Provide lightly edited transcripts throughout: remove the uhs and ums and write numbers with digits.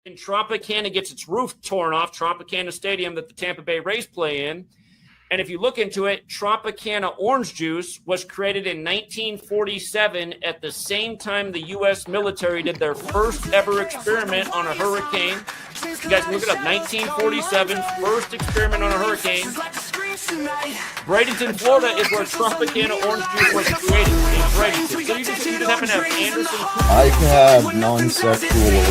And Tropicana gets its roof torn off, Tropicana Stadium that the Tampa Bay Rays play in. And if you look into it, Tropicana orange juice was created in 1947 at the same time the U.S. military did their first ever experiment on a hurricane. You guys look it up, 1947, first experiment on a hurricane. Bradenton, Florida is where Tropicana orange juice was created. In Bradenton. So you just happen to have Anderson. I have non-sexual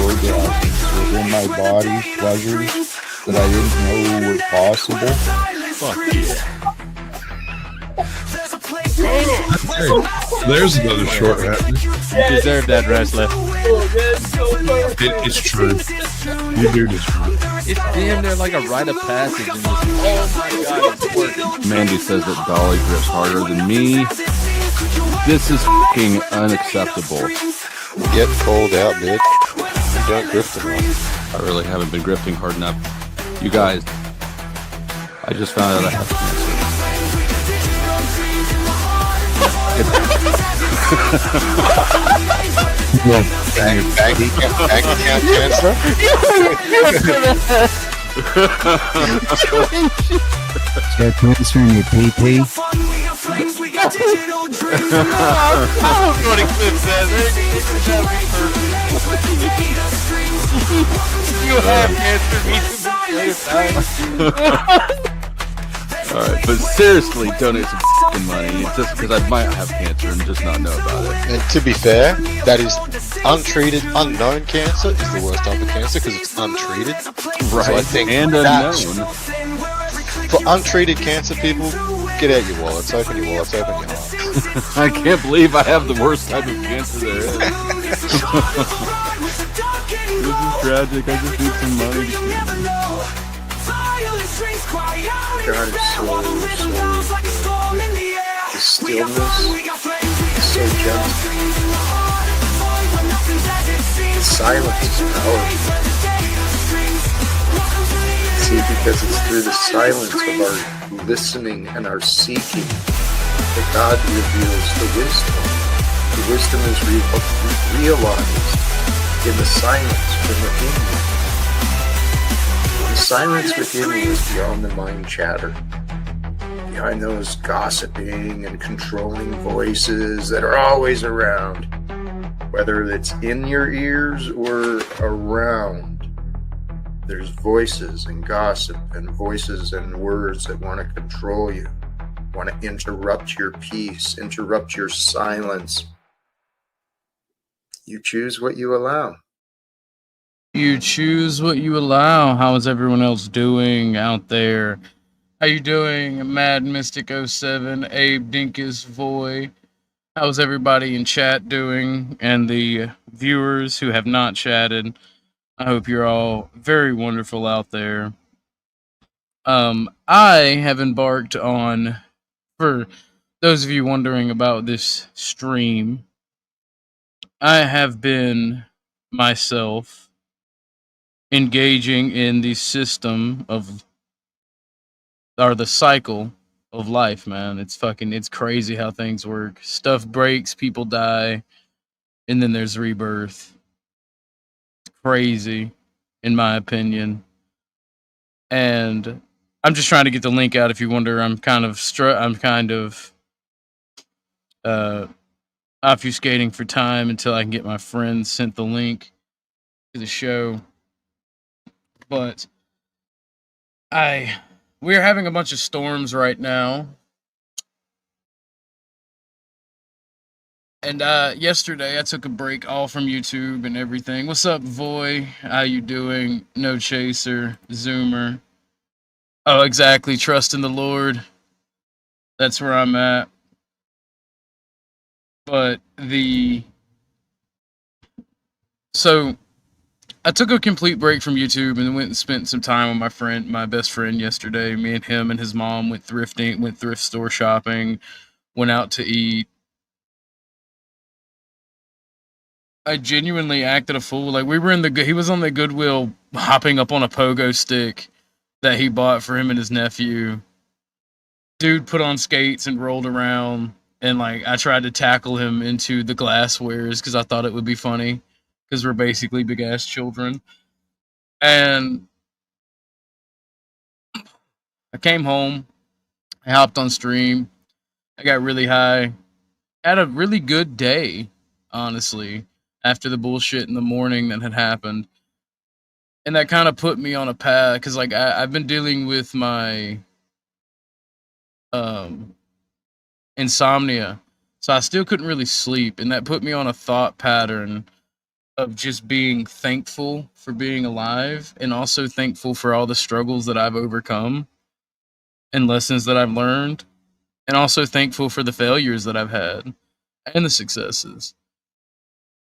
orgasms within my body, pleasures that I didn't know were possible. Fuck yeah. There's another short hat. You deserve that, wrestler. It's true. You do this. It's damn near like a rite of passage in this. Oh my god, it's working. Mandy says that Dolly grips harder than me. This is fucking unacceptable. Get cold out, bitch. You don't grip them enough. I really haven't been grifting hard enough. You guys, I just found out I have cancer. Bank account cancer? Got cancer in your pee-pee? You have cancer. Alright, but seriously, donate some fucking money. It's just because I might have cancer and just not know about it. And to be fair, that is untreated, unknown cancer is the worst type of cancer because it's untreated. Right, So I think and unknown. For untreated cancer people, get out your wallets, open your wallets, open your hearts. I can't believe I have the worst type of cancer there is. This is tragic. I just need some money to kill. God is so the stillness is so gentle. The silence is powerful. See, because it's through the silence of our listening and our seeking that God reveals the wisdom. The wisdom is realized in the silence from within you. The silence within you is beyond the mind chatter, behind those gossiping and controlling voices that are always around, whether it's in your ears or around. There's voices and gossip and voices and words that want to control you, want to interrupt your peace, interrupt your silence. You choose what you allow. You choose what you allow. How is everyone else doing out there? How you doing, Mad Mystic 07, Abe Dinkus Voy? How's everybody in chat doing? And the viewers who have not chatted, I hope you're all very wonderful out there. I have embarked on, for those of you wondering about this stream, I have been myself engaging in the system of, or the cycle of life, man. It's crazy how things work. Stuff breaks, people die, and then there's rebirth. It's crazy, in my opinion. And I'm just trying to get the link out. If you wonder, I'm kind of obfuscating for time until I can get my friend sent the link to the show. But we're having a bunch of storms right now. And yesterday I took a break all from YouTube and everything. What's up, Voy? How you doing? No Chaser, Zoomer. Oh, exactly. Trust in the Lord. That's where I'm at. But so I took a complete break from YouTube and went and spent some time with my best friend yesterday. Me and him and his mom went thrifting, went thrift store shopping, went out to eat. I genuinely acted a fool. Like, he was on the Goodwill hopping up on a pogo stick that he bought for him and his nephew. Dude put on skates and rolled around, and like I tried to tackle him into the glasswares because I thought it would be funny because we're basically big ass children. And I came home, I hopped on stream, I got really high, had a really good day, honestly, after the bullshit in the morning that had happened. And that kind of put me on a path, because like I've been dealing with my insomnia, so I still couldn't really sleep, and that put me on a thought pattern of just being thankful for being alive, and also thankful for all the struggles that I've overcome and lessons that I've learned, and also thankful for the failures that I've had and the successes.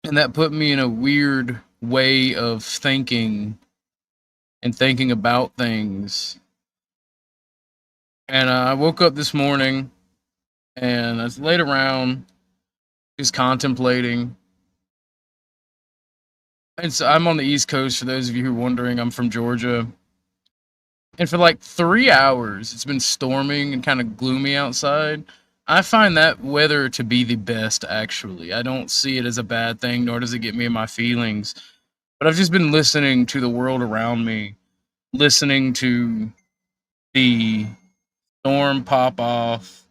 And that put me in a weird way of thinking and thinking about things. And I woke up this morning and I laid around just contemplating. And so I'm on the East Coast, for those of you who are wondering. I'm from Georgia. And for like 3 hours, it's been storming and kind of gloomy outside. I find that weather to be the best, actually. I don't see it as a bad thing, nor does it get me in my feelings. But I've just been listening to the world around me, listening to the storm pop off,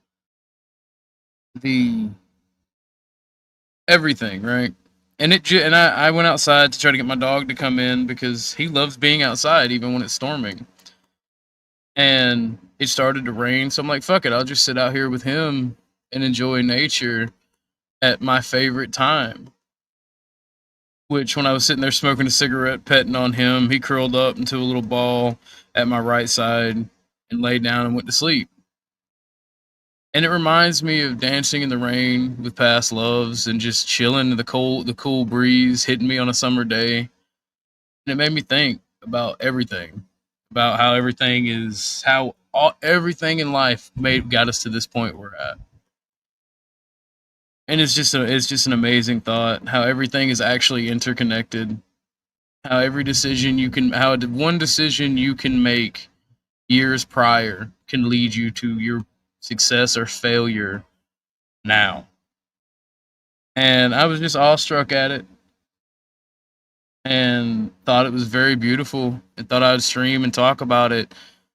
the everything, right? And I went outside to try to get my dog to come in because he loves being outside even when it's storming. And it started to rain, so I'm like, fuck it, I'll just sit out here with him and enjoy nature at my favorite time. Which, when I was sitting there smoking a cigarette, petting on him, he curled up into a little ball at my right side and laid down and went to sleep. And it reminds me of dancing in the rain with past loves and just chilling in the cool breeze hitting me on a summer day. And it made me think about everything, about how everything in life got us to this point we're at. And it's just an amazing thought, how everything is actually interconnected. How one decision you can make years prior can lead you to your success or failure now. And I was just awestruck at it and thought it was very beautiful and thought I would stream and talk about it.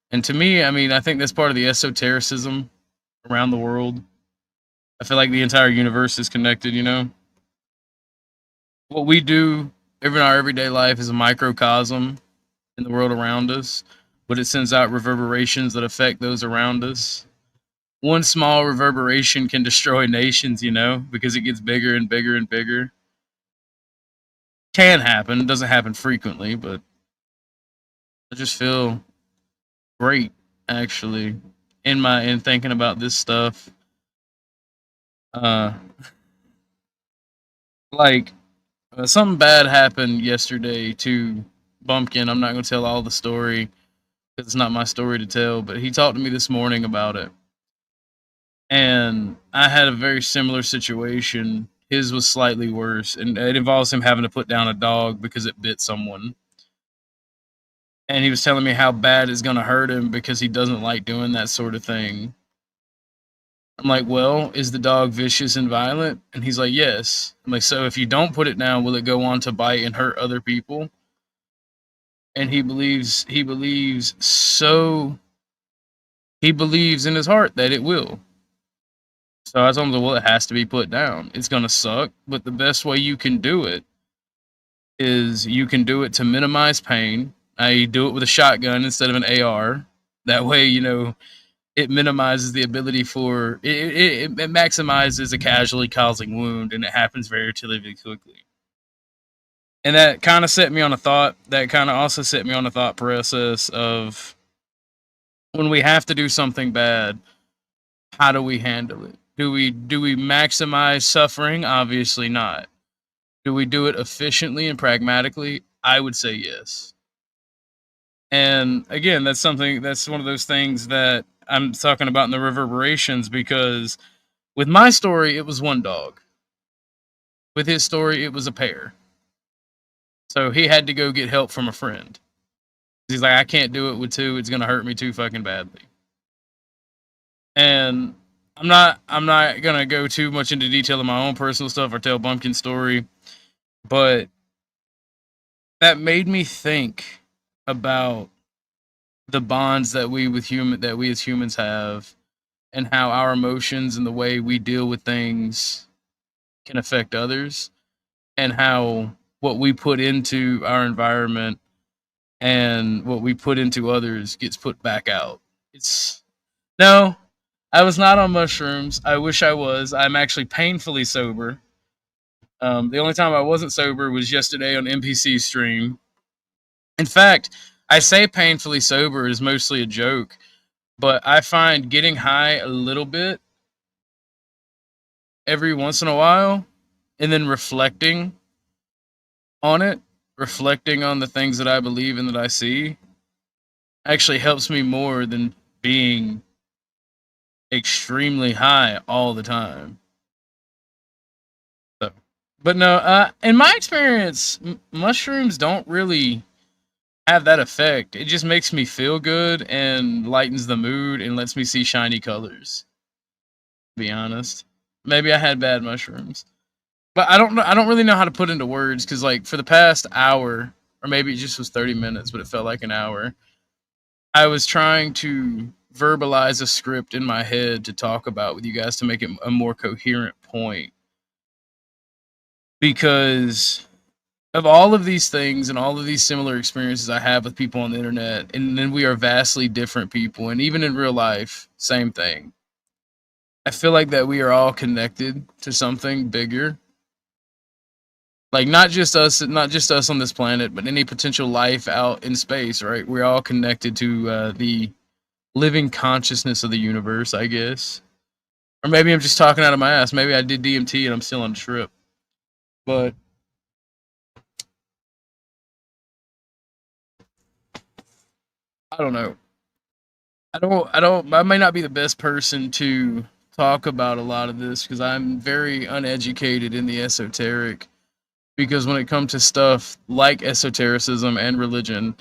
And to me, I mean, I think that's part of the esotericism around the world. I feel like the entire universe is connected, you know? What we do in our everyday life is a microcosm in the world around us, but it sends out reverberations that affect those around us. One small reverberation can destroy nations, you know, because it gets bigger and bigger and bigger. Can happen. It doesn't happen frequently, but I just feel great, actually, in thinking about this stuff. Something bad happened yesterday to Bumpkin. I'm not going to tell all the story because it's not my story to tell, but he talked to me this morning about it. And I had a very similar situation. His was slightly worse, and it involves him having to put down a dog because it bit someone. And he was telling me how bad it's going to hurt him because he doesn't like doing that sort of thing. I'm like, well, is the dog vicious and violent? And he's like, yes. I'm like, so if you don't put it down, will it go on to bite and hurt other people? And he believes in his heart that it will. So I told him, well, it has to be put down. It's going to suck, but the best way you can do it is you can do it to minimize pain. I do it with a shotgun instead of an AR. That way, you know, it minimizes the ability for it maximizes a casualty causing wound, and it happens very relatively quickly. And that kind of set me on a thought. That kind of also set me on a thought process of when we have to do something bad, how do we handle it? Do we maximize suffering? Obviously not. Do we do it efficiently and pragmatically? I would say yes. And again, that's one of those things that I'm talking about in the reverberations, because with my story, it was one dog. With his story, it was a pair. So he had to go get help from a friend. He's like, I can't do it with two. It's going to hurt me too fucking badly. And I'm not going to go too much into detail of my own personal stuff or tell Bumpkin's story, but that made me think about the bonds that we as humans have, and how our emotions and the way we deal with things can affect others, and how what we put into our environment and what we put into others gets put back out. It's no, I was not on mushrooms. I wish I was. I'm actually painfully sober. The only time I wasn't sober was yesterday on NPC stream. In fact, I say painfully sober is mostly a joke, but I find getting high a little bit every once in a while and then reflecting on it, reflecting on the things that I believe and that I see, actually helps me more than being extremely high all the time. So, but no, in my experience, mushrooms don't really have that effect. It just makes me feel good and lightens the mood and lets me see shiny colors. To be honest, maybe I had bad mushrooms, but I don't know. I don't really know how to put into words because, like, for the past hour, or maybe it just was 30 minutes, but it felt like an hour. I was trying to verbalize a script in my head to talk about with you guys to make it a more coherent point, because of all of these things and all of these similar experiences I have with people on the internet, and then we are vastly different people, and even in real life, same thing. I feel like that we are all connected to something bigger. Like not just us on this planet, but any potential life out in space, right? We're all connected to the living consciousness of the universe, I guess. Or maybe I'm just talking out of my ass. Maybe I did DMT and I'm still on the trip. But I don't know. I may not be the best person to talk about a lot of this because I'm very uneducated in the esoteric. Because when it comes to stuff like esotericism and religion,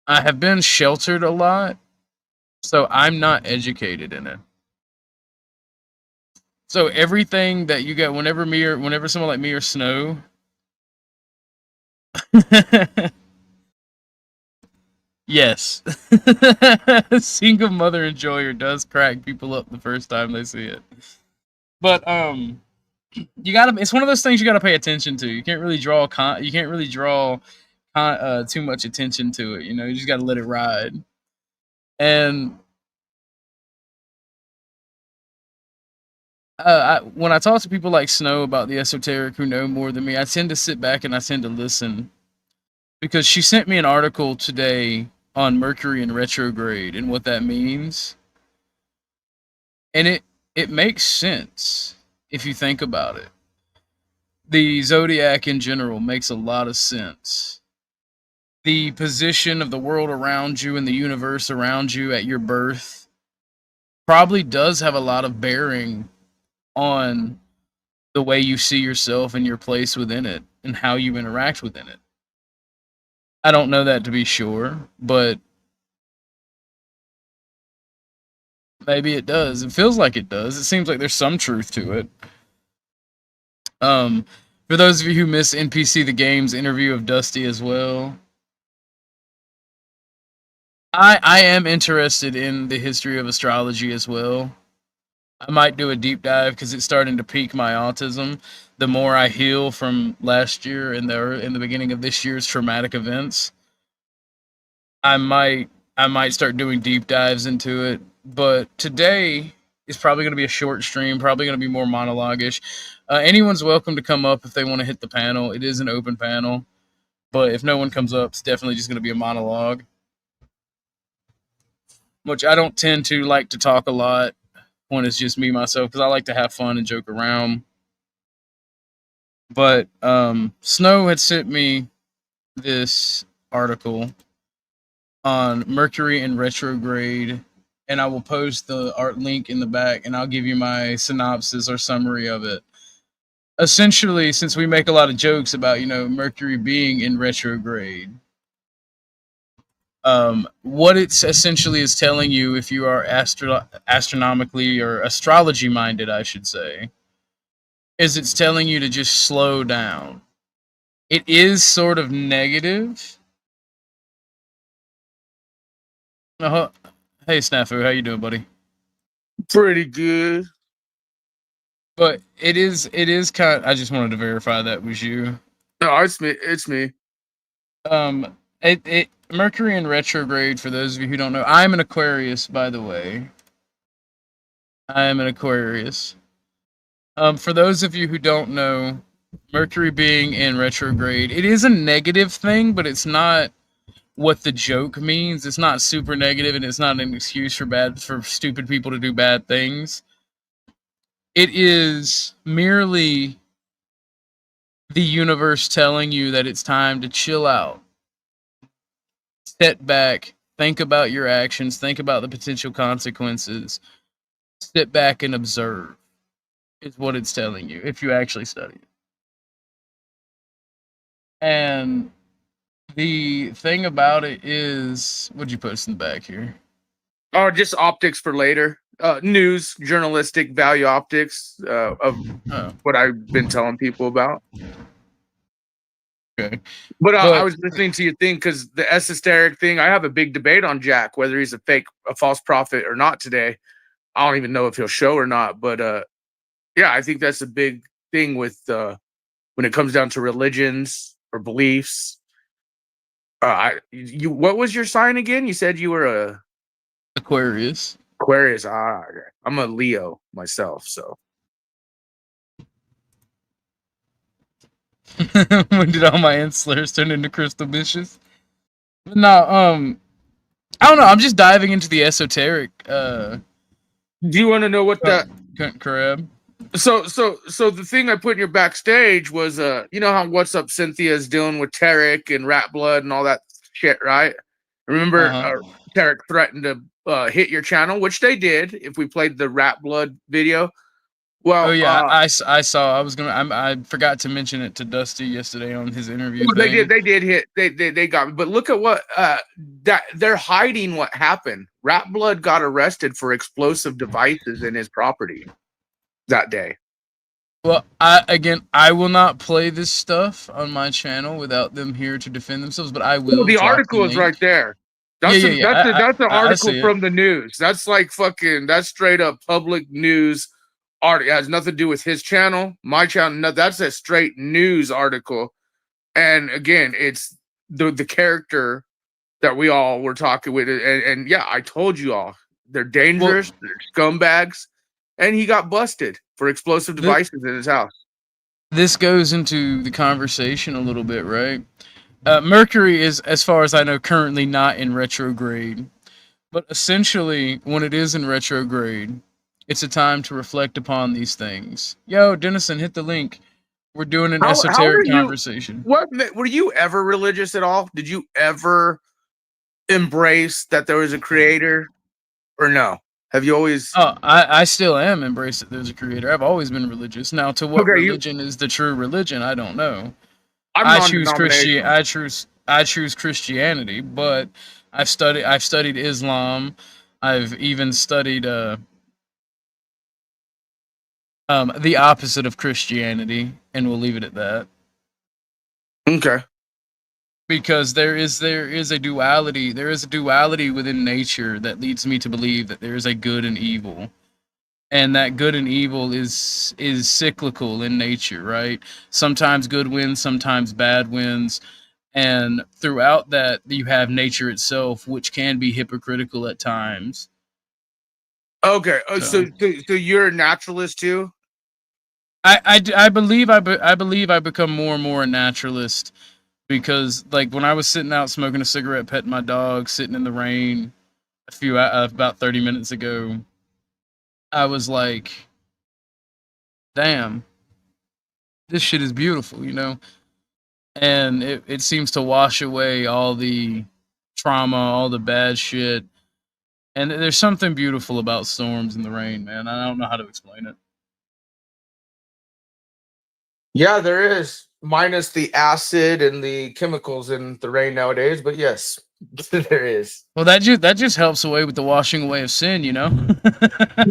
I have been sheltered a lot, so I'm not educated in it. So everything that you get, whenever someone like me or Snow, yes, single mother enjoyer does crack people up the first time they see it. But you gotta. It's one of those things you gotta pay attention to. You can't really draw. You can't really draw too much attention to it. You know, you just gotta let it ride. And when I talk to people like Snow about the esoteric who know more than me, I tend to sit back and I tend to listen, because she sent me an article today on Mercury in retrograde and what that means, and it makes sense if you think about it. The zodiac in general makes a lot of sense. The position of the world around you and the universe around you at your birth probably does have a lot of bearing on the way you see yourself and your place within it and how you interact within it. I don't know that to be sure, but maybe it does. It feels like it does. It seems like there's some truth to it. For those of you who missed NPC the Game's interview of Dusty as well, I am interested in the history of astrology as well. I might do a deep dive because it's starting to pique my autism. The more I heal from last year and in the beginning of this year's traumatic events, I might start doing deep dives into it. But today is probably going to be a short stream, probably going to be more monologue-ish. Anyone's welcome to come up if they want to hit the panel. It is an open panel, but if no one comes up, it's definitely just going to be a monologue, which I don't tend to like to talk a lot when it's just me, myself, because I like to have fun and joke around. But Snow had sent me this article on Mercury in retrograde, and I will post the art link in the back, and I'll give you my synopsis or summary of it. Essentially, since we make a lot of jokes about, Mercury being in retrograde, what it essentially is telling you, if you are astronomically or astrology minded, I should say, is it's telling you to just slow down. It is sort of negative, Hey, Snafu, how you doing, buddy? Pretty good. But it is kind. I just wanted to verify that was you. No, it's me. It's me. Mercury in retrograde. For those of you who don't know, I'm an Aquarius, by the way. I am an Aquarius. For those of you who don't know, Mercury being in retrograde, it is a negative thing, but it's not what the joke means. It's not super negative, and it's not an excuse for stupid people to do bad things. It is merely the universe telling you that it's time to chill out, step back, think about your actions, think about the potential consequences, sit back and observe, is what it's telling you if you actually study it. And the thing about it is, what'd you post in the back here? Oh, just optics for later. News, journalistic value optics of what I've been telling people about. Okay. But I was listening to your thing because the esoteric thing, I have a big debate on Jack, whether he's a false prophet or not today. I don't even know if he'll show or not. But yeah, I think that's a big thing with when it comes down to religions or beliefs. What was your sign again? You said you were a Aquarius. Aquarius. I'm a Leo myself, so. When did all my slurs turn into crystal bitches? No, I don't know. I'm just diving into the esoteric. Do you want to know what that? Crab. So the thing I put in your backstage was, you know how What's Up Cynthia's doing with Tarek and Rat Blood and all that shit, right? Remember, Tarek threatened to hit your channel, which they did if we played the Rat Blood video. Well, I saw. I forgot to mention it to Dusty yesterday on his interview. They did hit. They got me. But look at what that they're hiding. What happened? Rat Blood got arrested for explosive devices in his property that day. Well, I will not play this stuff on my channel without them here to defend themselves. But I will. Well, the article is right there. That's that's an article from the news. That's like fucking. That's straight up public news. It has nothing to do with his channel, my channel. No, that's a straight news article. And again, it's the character that we all were talking with. And yeah, I told you all, they're dangerous, they're scumbags. And he got busted for explosive devices in his house. This goes into the conversation a little bit, right? Mercury is, as far as I know, currently not in retrograde. But essentially, when it is in retrograde, it's a time to reflect upon these things. Yo, Dennison, hit the link. We're doing an esoteric conversation. Were you ever religious at all? Did you ever embrace that there was a creator, or no? Have you always? Oh, I still am embrace that there's a creator. I've always been religious. Now, to what religion is the true religion, I don't know. I choose Christianity, but I've studied Islam. I've even studied the opposite of Christianity, and we'll leave it at that. Okay. Because there is a duality. There is a duality within nature that leads me to believe that there is a good and evil, and that good and evil is cyclical in nature, right? Sometimes good wins, sometimes bad wins, and throughout that you have nature itself, which can be hypocritical at times. Okay, so you're a naturalist too? I believe I become more and more a naturalist, because like when I was sitting out smoking a cigarette, petting my dog, sitting in the rain about 30 minutes ago, I was like, damn, this shit is beautiful, you know? And it seems to wash away all the trauma, all the bad shit. And there's something beautiful about storms in the rain, man. I don't know how to explain it. Yeah, there is. Minus the acid and the chemicals in the rain nowadays, but yes, there is. Well, that just helps away with the washing away of sin, you know?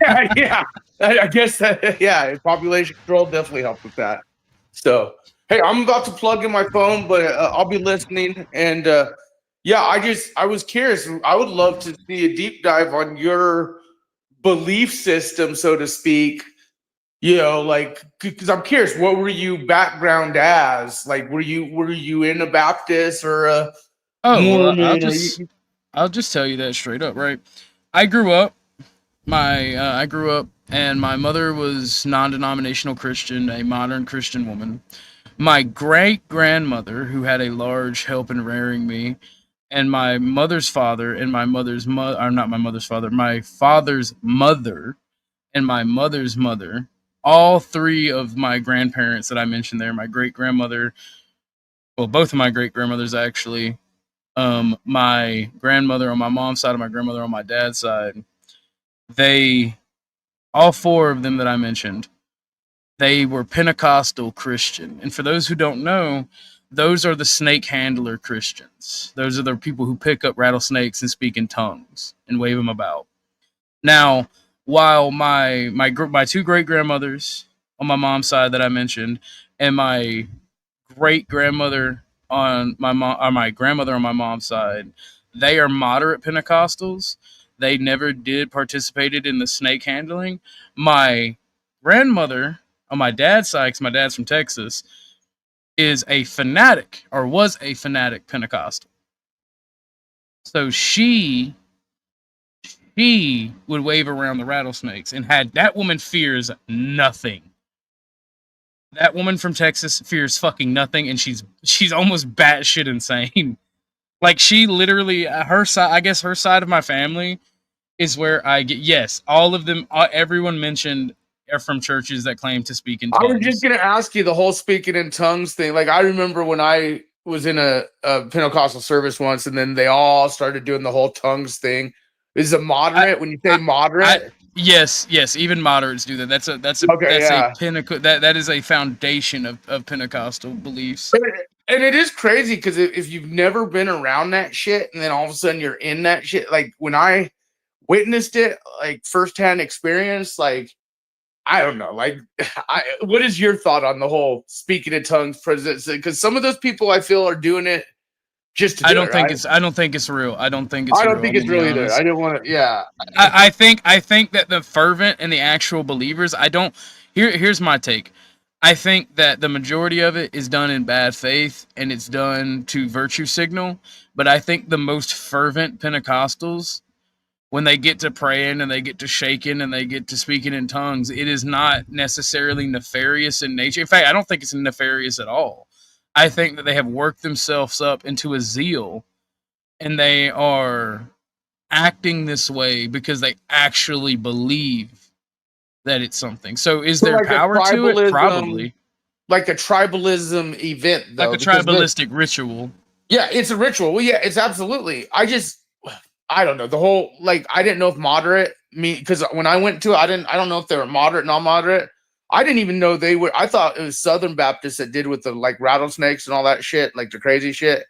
yeah. I guess that, yeah, population control definitely helps with that. So, hey, I'm about to plug in my phone, but I'll be listening. And Yeah, I was curious. I would love to see a deep dive on your belief system, so to speak. You know, like, because I'm curious, what were you background as? Like, were you in a Baptist or a Well, Mormon? I'll just tell you that straight up, right? I grew up and my mother was non-denominational Christian, a modern Christian woman. My great-grandmother, who had a large help in rearing me, and my mother's father and my mother's mother, or not my mother's father, my father's mother and my mother's mother, all three of my grandparents that I mentioned there, my great-grandmother, well, both of my great-grandmothers actually, my grandmother on my mom's side and my grandmother on my dad's side, they, all four of them that I mentioned, they were Pentecostal Christian. And for those who don't know, those are the snake handler Christians. Those are the people who pick up rattlesnakes and speak in tongues and wave them about. Now, while my two great grandmothers on my mom's side that I mentioned, and my great grandmother on my grandmother on my mom's side, they are moderate Pentecostals. They never did participated in the snake handling. My grandmother on my dad's side, because my dad's from Texas, is a fanatic or was a fanatic Pentecostal. So she would wave around the rattlesnakes, and that woman fears nothing. That woman from Texas fears fucking nothing, and she's almost batshit insane. Like, she literally, her side, I guess her side of my family is where I get, yes, all of them, everyone mentioned are from churches that claim to speak in tongues. I was just going to ask you the whole speaking in tongues thing. Like, I remember when I was in a Pentecostal service once, and then they all started doing the whole tongues thing. Is it moderate when you say moderate? Yes, even moderates do that. That's a that is a foundation of Pentecostal beliefs. And it is crazy because if you've never been around that shit, and then all of a sudden you're in that shit, like when I witnessed it, like firsthand experience, like I don't know, like what is your thought on the whole speaking in tongues? Because some of those people I feel are doing it just to do I don't it, think right? it's. I don't think it's real. I don't think it's. I don't think it's real either. I didn't want to. Yeah. I think that the fervent and the actual believers. I don't. Here's my take. I think that the majority of it is done in bad faith and it's done to virtue signal. But I think the most fervent Pentecostals, when they get to praying and they get to shaking and they get to speaking in tongues, it is not necessarily nefarious in nature. In fact, I don't think it's nefarious at all. I think that they have worked themselves up into a zeal, and they are acting this way because they actually believe that it's something. So is there like power to it? Probably. Like a tribalism event, though. Like a tribalistic ritual. Yeah, it's a ritual. Well, yeah, it's absolutely. I don't know. The whole, like, I didn't know if moderate because when I went to it, I don't know if they were moderate, non-moderate. I didn't even know they were. I thought it was Southern Baptists that did with the like rattlesnakes and all that shit, like the crazy shit.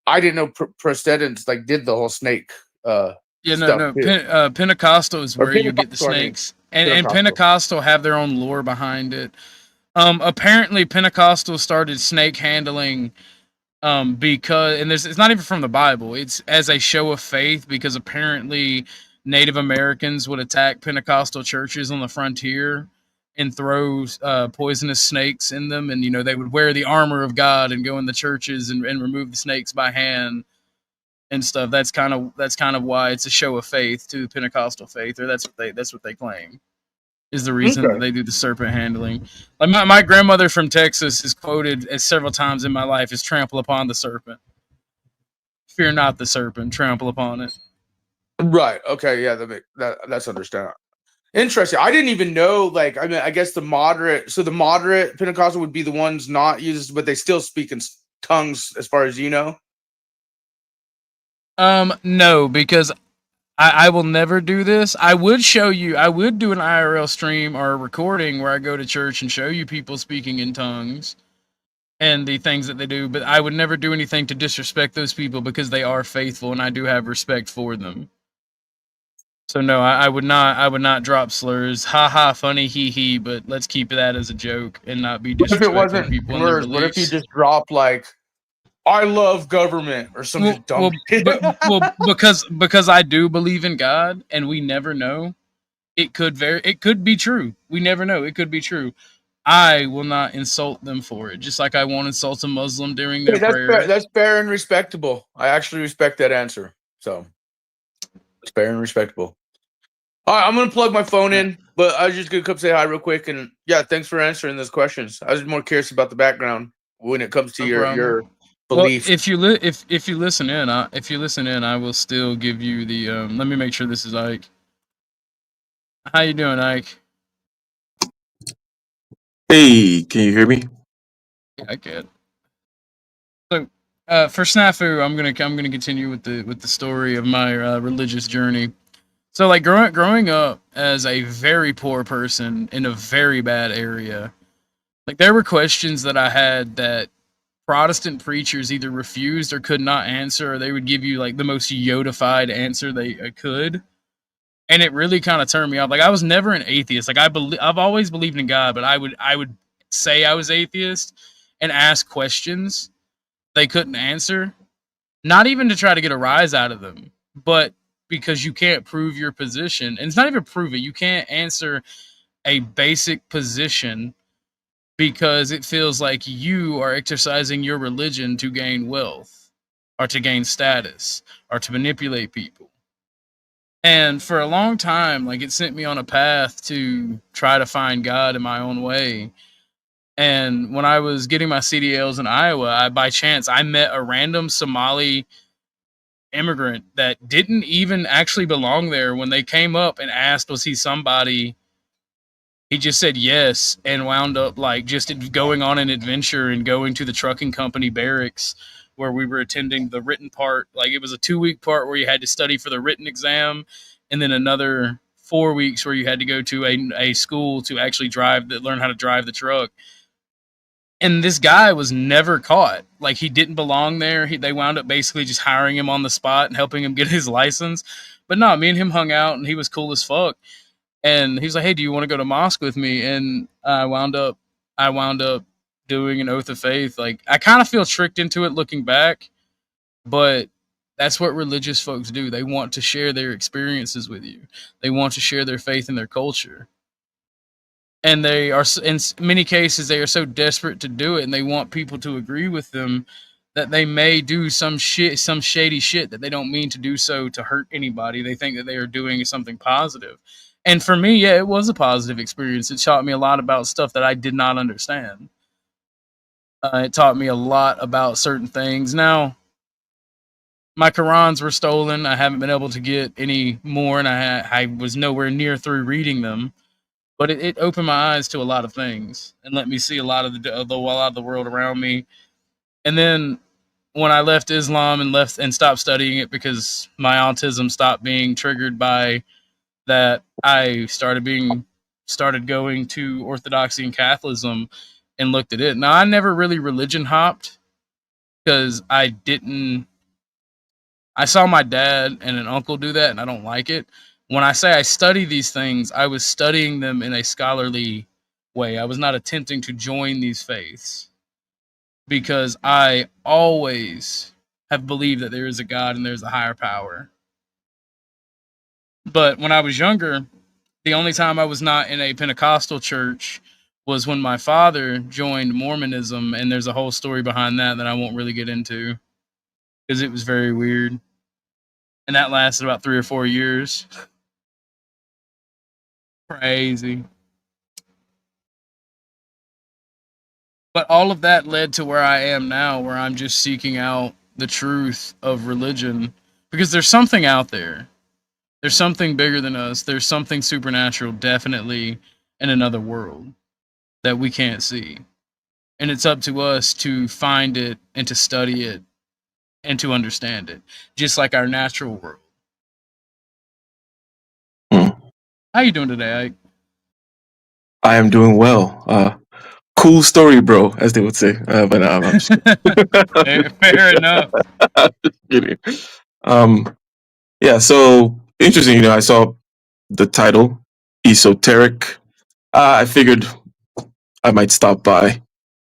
I didn't know Protestants like did the whole snake. Pentecostal is where you get the snakes, and Pentecostal have their own lore behind it. Apparently, Pentecostal started snake handling because, and it's not even from the Bible. It's as a show of faith because apparently Native Americans would attack Pentecostal churches on the frontier and throw poisonous snakes in them, and they would wear the armor of God and go in the churches and remove the snakes by hand and stuff. That's kind of why it's a show of faith to the Pentecostal faith, or that's what they claim is the reason that they do the serpent handling. Like my grandmother from Texas is quoted as several times in my life as "trample upon the serpent." Fear not the serpent, trample upon it. Right. Okay. Yeah. That's understandable. Interesting. I didn't even know. Like, I mean, I guess the moderate Pentecostal would be the ones not used, but they still speak in tongues, as far as you know. No, because I will never do this. I would show you. I would do an IRL stream or a recording where I go to church and show you people speaking in tongues and the things that they do. But I would never do anything to disrespect those people because they are faithful and I do have respect for them. So no, I would not drop slurs. Ha ha, funny, hee hee. But let's keep that as a joke and not be disrespecting people. Slurs, what if you just drop like I love government or something dumb. Because I do believe in God, and we never know. It could be true. We never know. It could be true. I will not insult them for it, just like I won't insult a Muslim during their prayer. That's fair and respectable. I actually respect that answer. So it's fair and respectable. All right, I'm gonna plug my phone in, but I was just gonna come say hi real quick. And yeah, thanks for answering those questions. I was more curious about the background when it comes to your belief. Well, if you listen in, I will still give you the. Let me make sure this is Ike. How you doing, Ike? Hey, can you hear me? Yeah, I can. So, for Snafu, I'm gonna continue with the story of my religious journey. So, like growing up as a very poor person in a very bad area, like there were questions that I had that Protestant preachers either refused or could not answer, or they would give you like the most Yodified answer they could. And it really kind of turned me off. Like I was never an atheist. Like I've always believed in God, but I would say I was atheist and ask questions they couldn't answer, not even to try to get a rise out of them, but because you can't prove your position. And it's not even prove it. You can't answer a basic position because it feels like you are exercising your religion to gain wealth or to gain status or to manipulate people. And for a long time, like it sent me on a path to try to find God in my own way. And when I was getting my CDLs in Iowa, by chance, I met a random Somali immigrant that didn't even actually belong there. When they came up and asked, was he somebody? He just said yes and wound up like just going on an adventure and going to the trucking company barracks where we were attending the written part. Like it was a 2-week part where you had to study for the written exam, and then another 4 weeks where you had to go to a school to actually learn how to drive the truck. And this guy was never caught. Like he didn't belong there. They wound up basically just hiring him on the spot and helping him get his license. But no, me and him hung out, and he was cool as fuck. And he was like, "Hey, do you want to go to mosque with me?" And I wound up doing an oath of faith. Like I kind of feel tricked into it looking back, but that's what religious folks do. They want to share their experiences with you. They want to share their faith and their culture. And they are, in many cases, they are so desperate to do it, and they want people to agree with them that they may do some shady shit that they don't mean to do so to hurt anybody. They think that they are doing something positive. And for me, yeah, it was a positive experience. It taught me a lot about stuff that I did not understand. It taught me a lot about certain things. Now, my Qurans were stolen. I haven't been able to get any more, and I was nowhere near through reading them. But it opened my eyes to a lot of things and let me see a lot of the world around me. And then when I left Islam and stopped studying it because my autism stopped being triggered by that, I started going to Orthodoxy and Catholicism and looked at it. Now, I never really religion hopped because I saw my dad and an uncle do that, and I don't like it. When I say I study these things, I was studying them in a scholarly way. I was not attempting to join these faiths because I always have believed that there is a God and there's a higher power. But when I was younger, the only time I was not in a Pentecostal church was when my father joined Mormonism, and there's a whole story behind that I won't really get into because it was very weird. And that lasted about 3 or 4 years. Crazy. But all of that led to where I am now, where I'm just seeking out the truth of religion because there's something out there. There's something bigger than us. There's something supernatural, definitely, in another world that we can't see. And it's up to us to find it and to study it and to understand it, just like our natural world. How you doing today, Ike? I am doing well. Cool story, bro, as they would say. But I'm just fair enough. Just kidding. Yeah, so interesting. I saw the title, esoteric. I figured I might stop by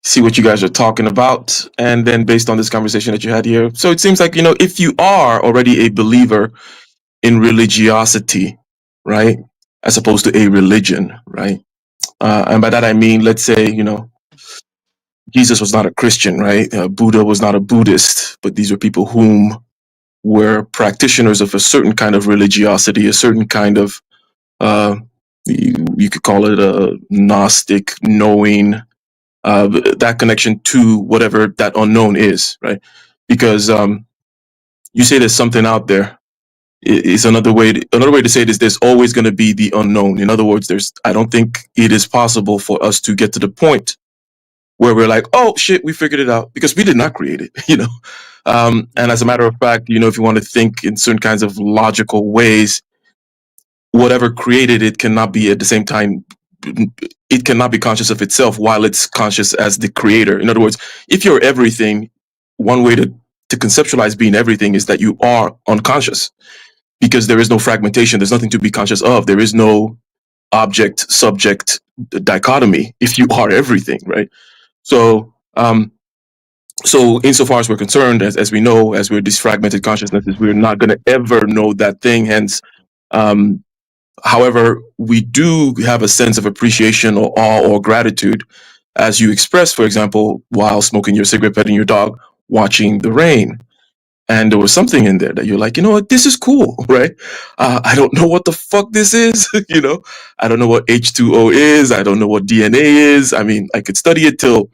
see what you guys are talking about, and then based on this conversation that you had here, so it seems like, you know, if you are already a believer in religiosity, right, as opposed to a religion, right, and by that I mean, let's say, you know, Jesus was not a Christian, right? Buddha was not a Buddhist, but these were people whom were practitioners of a certain kind of religiosity, a certain kind of, you could call it a Gnostic knowing, that connection to whatever that unknown is, right? Because you say there's something out there. Is another way to say it is there's always going to be the unknown. In other words, I don't think it is possible for us to get to the point where we're like, oh shit, we figured it out, because we did not create it, you know. And as a matter of fact, you know, if you want to think in certain kinds of logical ways, whatever created it cannot be at the same time, it cannot be conscious of itself while it's conscious as the creator. In other words, if you're everything, one way to conceptualize being everything is that you are unconscious, because there is no fragmentation. There's nothing to be conscious of. There is no object subject dichotomy if you are everything, right? So, so insofar as we're concerned, as we know, as we're these fragmented consciousnesses, we're not going to ever know that thing. Hence, however, we do have a sense of appreciation or awe or gratitude, as you express, for example, while smoking your cigarette, petting your dog, watching the rain. And there was something in there that you're like, you know what, this is cool, right? I don't know what the fuck this is, you know? I don't know what H2O is. I don't know what DNA is. I mean, I could study it till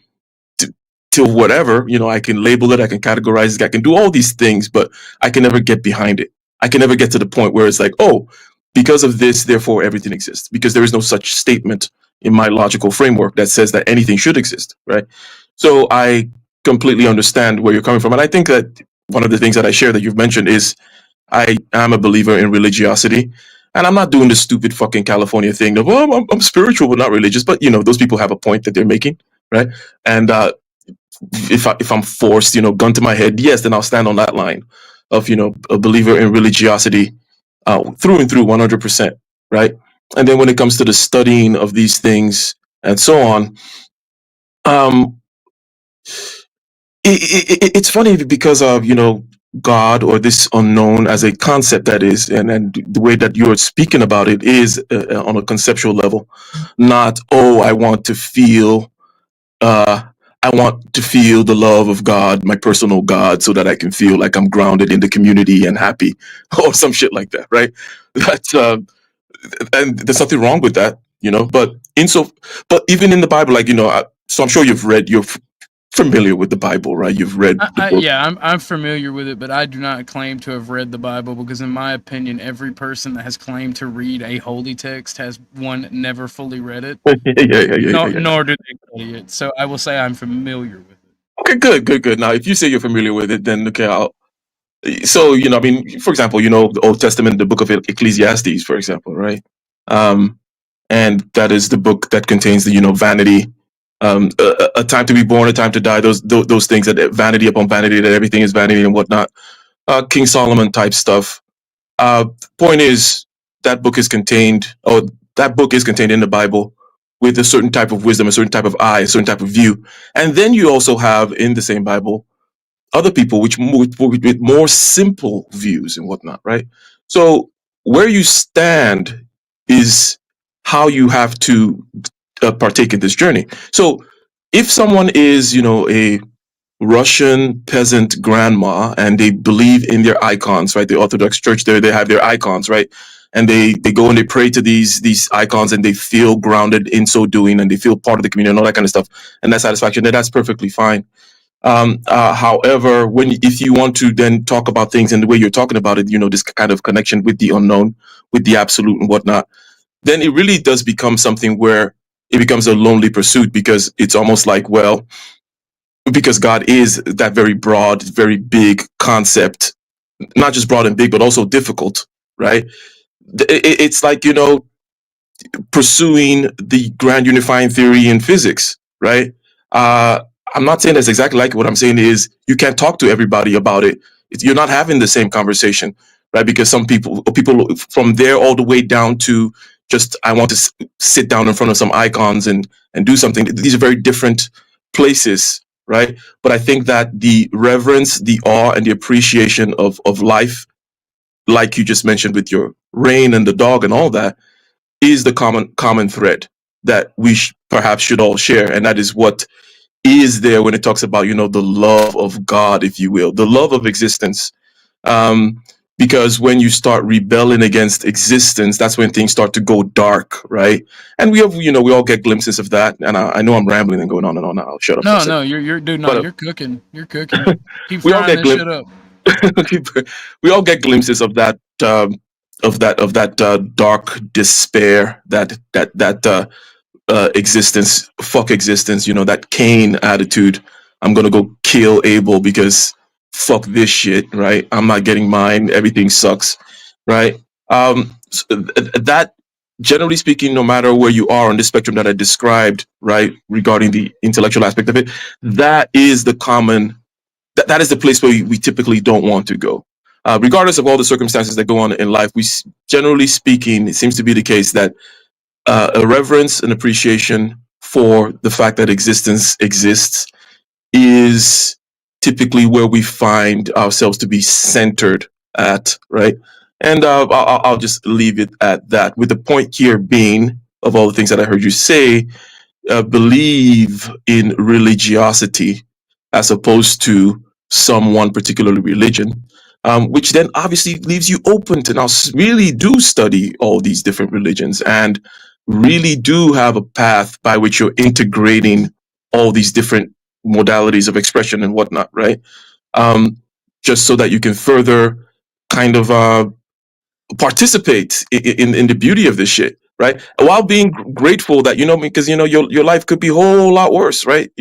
whatever, you know, I can label it, I can categorize it, I can do all these things, but I can never get behind it. I can never get to the point where it's like, oh, because of this, therefore everything exists, because there is no such statement in my logical framework that says that anything should exist, right? So I completely understand where you're coming from. And I think that one of the things that I share that you've mentioned is I am a believer in religiosity. And I'm not doing this stupid fucking California thing of, oh, I'm spiritual but not religious. But, you know, those people have a point that they're making, right? And if I'm forced, you know, gun to my head, yes, then I'll stand on that line of, you know, a believer in religiosity through and through, 100%, right? And then when it comes to the studying of these things and so on, it's funny because of, you know, God or this unknown as a concept, that is, and the way that you're speaking about it is on a conceptual level, not, oh, I want to feel the love of God, my personal God, so that I can feel like I'm grounded in the community and happy, or some shit like that, right? That's and there's nothing wrong with that, you know. But even in the Bible, like, you know, so I'm sure you're familiar with the Bible, right? You've read the book. Yeah, I'm familiar with it, but I do not claim to have read the Bible, because in my opinion, every person that has claimed to read a holy text has, one, never fully read it, nor do they study it. So I will say I'm familiar with it. Okay, good. Now, if you say you're familiar with it, then okay, so, you know, I mean, for example, you know, the Old Testament, the book of Ecclesiastes, for example, right? And that is the book that contains the, you know, vanity, a time to be born, a time to die, those things, that vanity upon vanity, that everything is vanity and whatnot. King Solomon type stuff. Point is, that book is contained in the Bible with a certain type of wisdom, a certain type of eye, a certain type of view. And then you also have in the same Bible other people with more simple views and whatnot, right? So where you stand is how you have to partake in this journey. So if someone is, you know, a Russian peasant grandma and they believe in their icons, right? The Orthodox Church, they have their icons, right? And they go and they pray to these icons, and they feel grounded in so doing, and they feel part of the community and all that kind of stuff, and that satisfaction, then that's perfectly fine. However, if you want to then talk about things in the way you're talking about it, you know, this kind of connection with the unknown, with the absolute and whatnot, then it really does become something where it becomes a lonely pursuit, because it's almost like, well, because God is that very broad, very big concept, not just broad and big, but also difficult, right? It's like, you know, pursuing the grand unifying theory in physics, right? I'm not saying that's exactly like it. What I'm saying is you can't talk to everybody about it. You're not having the same conversation, right? Because some people from there all the way down to just, I want to sit down in front of some icons and do something. These are very different places, right? But I think that the reverence, the awe, and the appreciation of life, like you just mentioned with your rain and the dog and all that, is the common thread that we perhaps should all share. And that is what is there when it talks about, the love of God, if you will, the love of existence. Because when you start rebelling against existence, that's when things start to go dark, right? And we have, we all get glimpses of that. And I know I'm rambling and going on and on. I'll shut up. No, you're dude. No, you're cooking. You're cooking. Keep we all frying get that shit up. we all get glimpses of that, dark despair, that existence, fuck existence. That Cain attitude. I'm gonna go kill Abel because fuck this shit, right? I'm not getting mine. Everything sucks, right? That, generally speaking, no matter where you are on the spectrum that I described, right, regarding the intellectual aspect of it, that is the common. That is the place where we typically don't want to go. Regardless of all the circumstances that go on in life, generally speaking, it seems to be the case that a reverence and appreciation for the fact that existence exists is typically where we find ourselves to be centered at, right? And I'll just leave it at that, with the point here being, of all the things that I heard you say, believe in religiosity as opposed to one particular religion, which then obviously leaves you open to now really do study all these different religions and really do have a path by which you're integrating all these different modalities of expression and whatnot, right? Just so that you can further kind of participate in the beauty of this shit, right? While being grateful that, because, your life could be a whole lot worse, right?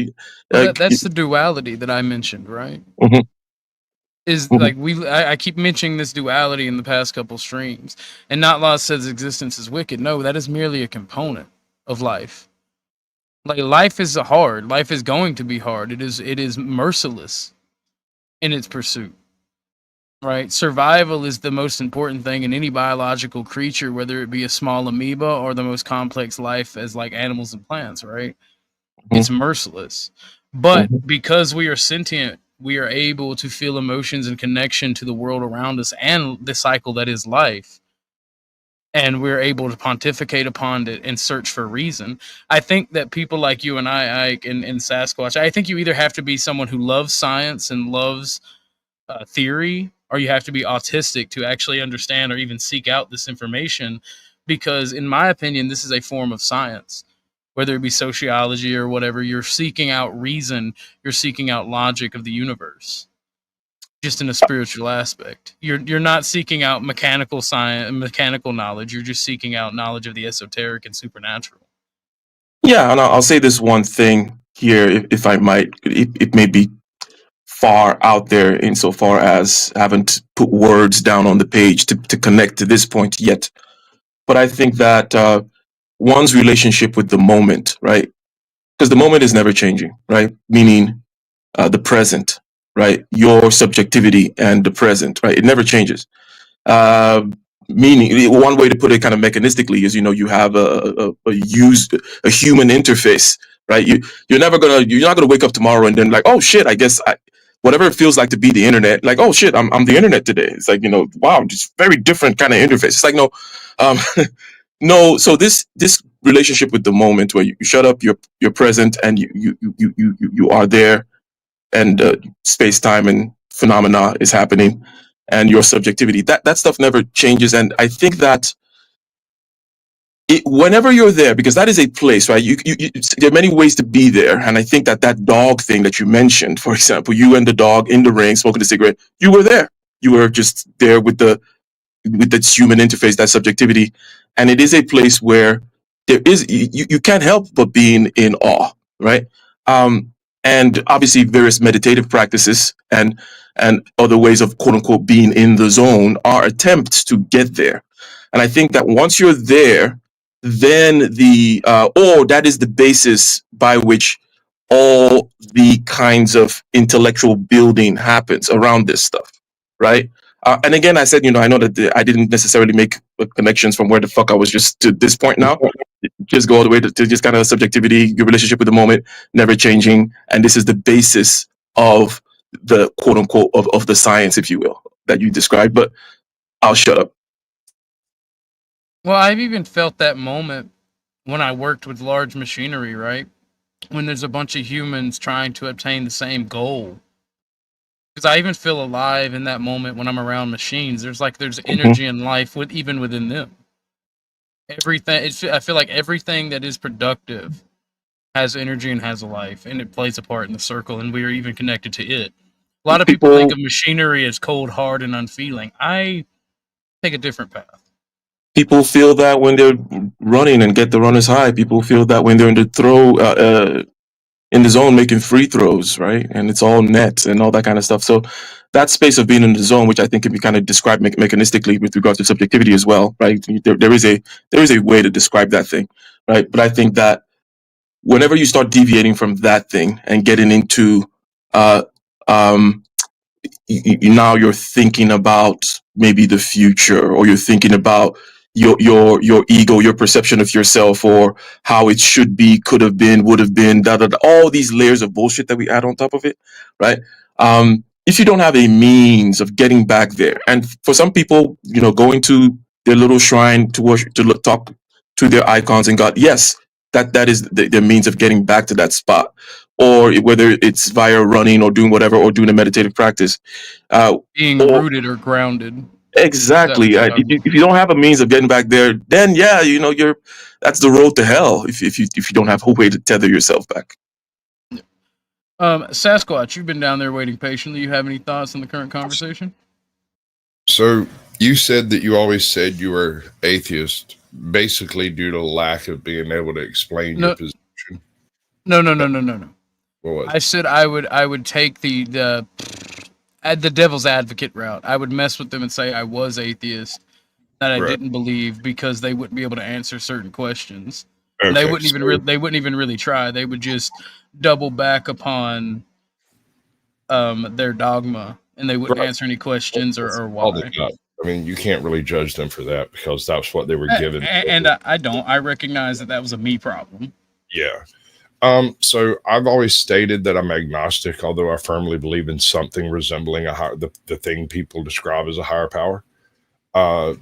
That's the duality that I mentioned, right? Mm-hmm. Is like I keep mentioning this duality in the past couple streams, and Not Lost says existence is wicked. No, that is merely a component of life. Like, life is hard. Life is going to be hard. It is merciless in its pursuit. Right? Survival is the most important thing in any biological creature, whether it be a small amoeba or the most complex life as like animals and plants, right? Mm-hmm. It's merciless. But because we are sentient, we are able to feel emotions and connection to the world around us and the cycle that is life. And we're able to pontificate upon it and search for reason. I think that people like you and I, Ike, and Sasquatch, I think you either have to be someone who loves science and loves theory, or you have to be autistic to actually understand or even seek out this information. Because in my opinion, this is a form of science. Whether it be sociology or whatever, you're seeking out reason, you're seeking out logic of the universe. Just in a spiritual aspect. You're not seeking out mechanical science, mechanical knowledge. You're just seeking out knowledge of the esoteric and supernatural. Yeah, and I'll say this one thing here, if I might. It may be far out there insofar as I haven't put words down on the page to connect to this point yet. But I think that one's relationship with the moment, right? Because the moment is never changing, right? Meaning the present, right? Your subjectivity and the present, right? It never changes. Meaning, one way to put it kind of mechanistically is, you have a human interface, right? You're not gonna wake up tomorrow and then like, oh shit, I guess whatever it feels like to be the internet, like, oh shit, I'm the internet today. It's like, wow, just very different kind of interface. It's like, no, no. So this relationship with the moment where you shut up, you're present, and you are there, and space time and phenomena is happening, and your subjectivity, that stuff never changes. And I think that whenever you're there, because that is a place, right? There are many ways to be there, and I think that dog thing that you mentioned, for example, you and the dog in the rain smoking a cigarette, you were there. You were just there with that human interface, that subjectivity, and it is a place where there is you can't help but being in awe, right? And obviously, various meditative practices and other ways of quote unquote being in the zone are attempts to get there. And I think that once you're there, then that is the basis by which all the kinds of intellectual building happens around this stuff, right? And again, I said, I know that I didn't necessarily make connections from where the fuck I was just to this point now. just go all the way to just kind of subjectivity, your relationship with the moment, never changing, and this is the basis of the quote unquote of the science, if you will, that you described. But I'll shut up. Well, I've even felt that moment when I worked with large machinery, right? When there's a bunch of humans trying to obtain the same goal. Because I even feel alive in that moment when I'm around machines. There's energy and life even within them. Everything. I feel like everything that is productive has energy and has a life, and it plays a part in the circle, and we are even connected to it. A lot of people think of machinery as cold, hard, and unfeeling. I take a different path. People feel that when they're running and get the runner's high. People feel that when they're in the in the zone making free throws, right? And it's all net and all that kind of stuff. So that space of being in the zone, which I think can be kind of described mechanistically with regards to subjectivity as well, right? There is a way to describe that thing, right? But I think that whenever you start deviating from that thing and getting into now you're thinking about maybe the future, or you're thinking about your ego, your perception of yourself, or how it should be, could have been, would have been, all these layers of bullshit that we add on top of it, right? If you don't have a means of getting back there, and for some people, going to their little shrine to worship, to talk to their icons and God, yes, that is the means of getting back to that spot. Or whether it's via running or doing whatever, or doing a meditative practice, being rooted or grounded. Exactly. If you don't have a means of getting back there, then that's the road to hell. If you don't have a way to tether yourself back. Sasquatch, you've been down there waiting patiently. You have any thoughts on the current conversation? So you said that you always said you were atheist, basically due to lack of being able to explain your position. No. What? I said I would take the devil's advocate route. I would mess with them and say I was atheist, that I didn't believe, because they wouldn't be able to answer certain questions. Okay, and they wouldn't even really try. They would just double back upon their dogma, and they wouldn't answer any questions or why. I mean, you can't really judge them for that, because that's what they were given. And I don't. I recognize that was a me problem. Yeah. So I've always stated that I'm agnostic, although I firmly believe in something resembling the thing people describe as a higher power. I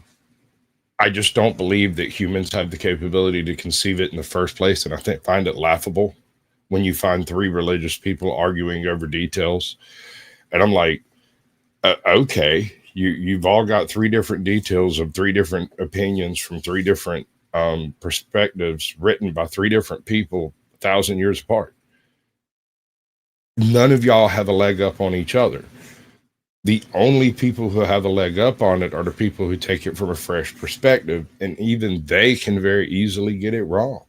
just don't believe that humans have the capability to conceive it in the first place. And I find it laughable when you find three religious people arguing over details. And I'm like, okay, you've all got three different details of three different opinions from three different perspectives written by three different people 1,000 years apart. None of y'all have a leg up on each other. The only people who have a leg up on it are the people who take it from a fresh perspective, and even they can very easily get it wrong.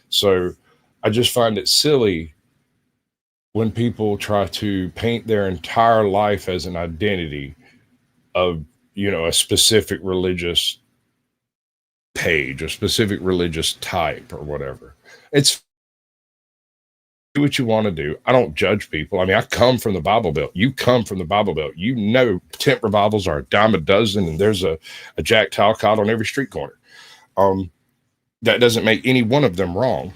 So I just find it silly when people try to paint their entire life as an identity of, a specific religious page, a specific religious type, or whatever. It's do what you want to do. I don't judge people. I mean, I come from the Bible Belt. You come from the Bible Belt. Tent revivals are a dime a dozen, and there's a Jack Talcott on every street corner. That doesn't make any one of them wrong.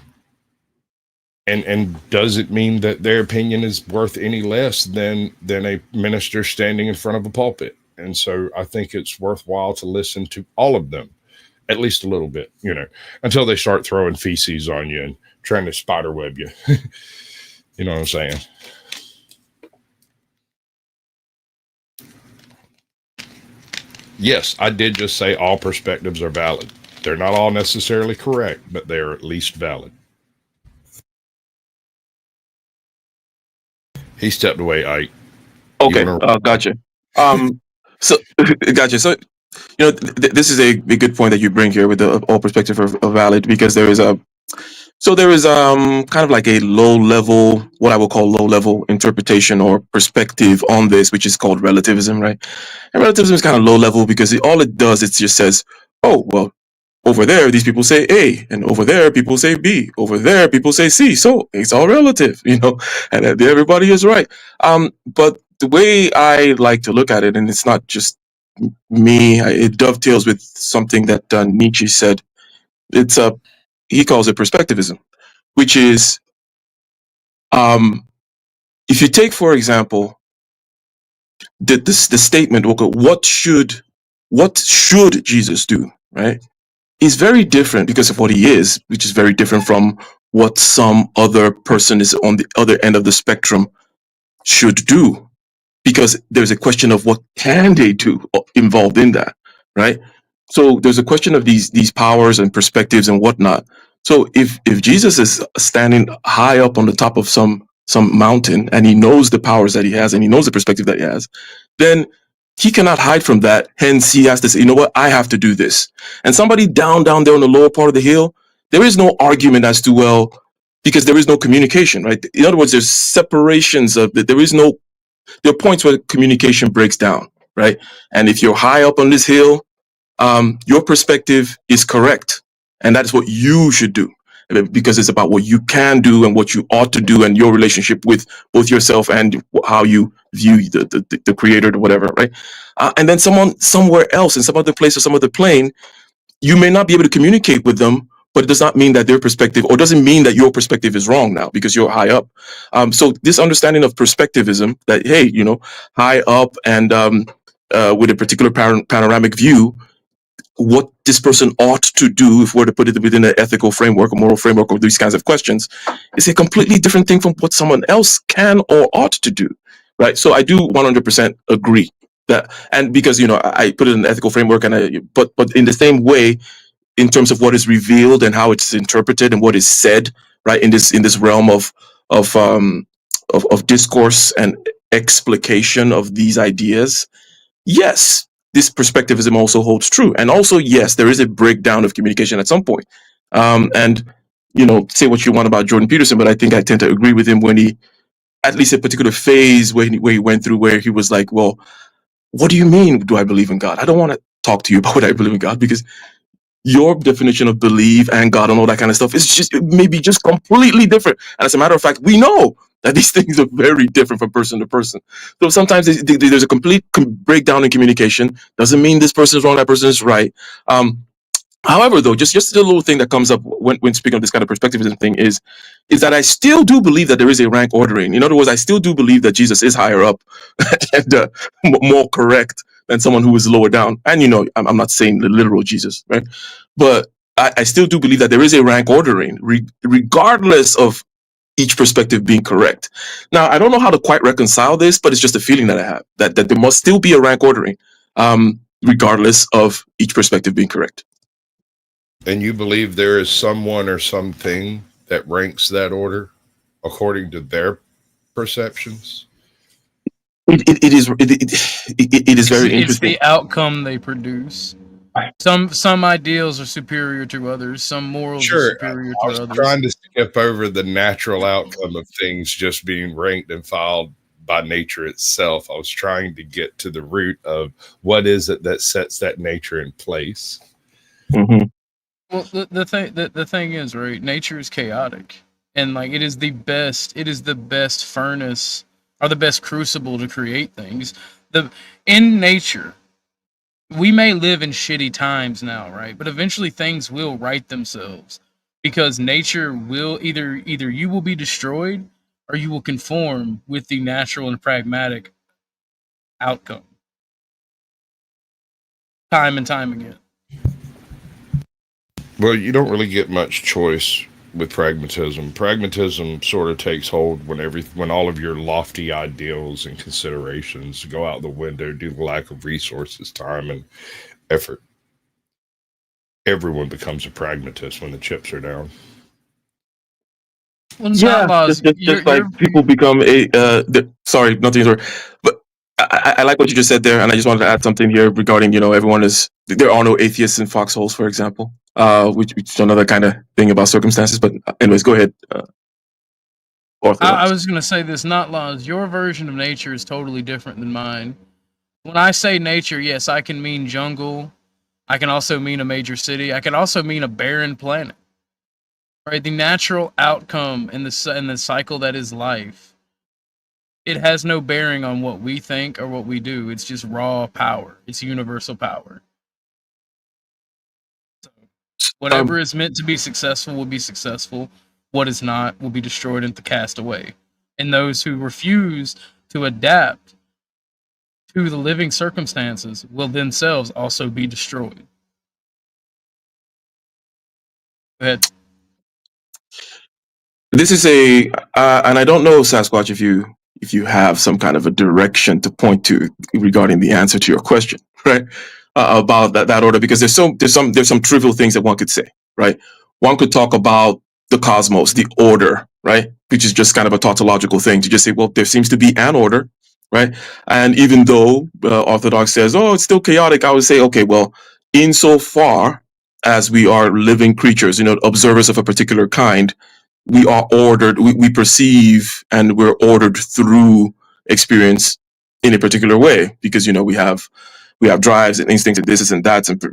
And does it mean that their opinion is worth any less than a minister standing in front of a pulpit? And so I think it's worthwhile to listen to all of them, at least a little bit, until they start throwing feces on you and trying to spiderweb you. You know what I'm saying? Yes, I did just say all perspectives are valid. They're not all necessarily correct, but they're at least valid. He stepped away, Ike. Okay, gotcha. So gotcha. So this is a good point that you bring here with the all perspectives are valid, because there is kind of like a low level, what I will call low level interpretation or perspective on this, which is called relativism, right? And relativism is kind of low level because all it does, it just says, oh, well, over there, these people say A, and over there, people say B, over there, people say C. So it's all relative, and everybody is right. But the way I like to look at it, and it's not just me, it dovetails with something that Nietzsche said. It's he calls it perspectivism, which is if you take, for example, the statement, okay, what should Jesus do, right? Is very different because of what he is, which is very different from what some other person is on the other end of the spectrum should do, because there's a question of what can they do involved in that, right? So there's a question of these powers and perspectives and whatnot. So if Jesus is standing high up on the top of some mountain, and he knows the powers that he has and he knows the perspective that he has, then he cannot hide from that. Hence, he has to say, you know what, I have to do this. And somebody down there on the lower part of the hill, there is no argument as to, well, because there is no communication, right? In other words, there's separations of there are points where communication breaks down, right? And if you're high up on this hill, your perspective is correct, and that is what you should do, because it's about what you can do and what you ought to do, and your relationship with both yourself and how you view the creator or whatever, right? And then someone somewhere else in some other place or some other plane, you may not be able to communicate with them, but it does not mean that their perspective, or doesn't mean that your perspective is wrong now because you're high up. So this understanding of perspectivism, that, hey, high up and with a particular panoramic view, what this person ought to do, if we're to put it within an ethical framework, a moral framework, or these kinds of questions, is a completely different thing from what someone else can or ought to do, right? So I do 100% agree that, and because I put it in an ethical framework, and but in the same way, in terms of what is revealed and how it's interpreted and what is said, right, in this realm of discourse and explication of these ideas, yes, this perspectivism also holds true. And also, yes, there is a breakdown of communication at some point. And say what you want about Jordan Peterson, but I think I tend to agree with him when he, at least a particular phase where he went through, where he was like, well, what do you mean, do I believe in God? I don't want to talk to you about what I believe in God, because your definition of belief and God and all that kind of stuff is maybe just completely different. And as a matter of fact, we know that these things are very different from person to person. So sometimes there's a complete breakdown in communication. Doesn't mean this person is wrong, that person is right. However, though, just the little thing that comes up when speaking of this kind of perspectivism thing is that I still do believe that there is a rank ordering. In other words, I still do believe that Jesus is higher up and more correct than someone who is lower down. And I'm not saying the literal Jesus, right? But I still do believe that there is a rank ordering, regardless of each perspective being correct. Now, I don't know how to quite reconcile this, but it's just a feeling that I have, that there must still be a rank ordering, regardless of each perspective being correct. And you believe there is someone or something that ranks that order according to their perceptions? It is very interesting. It's the outcome they produce. Some ideals are superior to others. Some morals are superior to others. I was trying to skip over the natural outcome of things just being ranked and filed by nature itself. I was trying to get to the root of what is it that sets that nature in place. Mm-hmm. Well, the thing is, right? Nature is chaotic, and it is the best furnace, or the best crucible to create things. In nature, we may live in shitty times now, right? But eventually things will right themselves, because nature will either you will be destroyed or you will conform with the natural and pragmatic outcome. Time and time again. Well, you don't really get much choice with pragmatism. Pragmatism sort of takes hold when all of your lofty ideals and considerations go out the window due to lack of resources, time, and effort. Everyone becomes a pragmatist when the chips are down. Well, just like people become sorry, not to interrupt, but I like what you just said there, and I just wanted to add something here regarding there are no atheists in foxholes, for example, which is another kind of thing about circumstances. But anyways, go ahead. I was going to say this, not laws. Your version of nature is totally different than mine. When I say nature, yes, I can mean jungle. I can also mean a major city. I can also mean a barren planet. Right, the natural outcome in the cycle that is life. It has no bearing on what we think or what we do. It's just raw power. It's universal power. Whatever is meant to be successful will be successful. What is not will be destroyed and cast away. And those who refuse to adapt to the living circumstances will themselves also be destroyed. Go ahead. This is and I don't know, Sasquatch, if you have some kind of a direction to point to regarding the answer to your question, right? About that order, because there's some trivial things that one could say, right? One could talk about the cosmos, the order, right? Which is just kind of a tautological thing to just say, well, there seems to be an order, right? And even though Orthodox says, oh, it's still chaotic, I would say, okay, well, insofar as we are living creatures, observers of a particular kind, we are ordered, we perceive and we're ordered through experience in a particular way, because we have drives and instincts and this and that and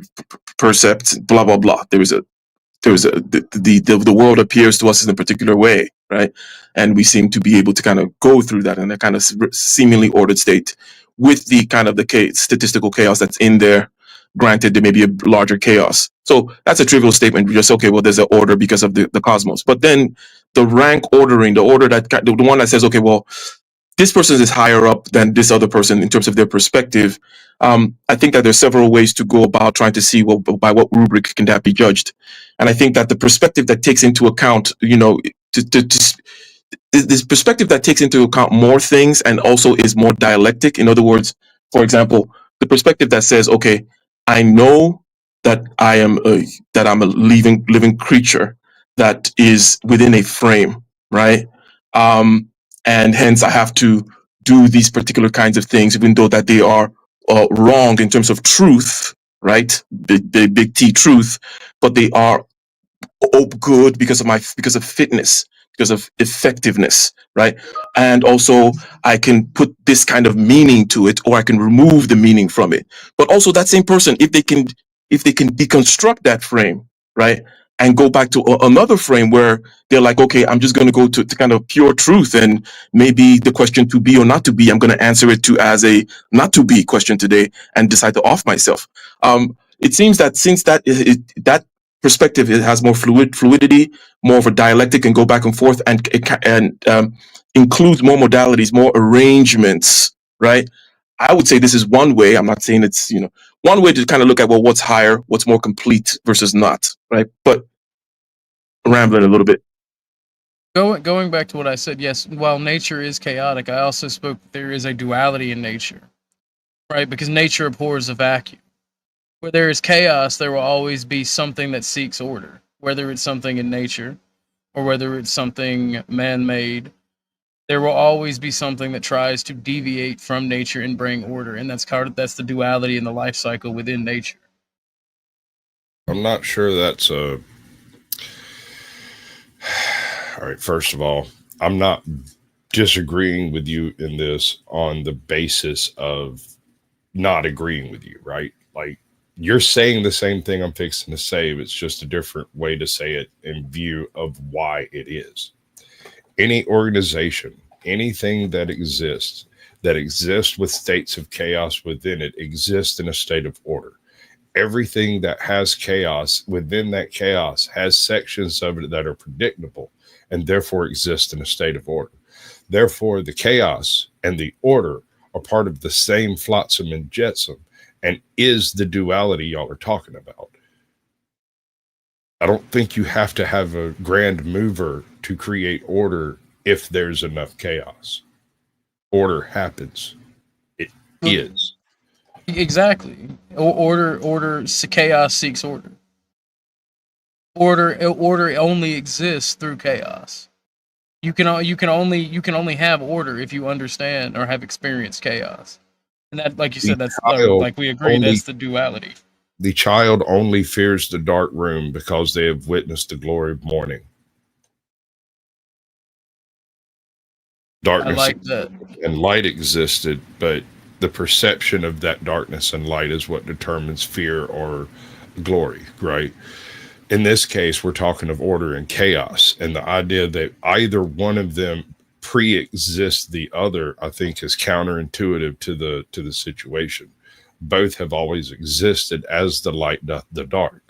percepts, blah blah blah. The world appears to us in a particular way, right? And we seem to be able to kind of go through that in a kind of seemingly ordered state with the kind of the statistical chaos that's in there. Granted, there may be a larger chaos. So that's a trivial statement. We just, okay, well, there's an order because of the cosmos. But then the rank ordering, the order the one that says, okay, well, this person is higher up than this other person in terms of their perspective. I think that there's several ways to go about trying to see, well, by what rubric can that be judged? And I think that the perspective that takes into account, this perspective that takes into account more things and also is more dialectic. In other words, for example, the perspective that says, okay, I know that I'm a living creature that is within a frame, right? And hence I have to do these particular kinds of things, even though that they are wrong in terms of truth, right? Big T truth, but they are good because of fitness, because of effectiveness, right? And also I can put this kind of meaning to it, or I can remove the meaning from it. But also that same person, if they can deconstruct that frame, right, and go back to another frame where they're like, okay, I'm just going to go to kind of pure truth, and maybe the question to be or not to be, I'm going to answer it to as a not to be question today, and decide to off myself. It seems that since that perspective, it has more fluidity, more of a dialectic, and go back and forth, and includes more modalities, more arrangements, right? I would say this is one way. I'm not saying it's one way to kind of look at, well, what's higher, what's more complete versus not, right? But rambling a little bit. Going back to what I said, yes, while nature is chaotic, I also spoke that there is a duality in nature, right? Because nature abhors a vacuum. Where there is chaos, there will always be something that seeks order, whether it's something in nature or whether it's something man-made. There will always be something that tries to deviate from nature and bring order, and that's the duality in the life cycle within nature. I'm not sure that's all right. First of all, I'm not disagreeing with you in this on the basis of not agreeing with you, right? Like, you're saying the same thing I'm fixing to say, it's just a different way to say it in view of why it is. Any organization, anything that exists with states of chaos within it, exists in a state of order. Everything that has chaos within that chaos has sections of it that are predictable and therefore exist in a state of order. Therefore, the chaos and the order are part of the same flotsam and jetsam, and is the duality y'all are talking about. I don't think you have to have a grand mover to create order if there's enough chaos. Order happens. It is. Exactly. Order. Chaos seeks order. Order only exists through chaos. You can only have order if you understand or have experienced chaos. And that, like you said, that's like we agree, that's the duality. The child only fears the dark room because they have witnessed the glory of morning. Darkness I like that. And light existed, but the perception of that darkness and light is what determines fear or glory, right? In this case, we're talking of order and chaos, and the idea that either one of them pre-exists the other, I think, is counterintuitive to the situation. Both have always existed as the light doth the dark.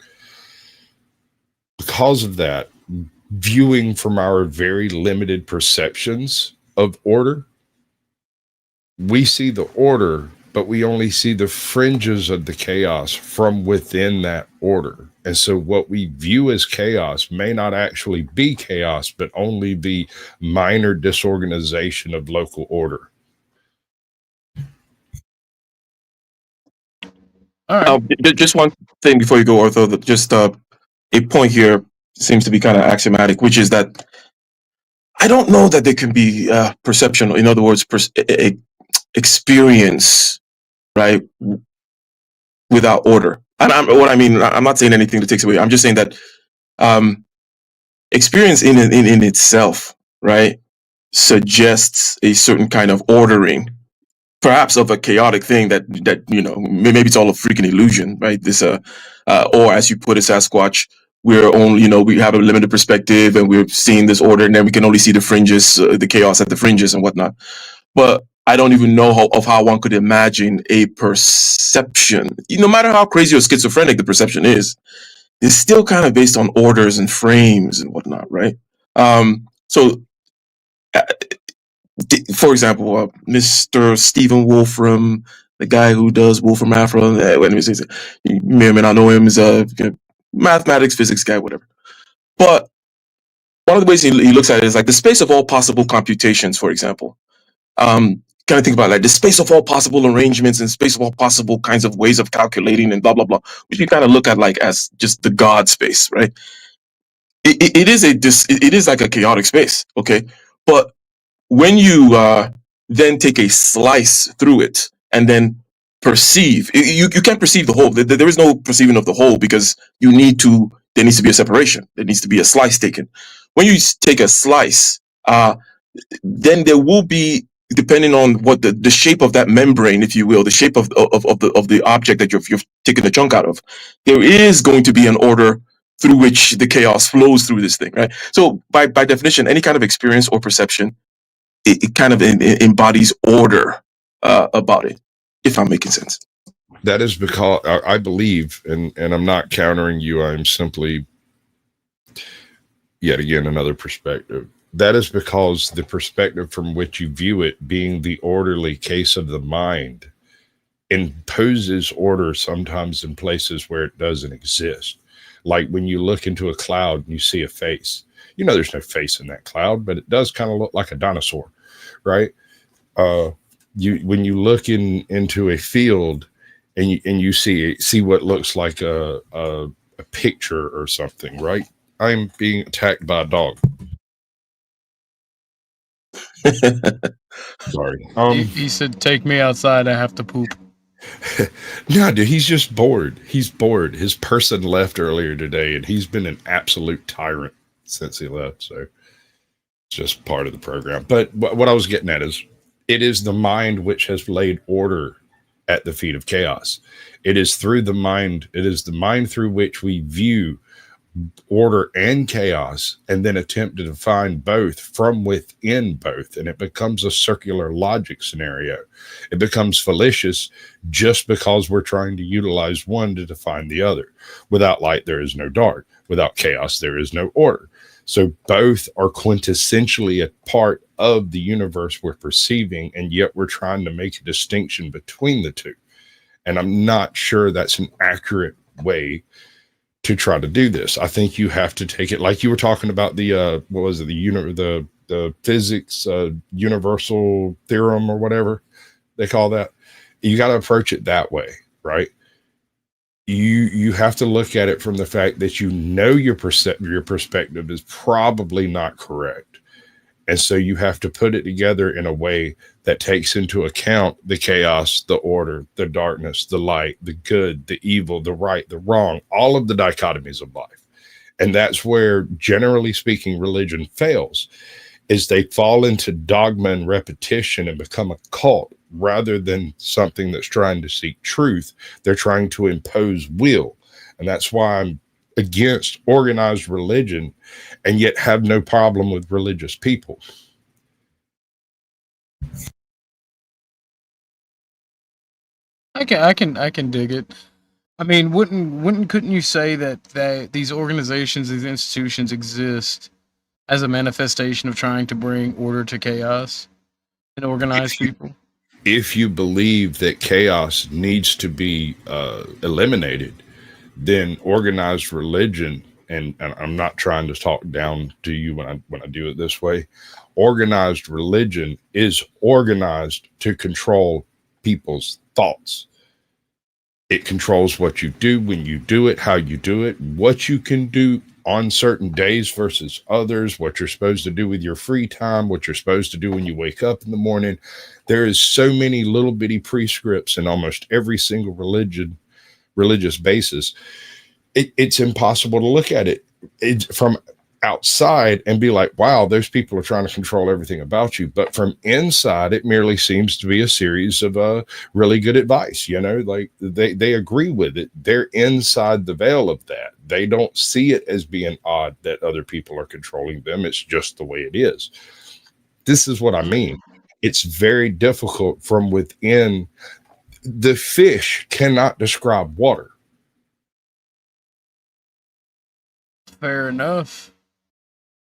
because of that, viewing from our very limited perceptions of order, we see the order, but we only see the fringes of the chaos from within that order. And so what we view as chaos may not actually be chaos, but only the minor disorganization of local order. All right. Just one thing before you go, Ortho, that just a point here seems to be kind of axiomatic, which is that I don't know that there can be perception, in other words, experience, right, without order. And I'm not saying anything that takes away. I'm just saying that experience in itself, right, suggests a certain kind of ordering, perhaps of a chaotic thing that maybe it's all a freaking illusion, right? This or as you put it, Sasquatch, we're only we have a limited perspective and we're seeing this order, and then we can only see the fringes, the chaos at the fringes and whatnot. But I don't even know how one could imagine a perception, no matter how crazy or schizophrenic the perception is. It's still kind of based on orders and frames and whatnot, right? So, for example, Mr. Stephen Wolfram, the guy who does Wolfram Afro, you may or may not know him, is a mathematics, physics guy, whatever. But one of the ways he looks at it is like the space of all possible computations, for example. Kind of think about like the space of all possible arrangements and space of all possible kinds of ways of calculating and blah, blah, blah, which you kind of look at like as just the God space, right? It is like a chaotic space, okay? But when you then take a slice through it and then perceive, you can't perceive the whole. There is no perceiving of the whole because there needs to be a separation. There needs to be a slice taken. When you take a slice, then there will be, depending on what the shape of that membrane, if you will, the shape of the object that you've taken the chunk out of, there is going to be an order through which the chaos flows through this thing, right? So by definition, any kind of experience or perception, it kind of embodies order about it, if I'm making sense. That is because I believe, and I'm not countering you, I'm simply, yet again, another perspective. That is because the perspective from which you view it, being the orderly case of the mind, imposes order sometimes in places where it doesn't exist. Like when you look into a cloud and you see a face, there's no face in that cloud, but it does kind of look like a dinosaur, right? When you look into a field and you see what looks like a picture or something, right? I'm being attacked by a dog. Sorry. He said, "Take me outside. I have to poop." No, dude, he's just bored. He's bored. His person left earlier today, and he's been an absolute tyrant since he left. So it's just part of the program. But what I was getting at is, it is the mind which has laid order at the feet of chaos. It is through the mind. It is the mind through which we view order and chaos, and then attempt to define both from within both, and it becomes a circular logic scenario. It becomes fallacious just because we're trying to utilize one to define the other. Without light, there is no dark. Without chaos, there is no order. So both are quintessentially a part of the universe we're perceiving, and yet we're trying to make a distinction between the two. And I'm not sure that's an accurate way to try to do this. I think you have to take it like you were talking about the the physics universal theorem or whatever they call that. You got to approach it that way, right? You have to look at it from the fact that your perspective is probably not correct. And so you have to put it together in a way that takes into account the chaos, the order, the darkness, the light, the good, the evil, the right, the wrong, all of the dichotomies of life. And that's where, generally speaking, religion fails, is they fall into dogma and repetition and become a cult rather than something that's trying to seek truth. They're trying to impose will. And that's why I'm against organized religion and yet have no problem with religious people. I can dig it. I mean, couldn't you say that these organizations, these institutions exist as a manifestation of trying to bring order to chaos and organize people? If you believe that chaos needs to be eliminated, then organized religion, and I'm not trying to talk down to you when I do it this way, organized religion is organized to control people's thoughts. It controls what you do, when you do it, how you do it, what you can do on certain days versus others, what you're supposed to do with your free time, what you're supposed to do when you wake up in the morning. There is so many little bitty prescripts in almost every single religious basis. It's impossible to look at it from outside and be like, wow, those people are trying to control everything about you. But from inside, it merely seems to be a series of really good advice. You know, like they agree with it. They're inside the veil of that. They don't see it as being odd that other people are controlling them. It's just the way it is. This is what I mean. It's very difficult from within. The fish cannot describe water. Fair enough.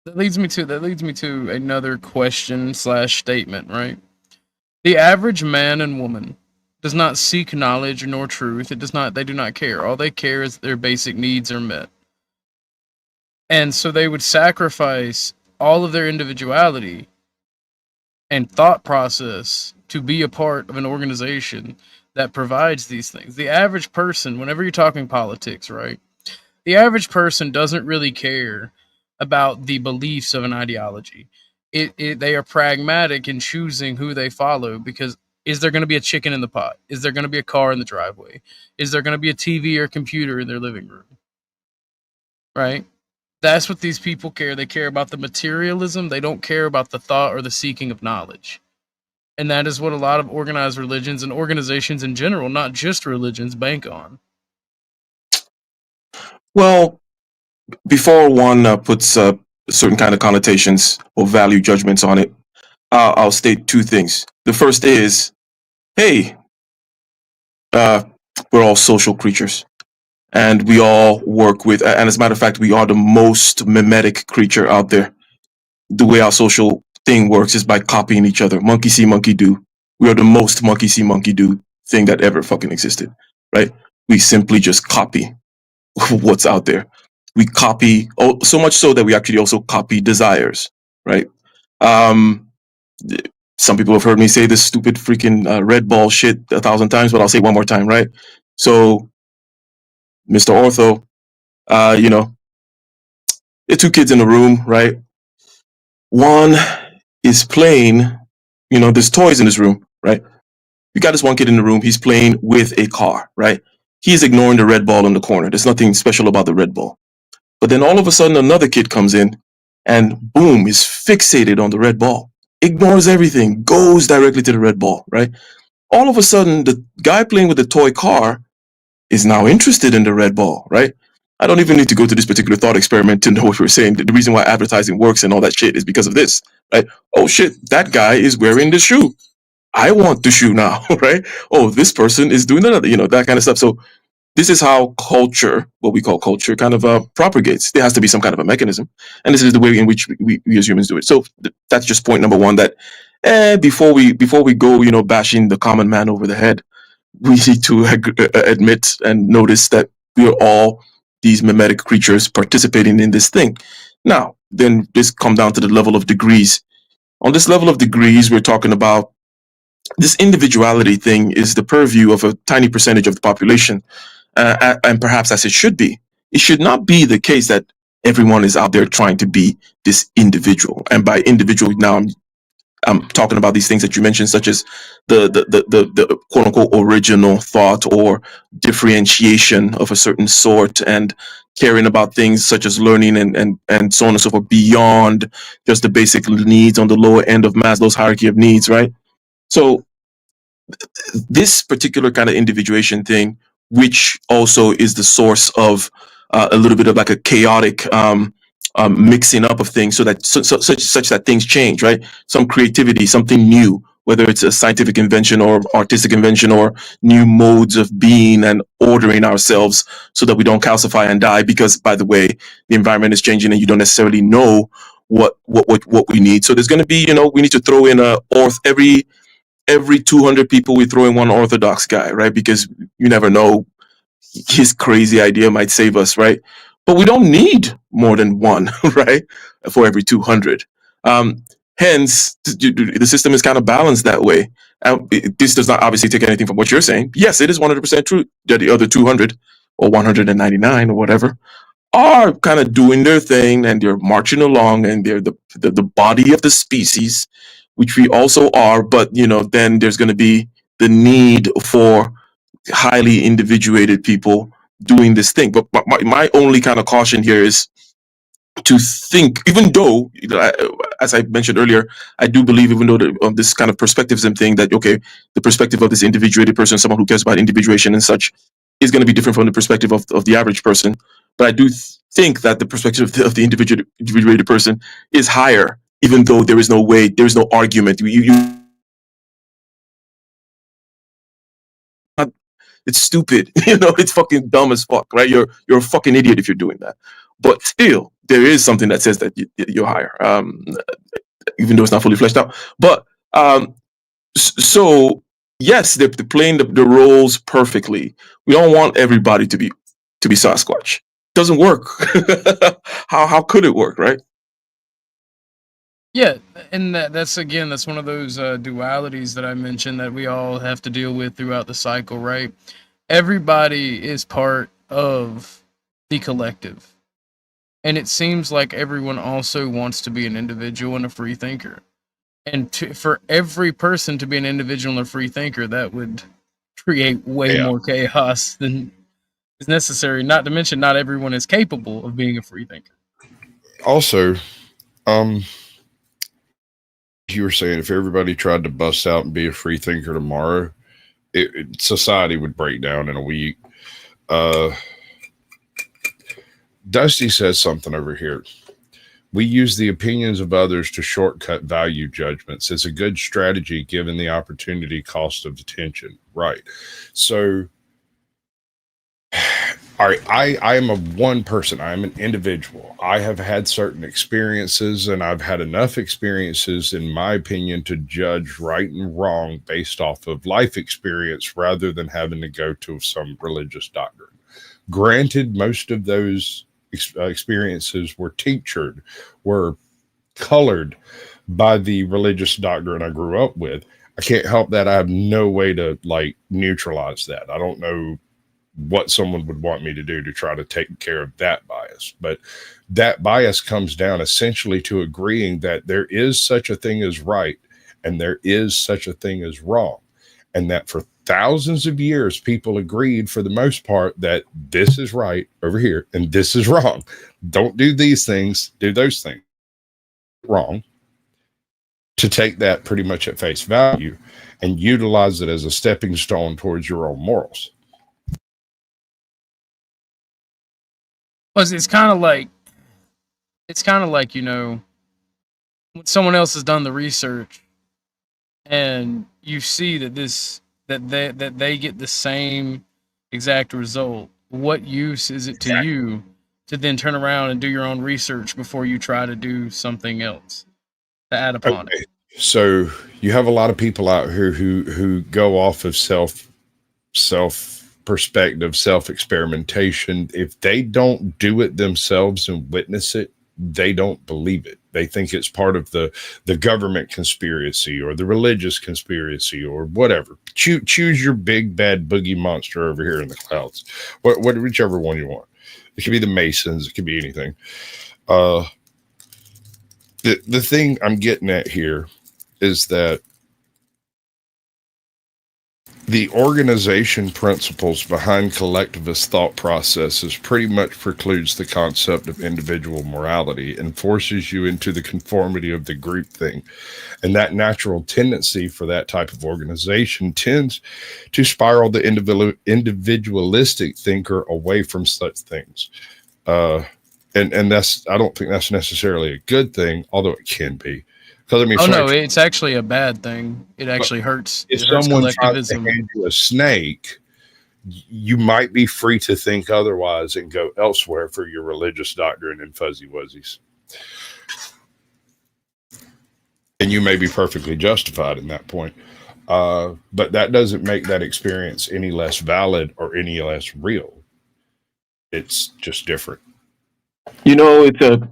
That leads me to another question / statement, right? The average man and woman does not seek knowledge nor truth. They do not care. All they care is their basic needs are met. And so they would sacrifice all of their individuality and thought process to be a part of an organization that provides these things. The average person, whenever you're talking politics, right? The average person doesn't really care about the beliefs of an ideology. They are pragmatic in choosing who they follow because is there going to be a chicken in the pot? Is there going to be a car in the driveway? Is there going to be a TV or computer in their living room? Right? That's what these people care. They care about the materialism. They don't care about the thought or the seeking of knowledge. And that is what a lot of organized religions and organizations in general, not just religions, bank on. Well, before one puts certain kind of connotations or value judgments on it, I'll state two things. The first is, hey, we're all social creatures, and we all work with. And as a matter of fact, we are the most mimetic creature out there. The way our social thing works is by copying each other. Monkey see, monkey do. We are the most monkey see, monkey do thing that ever fucking existed, right? We simply just copy what's out there. We copy, so much so that we actually also copy desires, right? Some people have heard me say this stupid freaking red ball shit 1,000 times, but I'll say it one more time, right? So, Mr. Ortho, you know, there are two kids in the room, right? One is playing, you know, there's toys in this room, right? You got this one kid in the room, he's playing with a car, right? He's ignoring the red ball in the corner. There's nothing special about the red ball. But then all of a sudden, another kid comes in and boom, is fixated on the red ball. Ignores everything, goes directly to the red ball, right? All of a sudden, the guy playing with the toy car is now interested in the red ball, right? I don't even need to go to this particular thought experiment to know what we're saying. The reason why advertising works and all that shit is because of this, right? Oh shit, that guy is wearing the shoe. I want the shoe now, right? Oh, this person is doing another, you know, that kind of stuff. So this is how culture, what we call culture, kind of propagates. There has to be some kind of a mechanism, and this is the way in which we as humans do it. So that's just point number one. That before we go, you know, bashing the common man over the head, we need to admit and notice that we are all these mimetic creatures participating in this thing. Now, then this come down to the level of degrees. On this level of degrees, we're talking about this individuality thing is the purview of a tiny percentage of the population, and perhaps as it should be. It should not be the case that everyone is out there trying to be this individual. And by individual, now I'm talking about these things that you mentioned, such as the quote unquote original thought or differentiation of a certain sort, and caring about things such as learning and so on and so forth beyond just the basic needs on the lower end of Maslow's hierarchy of needs, right? So this particular kind of individuation thing, which also is the source of a little bit of like a chaotic mixing up of things, so that such that things change, right? Some creativity, something new, whether it's a scientific invention or artistic invention or new modes of being and ordering ourselves so that we don't calcify and die. Because, by the way, the environment is changing and you don't necessarily know what we need. So there's going to be, we need to throw in every 200 people, we throw in one Orthodox guy, right? Because you never know, his crazy idea might save us, right? But we don't need more than one, right? For every 200. Hence, the system is kind of balanced that way. This does not obviously take anything from what you're saying. Yes, it is 100% true that the other 200 or 199 or whatever are kind of doing their thing, and they're marching along, and they're the body of the species, which we also are. But then there's going to be the need for highly individuated people doing this thing. But my only kind of caution here is to think, even though, as I mentioned earlier, I do believe, even though on this kind of perspectivism thing, that, okay, the perspective of this individuated person, someone who cares about individuation and such, is going to be different from the perspective of the average person. But I do think that the perspective of the individuated person is higher, even though there is no argument. It's stupid, it's fucking dumb as fuck, right? You're a fucking idiot if you're doing that. But still, there is something that says that you're higher, even though it's not fully fleshed out. But so yes, they're playing the roles perfectly. We don't want everybody to be Sasquatch. Doesn't work. How could it work, right? Yeah, and that's one of those dualities that I mentioned that we all have to deal with throughout the cycle, right? Everybody is part of the collective. And it seems like everyone also wants to be an individual and a free thinker. And for every person to be an individual and a free thinker, that would create way more chaos than is necessary. Not to mention, not everyone is capable of being a free thinker. Also, you were saying, if everybody tried to bust out and be a free thinker tomorrow, society would break down in a week. Dusty says something over here. We use the opinions of others to shortcut value judgments. It's a good strategy given the opportunity cost of attention. Right. So, all right, I am a one person. I am an individual. I have had certain experiences, and I've had enough experiences, in my opinion, to judge right and wrong based off of life experience rather than having to go to some religious doctrine. Granted, most of those experiences were tinctured, were colored by the religious doctrine I grew up with. I can't help that. I have no way to neutralize that. I don't know what someone would want me to do to try to take care of that bias. But that bias comes down essentially to agreeing that there is such a thing as right and there is such a thing as wrong. And that for thousands of years, people agreed for the most part that this is right over here and this is wrong. Don't do these things, do those things. Wrong. To take that pretty much at face value and utilize it as a stepping stone towards your own morals. Well, it's kind of like, when someone else has done the research and you see that they get the same exact result. What use is it to you to then turn around and do your own research before you try to do something else to add upon it? So you have a lot of people out here who go off of self perspective, self-experimentation. If they don't do it themselves and witness it, they don't believe it. They think it's part of the government conspiracy or the religious conspiracy or whatever. Choose your big bad boogie monster over here in the clouds. Whichever one you want. It could be the Masons. It could be anything. The thing I'm getting at here is that the organization principles behind collectivist thought processes pretty much precludes the concept of individual morality and forces you into the conformity of the group thing. And that natural tendency for that type of organization tends to spiral the individualistic thinker away from such things. And that's, I don't think that's necessarily a good thing, although it can be. Because I mean, no, it's actually a bad thing. It actually hurts. If It hurts someone tries to collectivism. hand you a snake, you might be free to think otherwise and go elsewhere for your religious doctrine and fuzzy wuzzies. And you may be perfectly justified in that point. But that doesn't make that experience any less valid or any less real. It's just different. You know, it's a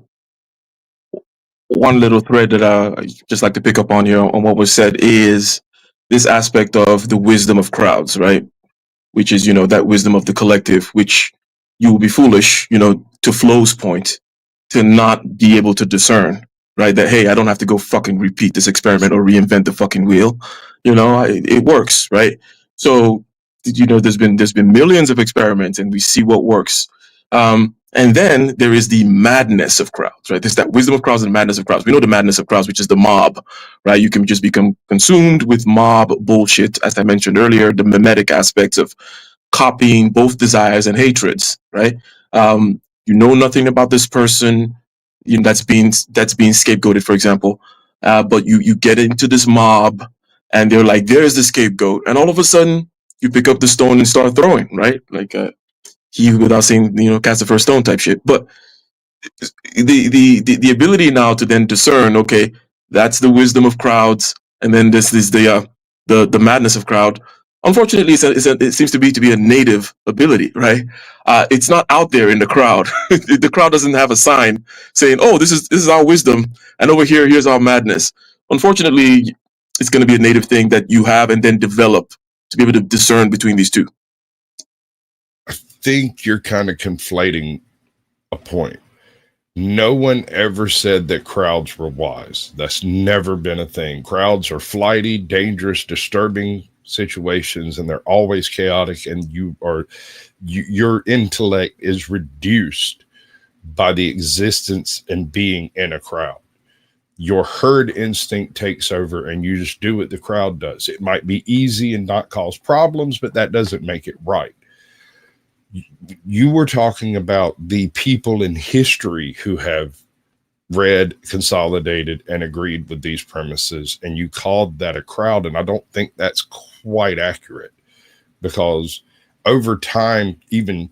one little thread that I just like to pick up on here on what was said is this aspect of the wisdom of crowds, right? Which is, you know, that wisdom of the collective, which you will be foolish, you know, to Flo's point, to not be able to discern, right? That, hey, I don't have to go fucking repeat this experiment or reinvent the fucking wheel. You know, it works, right? So, you know, there's been millions of experiments and we see what works. And then there is the madness of crowds, right? There's that wisdom of crowds and madness of crowds. We know the madness of crowds, which is the mob, right? You can just become consumed with mob bullshit, as I mentioned earlier, the mimetic aspects of copying both desires and hatreds, right? You know nothing about this person, you know, that's being scapegoated, for example, but you get into this mob, and they're like, "There's the scapegoat," and all of a sudden you pick up the stone and start throwing, right? Like he without saying, you know, cast the first stone type shit. But the ability now to then discern, okay, that's the wisdom of crowds, and then this is the madness of crowd. Unfortunately, it seems to be a native ability, right? It's not out there in the crowd. The crowd doesn't have a sign saying, "Oh, this is our wisdom," and over here's our madness. Unfortunately, it's going to be a native thing that you have and then develop to be able to discern between these two. I think you're kind of conflating a point. No one ever said that crowds were wise. That's never been a thing. Crowds are flighty, dangerous, disturbing situations, and they're always chaotic, and your intellect is reduced by the existence and being in a crowd. Your herd instinct takes over and you just do what the crowd does. It might be easy and not cause problems, but that doesn't make it right. You were talking about the people in history who have read, consolidated, and agreed with these premises, and you called that a crowd, and I don't think that's quite accurate, because over time, even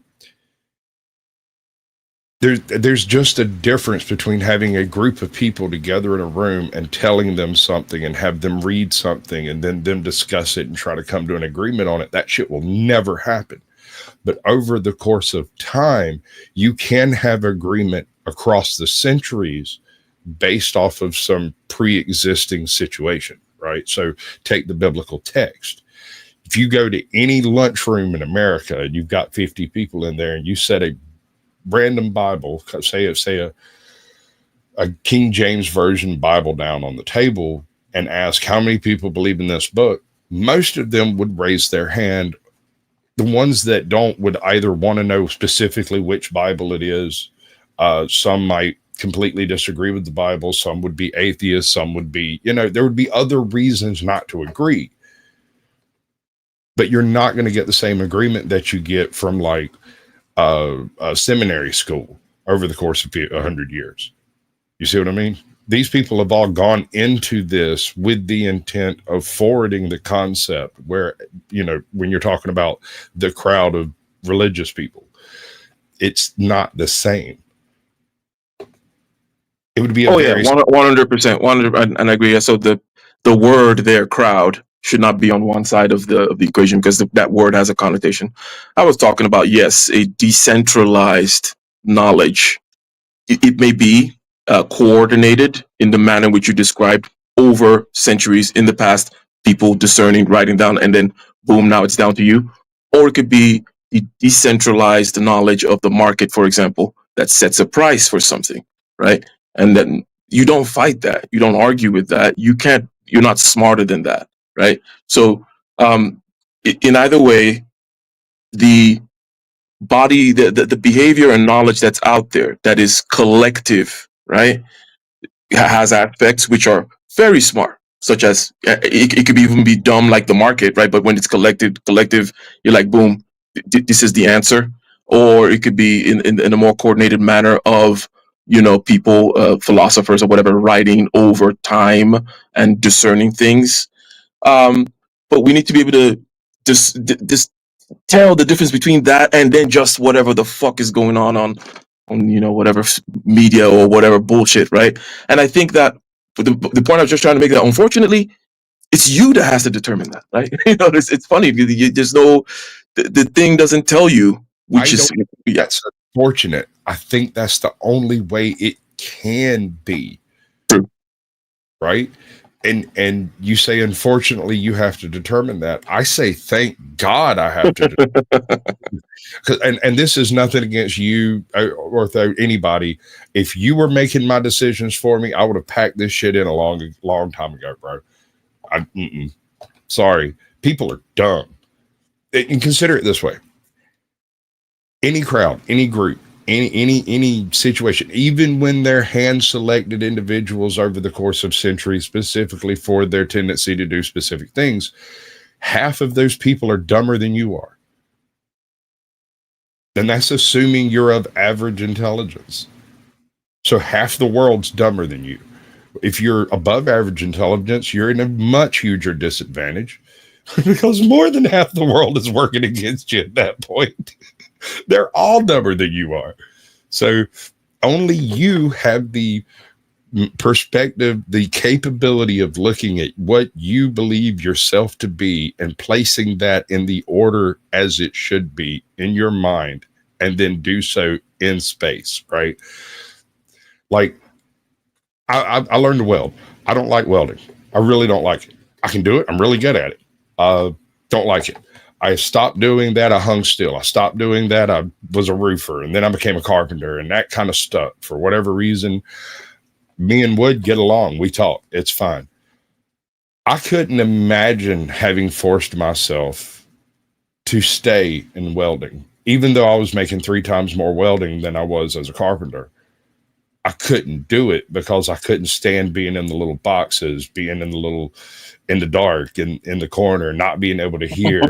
there's just a difference between having a group of people together in a room and telling them something and have them read something and then them discuss it and try to come to an agreement on it. That shit will never happen. But over the course of time, you can have agreement across the centuries based off of some pre-existing situation, right? So take the biblical text. If you go to any lunchroom in America and you've got 50 people in there and you set a random Bible, say a King James Version Bible down on the table and ask how many people believe in this book, most of them would raise their hand. The ones that don't would either want to know specifically which Bible it is. Some might completely disagree with the Bible. Some would be atheists. Some would be, there would be other reasons not to agree. But you're not going to get the same agreement that you get from like a seminary school over the course of 100 years. You see what I mean? These people have all gone into this with the intent of forwarding the concept where, when you're talking about the crowd of religious people, it's not the same. It would be 100%, and I agree. So the word there, crowd, should not be on one side of the equation because that word has a connotation. I was talking about, yes, a decentralized knowledge. It may be coordinated in the manner in which you described over centuries in the past, people discerning, writing down, and then boom, now it's down to you. Or it could be the decentralized knowledge of the market, for example, that sets a price for something, right? And then you don't fight that. You don't argue with that. You're not smarter than that, right? So in either way, the body, the behavior and knowledge that's out there that is collective, right, has aspects which are very smart, such as it could even be dumb like the market, right? But when it's collective, you're like, boom, this is the answer. or it could be in a more coordinated manner of, you know, people, philosophers or whatever, writing over time and discerning things. But we need to be able to just tell the difference between that and then just whatever the fuck is going on you know, whatever media or whatever bullshit, right? And I think that the point I was just trying to make, that unfortunately it's you that has to determine that, right? You know, it's funny, there's no, the thing doesn't tell you, which is, that's unfortunate. I think that's the only way it can be. True. Right? And you say, unfortunately, you have to determine that. I say, thank God I have to. And this is nothing against you or anybody. If you were making my decisions for me, I would have packed this shit in a long time ago, bro. Sorry. People are dumb. And consider it this way. Any crowd, any group, any situation, even when they're hand-selected individuals over the course of centuries, specifically for their tendency to do specific things, half of those people are dumber than you are. And that's assuming you're of average intelligence. So half the world's dumber than you. If you're above average intelligence, you're in a much huger disadvantage because more than half the world is working against you at that point. They're all dumber than you are. So only you have the perspective, the capability of looking at what you believe yourself to be and placing that in the order as it should be in your mind, and then do so in space, right? Like, I learned to weld. I don't like welding. I really don't like it. I can do it. I'm really good at it. Don't like it. I stopped doing that. I hung steel. I stopped doing that. I was a roofer, and then I became a carpenter, and that kind of stuck. For whatever reason, me and Wood get along. We talk. It's fine. I couldn't imagine having forced myself to stay in welding, even though I was making 3 times more welding than I was as a carpenter. I couldn't do it because I couldn't stand being in the little boxes, being in the dark, in the corner, not being able to hear.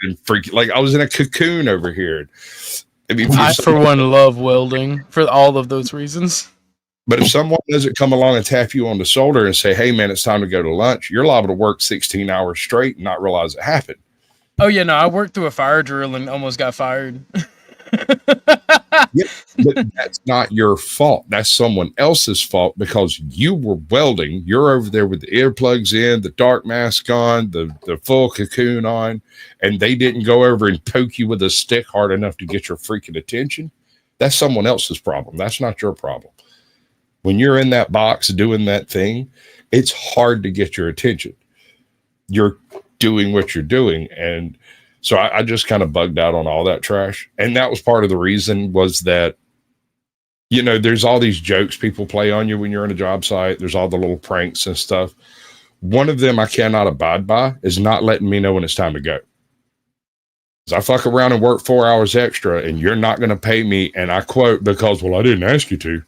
And like I was in a cocoon over here. I mean, I for one love welding for all of those reasons. But if someone doesn't come along and tap you on the shoulder and say, "Hey man, it's time to go to lunch," you're liable to work 16 hours straight and not realize it happened. Oh yeah, no, I worked through a fire drill and almost got fired. Yeah, but that's not your fault. That's someone else's fault because you were welding. You're over there with the earplugs in, the dark mask on, the full cocoon on, and they didn't go over and poke you with a stick hard enough to get your freaking attention. That's someone else's problem. That's not your problem. When you're in that box doing that thing, it's hard to get your attention. You're doing what you're doing, and so I just kind of bugged out on all that trash. And that was part of the reason, was that, you know, there's all these jokes people play on you when you're in a job site. There's all the little pranks and stuff. One of them I cannot abide by is not letting me know when it's time to go. Because I fuck around and work 4 hours extra and you're not going to pay me. And I quote, because, well, I didn't ask you to.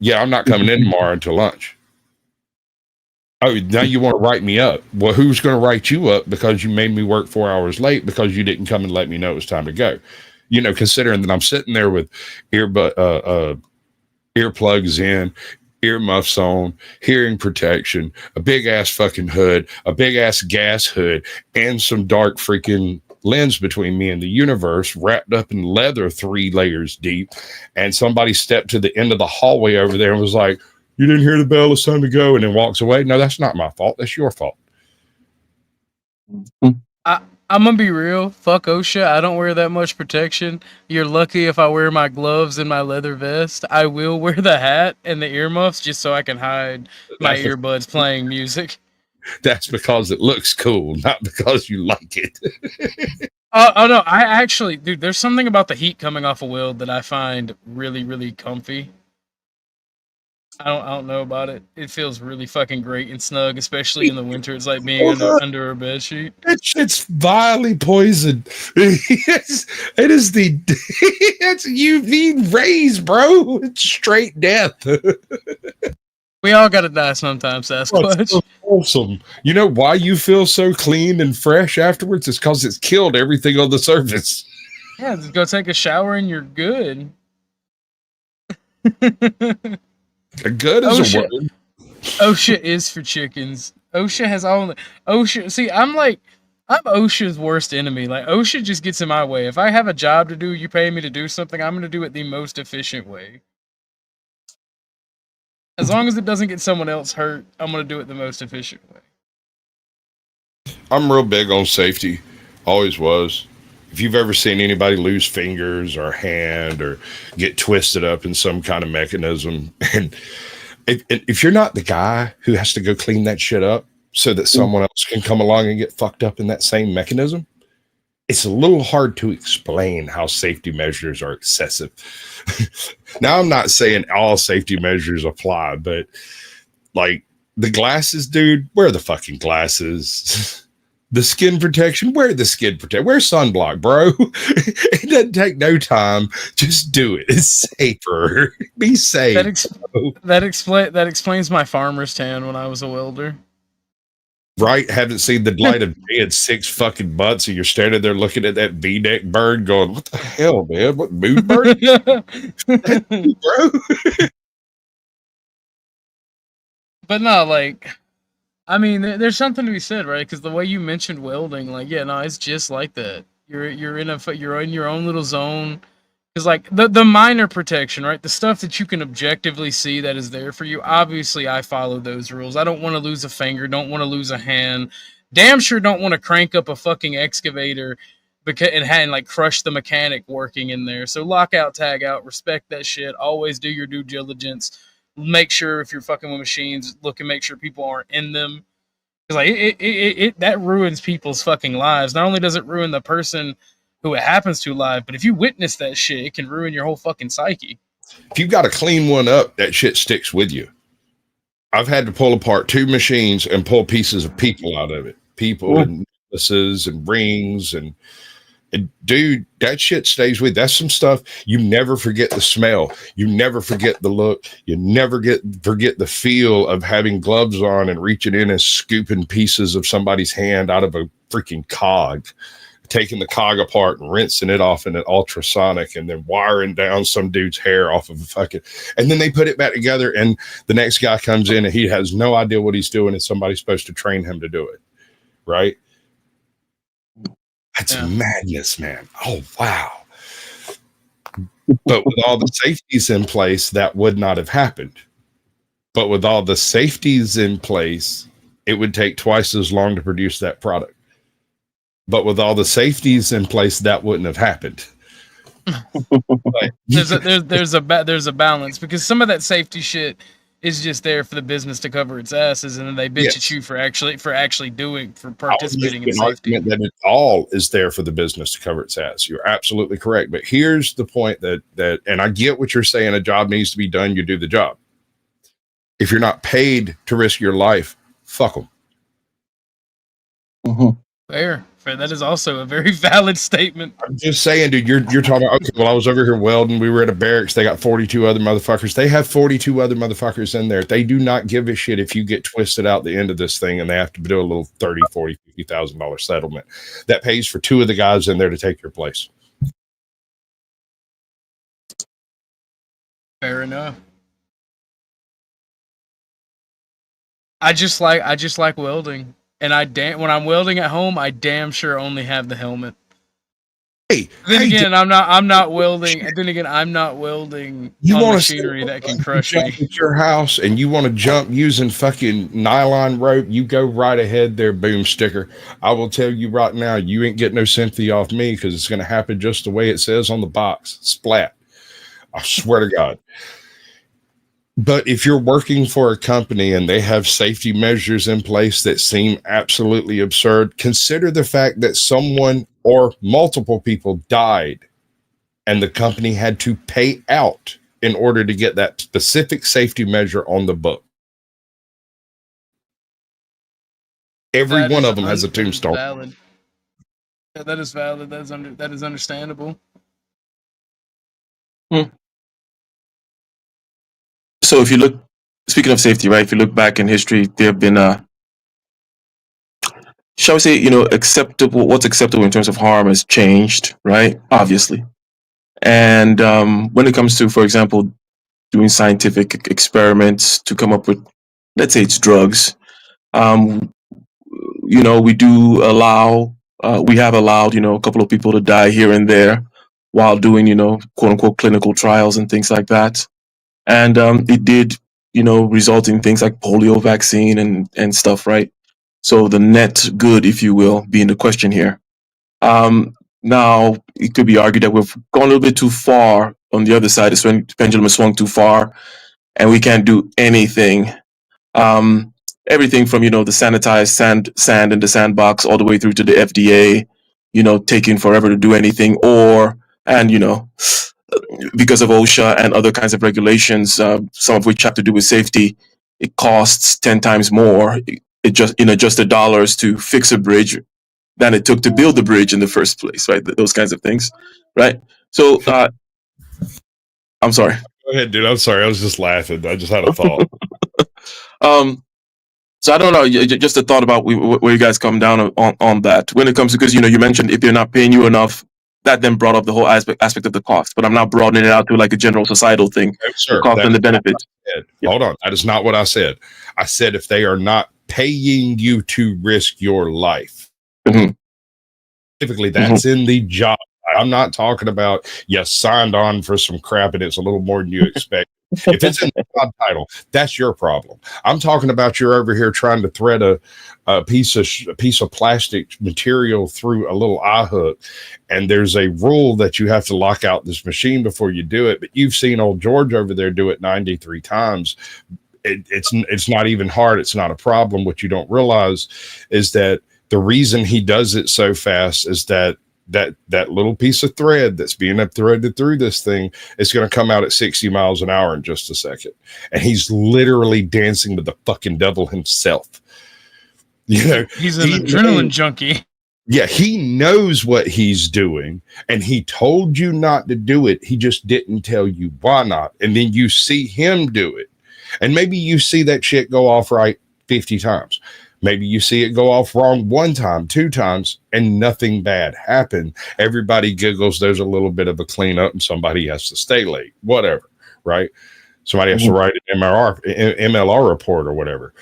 Yeah, I'm not coming in tomorrow until lunch. Oh, now you want to write me up. Well, who's going to write you up because you made me work 4 hours late because you didn't come and let me know it was time to go? You know, considering that I'm sitting there with earplugs in, earmuffs on, hearing protection, a big ass fucking hood, a big ass gas hood, and some dark freaking lens between me and the universe, wrapped up in leather 3 layers deep. And somebody stepped to the end of the hallway over there and was like, "You didn't hear the bell, it's time to go," and then walks away. No, that's not my fault. That's your fault. I'm gonna be real. Fuck OSHA. I don't wear that much protection. You're lucky if I wear my gloves and my leather vest. I will wear the hat and the earmuffs just so I can hide my earbuds playing music. That's because it looks cool, not because you like it. Oh no, I actually, dude, there's something about the heat coming off a weld that I find really, really comfy. I don't know about it. It feels really fucking great and snug, especially in the winter. It's like being under a bed sheet. It's vilely poisoned. It's UV rays, bro. It's straight death. We all gotta die sometimes, Sasquatch. So awesome. You know why you feel so clean and fresh afterwards? It's because it's killed everything on the surface. Yeah, just go take a shower and you're good. Good is a word. OSHA is for chickens. OSHA has all the OSHA. See, I'm OSHA's worst enemy. Like, OSHA just gets in my way. If I have a job to do, you pay me to do something, I'm going to do it the most efficient way. As long as it doesn't get someone else hurt, I'm going to do it the most efficient way. I'm real big on safety. Always was. If you've ever seen anybody lose fingers or a hand or get twisted up in some kind of mechanism, and if you're not the guy who has to go clean that shit up so that someone else can come along and get fucked up in that same mechanism, it's a little hard to explain how safety measures are excessive. Now, I'm not saying all safety measures apply, but like the glasses, dude, wear the fucking glasses. The skin protection, wear the skin protection. Wear sunblock, bro. It doesn't take no time. Just do it. It's safer. Be safe. That explains my farmer's tan when I was a welder. Right? Haven't seen the light of day in 6 fucking months, and you're standing there looking at that V-neck bird going, what the hell, man? What moon bird? Bro. But no, like, I mean, there's something to be said, right? Because the way you mentioned welding, like, yeah, no, it's just like that. You're in your own little zone. Because like the minor protection, right? The stuff that you can objectively see that is there for you. Obviously, I follow those rules. I don't want to lose a finger. Don't want to lose a hand. Damn sure don't want to crank up a fucking excavator and like crush the mechanic working in there. So lock out, tag out, respect that shit. Always do your due diligence. Make sure if you're fucking with machines, look and make sure people aren't in them. Because like it that ruins people's fucking lives. Not only does it ruin the person who it happens to live, but if you witness that shit, it can ruin your whole fucking psyche. If you've got to clean one up, that shit sticks with you. I've had to pull apart 2 machines and pull pieces of people out of it. People and necklaces and rings and dude, that shit stays with you. That's some stuff you never forget. The smell, you never forget the look, you never forget the feel of having gloves on and reaching in and scooping pieces of somebody's hand out of a freaking cog, taking the cog apart and rinsing it off in an ultrasonic and then wiring down some dude's hair off of a fucking, and then they put it back together and the next guy comes in and he has no idea what he's doing and somebody's supposed to train him to do it. Right? That's madness, man. Oh, wow. But with all the safeties in place, that would not have happened. But with all the safeties in place, it would take twice as long to produce that product. But with all the safeties in place, that wouldn't have happened. There's a balance, because some of that safety shit is just there for the business to cover its asses, and then they bitch at you for participating in safety. That it all is there for the business to cover its ass. You're absolutely correct. But here's the point that and I get what you're saying. A job needs to be done. You do the job. If you're not paid to risk your life, fuck them. Mm-hmm. Fair. That is also a very valid statement. I'm just saying, dude, you're talking about, okay, well, I was over here welding. We were at a barracks. They got 42 other motherfuckers. They have 42 other motherfuckers in there. They do not give a shit if you get twisted out the end of this thing and they have to do a little $30,000, $40,000, $50,000 settlement. That pays for 2 of the guys in there to take your place. Fair enough. I just like welding. And when I'm welding at home, I damn sure only have the helmet. Then again, I'm not welding. Then again, I'm not welding on machinery that can crush me. At your house, and you want to jump using fucking nylon rope, you go right ahead there, boom sticker. I will tell you right now, you ain't getting no sympathy off me because it's going to happen just the way it says on the box. Splat. I swear to God. But if you're working for a company and they have safety measures in place that seem absolutely absurd, consider the fact that someone or multiple people died and the company had to pay out in order to get that specific safety measure on the book. Every one of them has a tombstone. Valid. Yeah, that is valid. That is understandable. So if you look, speaking of safety, right? If you look back in history, there have been shall we say, acceptable, what's acceptable in terms of harm has changed, right? Obviously. And when it comes to, for example, doing scientific experiments to come up with, let's say it's drugs, we do allow, we have allowed, a couple of people to die here and there while doing, quote unquote, clinical trials and things like that. And it did, result in things like polio vaccine and stuff, right? So the net good, if you will, being the question here. Now, it could be argued that we've gone a little bit too far on the other side. It's when the pendulum has swung too far and we can't do anything. Everything from, the sanitized sand in the sandbox all the way through to the FDA, taking forever to do anything, because of OSHA and other kinds of regulations, some of which have to do with safety, it costs 10 times more, just the dollars to fix a bridge than it took to build the bridge in the first place, right? Those kinds of things, right? So, I'm sorry. Go ahead, dude. I'm sorry. I was just laughing. I just had a thought. So I don't know. Just a thought about where you guys come down on that when it comes to, because you mentioned if they're not paying you enough, that then brought up the whole aspect of the cost. But I'm not broadening it out to like a general societal thing. No, sir, the cost and the benefits. Hold on. That is not what I said. I said if they are not paying you to risk your life. Mm-hmm. Typically, that's in the job. I'm not talking about you signed on for some crap and it's a little more than you expect. If it's in the job title, that's your problem. I'm talking about you're over here trying to thread a piece of plastic material through a little eye hook, and there's a rule that you have to lock out this machine before you do it. But you've seen old George over there do it 93 times. It's not even hard. It's not a problem. What you don't realize is that the reason he does it so fast is that little piece of thread that's being threaded through this thing is going to come out at 60 miles an hour in just a second. And he's literally dancing with the fucking devil himself. He's an adrenaline junkie. Yeah, he knows what he's doing, and he told you not to do it. He just didn't tell you why not. And then you see him do it. And maybe you see that shit go off right 50 times. Maybe you see it go off wrong 1 time, 2 times, and nothing bad happened. Everybody giggles. There's a little bit of a cleanup, and somebody has to stay late. Whatever, right? Somebody has to write an MLR report or whatever.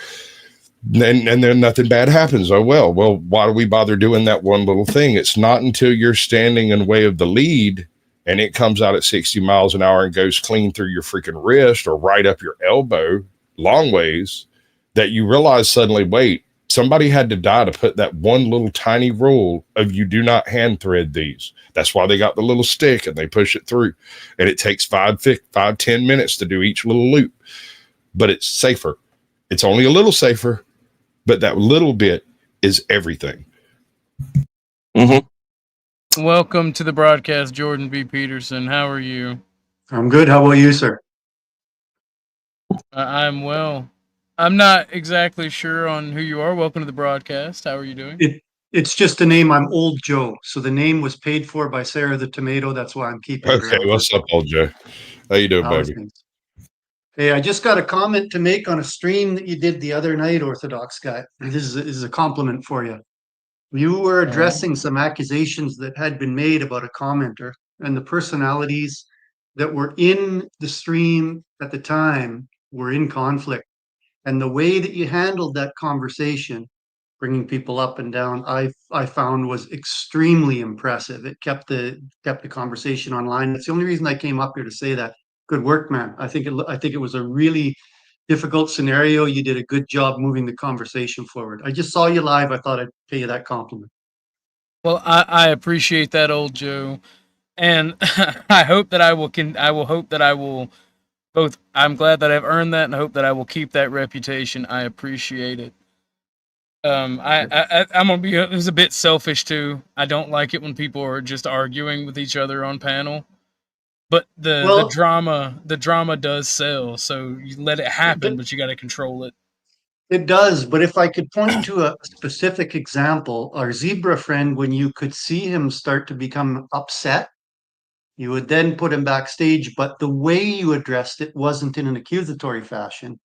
And then nothing bad happens. Oh, well, why do we bother doing that one little thing? It's not until you're standing in the way of the lead and it comes out at 60 miles an hour and goes clean through your freaking wrist or right up your elbow, long ways, that you realize suddenly, wait, somebody had to die to put that one little tiny rule of you do not hand thread these. That's why they got the little stick and they push it through. And it takes 5-10 minutes to do each little loop. But it's safer. It's only a little safer, but that little bit is everything. Mm-hmm. Welcome to the broadcast, Jordan B. Peterson. How are you? I'm good. How about you, sir? I'm well. I'm not exactly sure on who you are. Welcome to the broadcast. How are you doing? It's just a name. I'm Old Joe. So the name was paid for by Sarah the Tomato. That's why I'm keeping it. Okay, what's up, Old Joe? How you doing, baby? Hey, I just got a comment to make on a stream that you did the other night, Orthodox Guy. This is a compliment for you. You were addressing some accusations that had been made about a commenter, and the personalities that were in the stream at the time were in conflict. And the way that you handled that conversation, bringing people up and down, I found was extremely impressive. It kept the conversation online. That's the only reason I came up here to say that. Good work, man. I think it was a really difficult scenario. You did a good job moving the conversation forward. I just saw you live. I thought I'd pay you that compliment. Well, I appreciate that, Old Joe, and I hope that I will both. I'm glad that I've earned that, and I hope that I will keep that reputation. I appreciate it. I'm gonna be. It was a bit selfish too. I don't like it when people are just arguing with each other on panel. But the drama does sell, so you let it happen, but you got to control it. It does, but if I could point to a specific example, our zebra friend, when you could see him start to become upset, you would then put him backstage, but the way you addressed it wasn't in an accusatory fashion.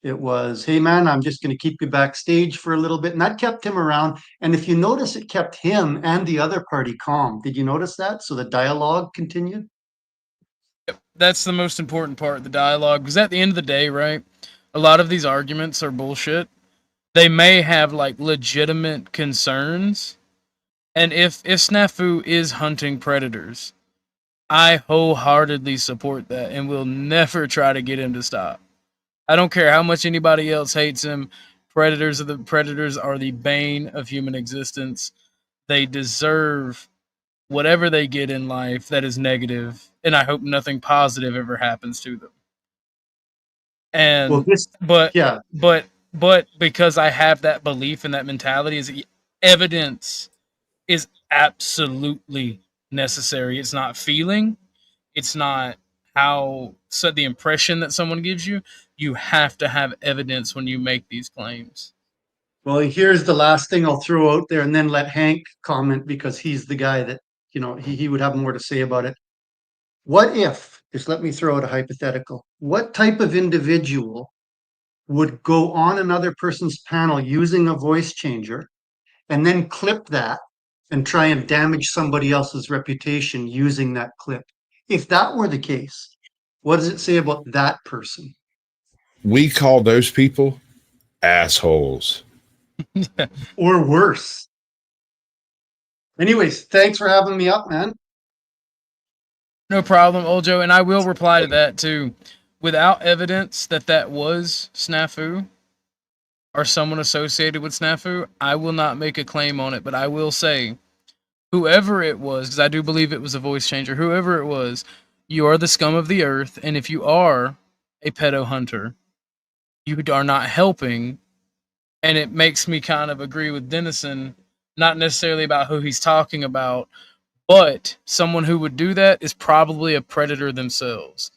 It was, hey man, I'm just going to keep you backstage for a little bit. And that kept him around. And if you notice, it kept him and the other party calm. Did you notice that? So the dialogue continued. That's the most important part, the dialogue. Because at the end of the day, right, a lot of these arguments are bullshit. They may have like legitimate concerns. And if Snafu is hunting predators, I wholeheartedly support that and will never try to get him to stop. I don't care how much anybody else hates him. Predators are the bane of human existence. They deserve whatever they get in life that is negative, and I hope nothing positive ever happens to them. And well, but because I have that belief and that mentality, is evidence is absolutely necessary. It's not feeling. It's not the impression that someone gives you. You have to have evidence when you make these claims. Well, here's the last thing I'll throw out there and then let Hank comment, because he's the guy that, he would have more to say about it. What if, just let me throw out a hypothetical, what type of individual would go on another person's panel using a voice changer and then clip that and try and damage somebody else's reputation using that clip? If that were the case, what does it say about that person? We call those people assholes. Or worse. Anyways, thanks for having me up, man. No problem, old Joe, and I will reply to that too. Without evidence that was Snafu or someone associated with Snafu, I will not make a claim on it, but I will say, whoever it was, because I do believe it was a voice changer, whoever it was, you are the scum of the earth, and if you are a pedo hunter, you are not helping. And it makes me kind of agree with Dennison, not necessarily about who he's talking about, but someone who would do that is probably a predator themselves.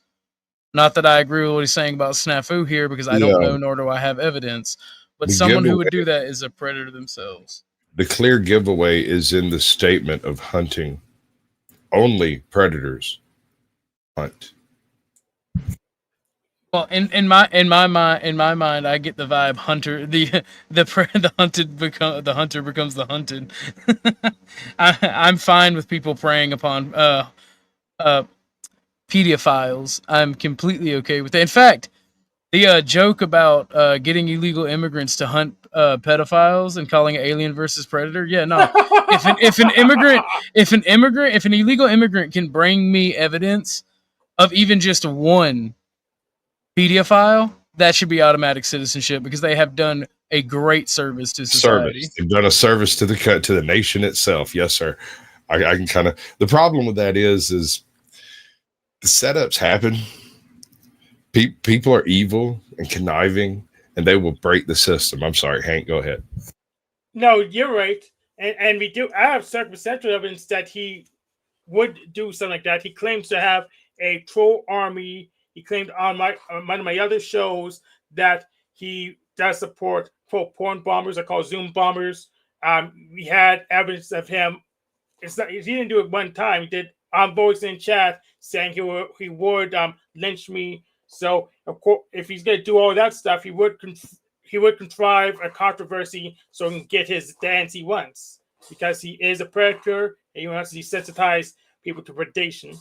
Not that I agree with what he's saying about Snafu here, because I don't know, nor do I have evidence, but someone who would do that is a predator themselves. The clear giveaway is in the statement of hunting. Only predators hunt. Well, in my mind, I get the vibe hunter. The hunter becomes the hunted. I'm fine with people preying upon pedophiles. I'm completely okay with that. In fact, the joke about getting illegal immigrants to hunt pedophiles and calling it Alien versus Predator. Yeah, no. if an illegal immigrant can bring me evidence of even just one pedophile, that should be automatic citizenship, because they have done a great service to society. They've done a service to the nation itself. Yes, sir. I can kind of. The problem with that is the setups happen. People are evil and conniving, and they will break the system. I'm sorry, Hank. Go ahead. No, you're right, and we do have circumstantial evidence that he would do something like that. He claims to have a troll army. He claimed on one of my other shows that he does support porn bombers. They're called Zoom bombers. We had evidence of him. He didn't do it one time. He did on voice in chat saying he would lynch me. So of course, if he's going to do all that stuff, he would contrive a controversy so he can get his dance he wants, because he is a predator and he wants to desensitize people to predation.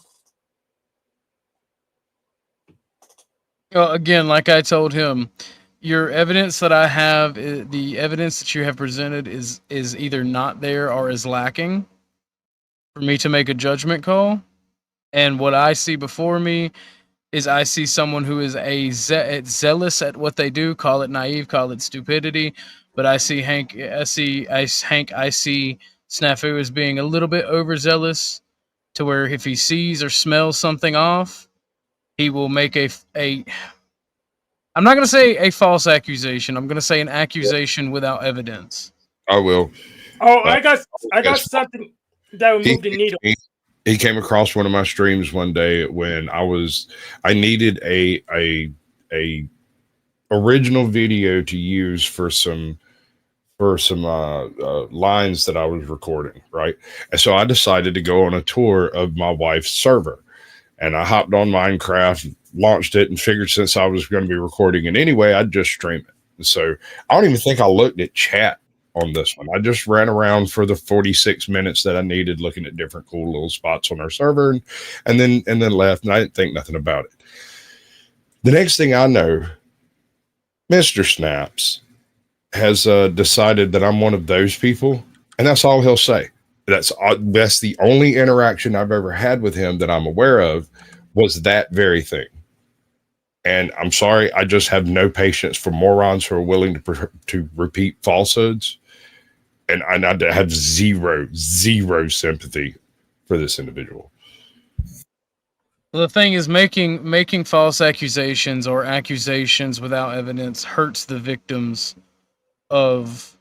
Well, again, like I told him, your evidence that I have, the evidence that you have presented is either not there or is lacking for me to make a judgment call. And what I see before me is I see someone who is zealous at what they do. Call it naive, call it stupidity. But I see Hank. I see Snafu as being a little bit overzealous, to where if he sees or smells something off, he will make I'm not going to say a false accusation. I'm going to say an accusation without evidence. I will. Oh, I got something that will move the needle. He came across one of my streams one day when I needed a original video to use for some lines that I was recording, right? And so I decided to go on a tour of my wife's server. And I hopped on Minecraft, launched it, and figured since I was going to be recording it anyway, I'd just stream it. And so I don't even think I looked at chat on this one. I just ran around for the 46 minutes that I needed, looking at different cool little spots on our server, and then left. And I didn't think nothing about it. The next thing I know, Mr. Snaps has decided that I'm one of those people, and that's all he'll say. That's the only interaction I've ever had with him that I'm aware of, was that very thing. And I'm sorry, I just have no patience for morons who are willing to repeat falsehoods. And I have zero sympathy for this individual. Well, the thing is, making false accusations or accusations without evidence hurts the victims of